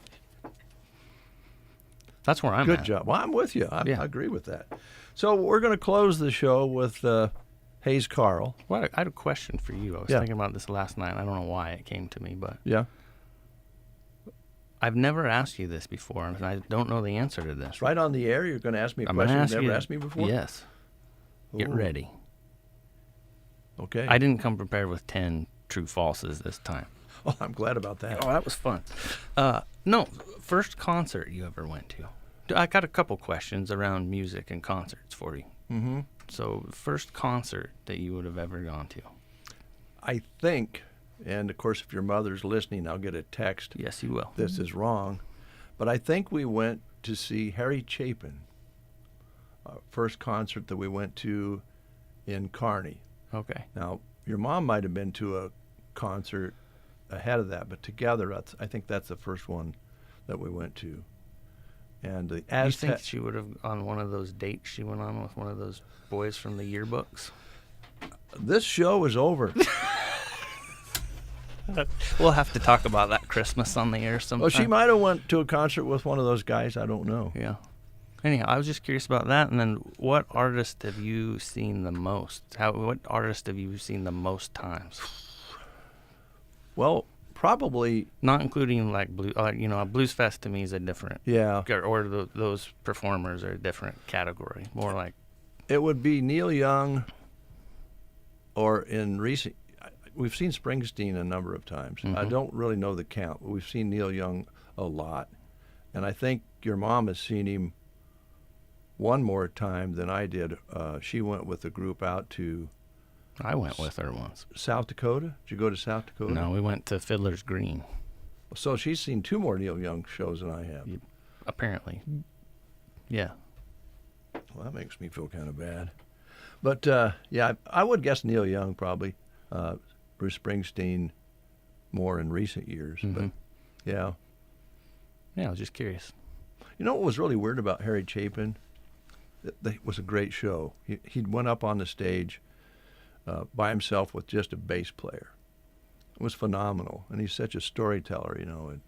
That's where I'm Good at. job. Well, I'm with you. I agree with that. So we're going to close the show with Hayes Carl. Well, I had a question for you. I was thinking about this last night. I don't know why it came to me, but I've never asked you this before, and I don't know the answer to this. Right on the air, you're going to ask me a question you've never asked me before? Yes. Get ready. Okay. I didn't come prepared with 10 true falses this time. Oh, I'm glad about that. Oh, that was fun. No, first concert you ever went to. I got a couple questions around music and concerts for you. Mm-hmm. So, first concert that you would have ever gone to? I think, and of course, if your mother's listening, I'll get a text. Yes, you will. This is wrong. But I think we went to see Harry Chapin, first concert that we went to in Kearney. Okay. Now, your mom might have been to a concert ahead of that, but together, I think that's the first one that we went to. And the you think she would have on one of those dates she went on with one of those boys from the yearbooks? This show is over. We'll have to talk about that Christmas on the air sometime. Well, she might have went to a concert with one of those guys. I don't know. Yeah. Anyhow, I was just curious about that. And then, what artist have you seen the most? What artist have you seen the most times? Well, probably not including like a blues fest to me is a different. Yeah. Or those performers are a different category. More like it would be Neil Young. Or in recent, we've seen Springsteen a number of times. Mm-hmm. I don't really know the count, but we've seen Neil Young a lot, and I think your mom has seen him one more time than I did. She went with the group out to. I went with her once. South Dakota? Did you go to South Dakota? No, we went to Fiddler's Green. So she's seen 2 more Neil Young shows than I have. Apparently. Yeah. Well, that makes me feel kind of bad. But, I would guess Neil Young probably. Bruce Springsteen more in recent years. Mm-hmm. But, yeah. Yeah, I was just curious. You know what was really weird about Harry Chapin? It was a great show. He went up on the stage by himself with just a bass player. It was phenomenal, and he's such a storyteller, And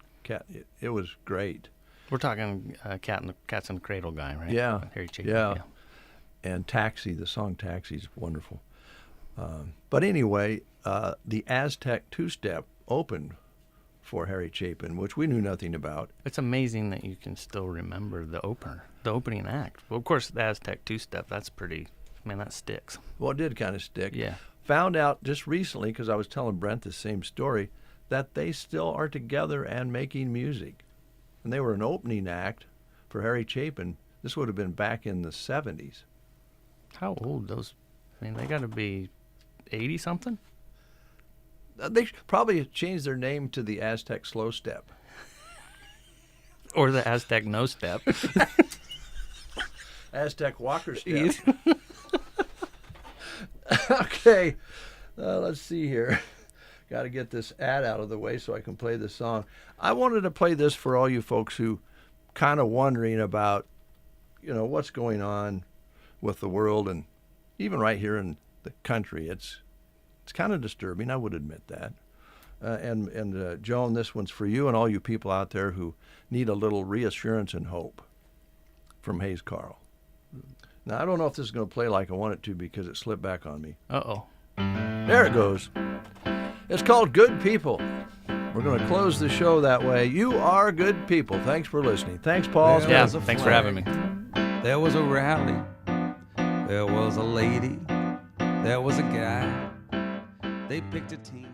it was great. We're talking Cats in the Cradle guy, right? Yeah, Harry Chapin. Yeah. And Taxi, the song Taxi is wonderful. But anyway, the Aztec two-step opened for Harry Chapin, which we knew nothing about. It's amazing that you can still remember the opening act. Well, of course, the Aztec two-step, that's pretty. That sticks. Well, it did kind of stick. Yeah. Found out just recently, because I was telling Brent the same story, that they still are together and making music. And they were an opening act for Harry Chapin. This would have been back in the 70s. How old those? They got to be 80-something? They probably changed their name to the Aztec Slow Step. Or the Aztec No Step. Aztec Walker Step. Okay, let's see here. Got to get this ad out of the way so I can play this song. I wanted to play this for all you folks who kind of wondering about, what's going on with the world and even right here in the country. It's kind of disturbing. I would admit that. And Joan, this one's for you and all you people out there who need a little reassurance and hope from Hayes Carl. Now, I don't know if this is going to play like I want it to because it slipped back on me. Uh-oh. There it goes. It's called Good People. We're going to close the show that way. You are good people. Thanks for listening. Thanks, Paul. Yeah, thanks for having me. There was a rally. There was a lady. There was a guy. They picked a team.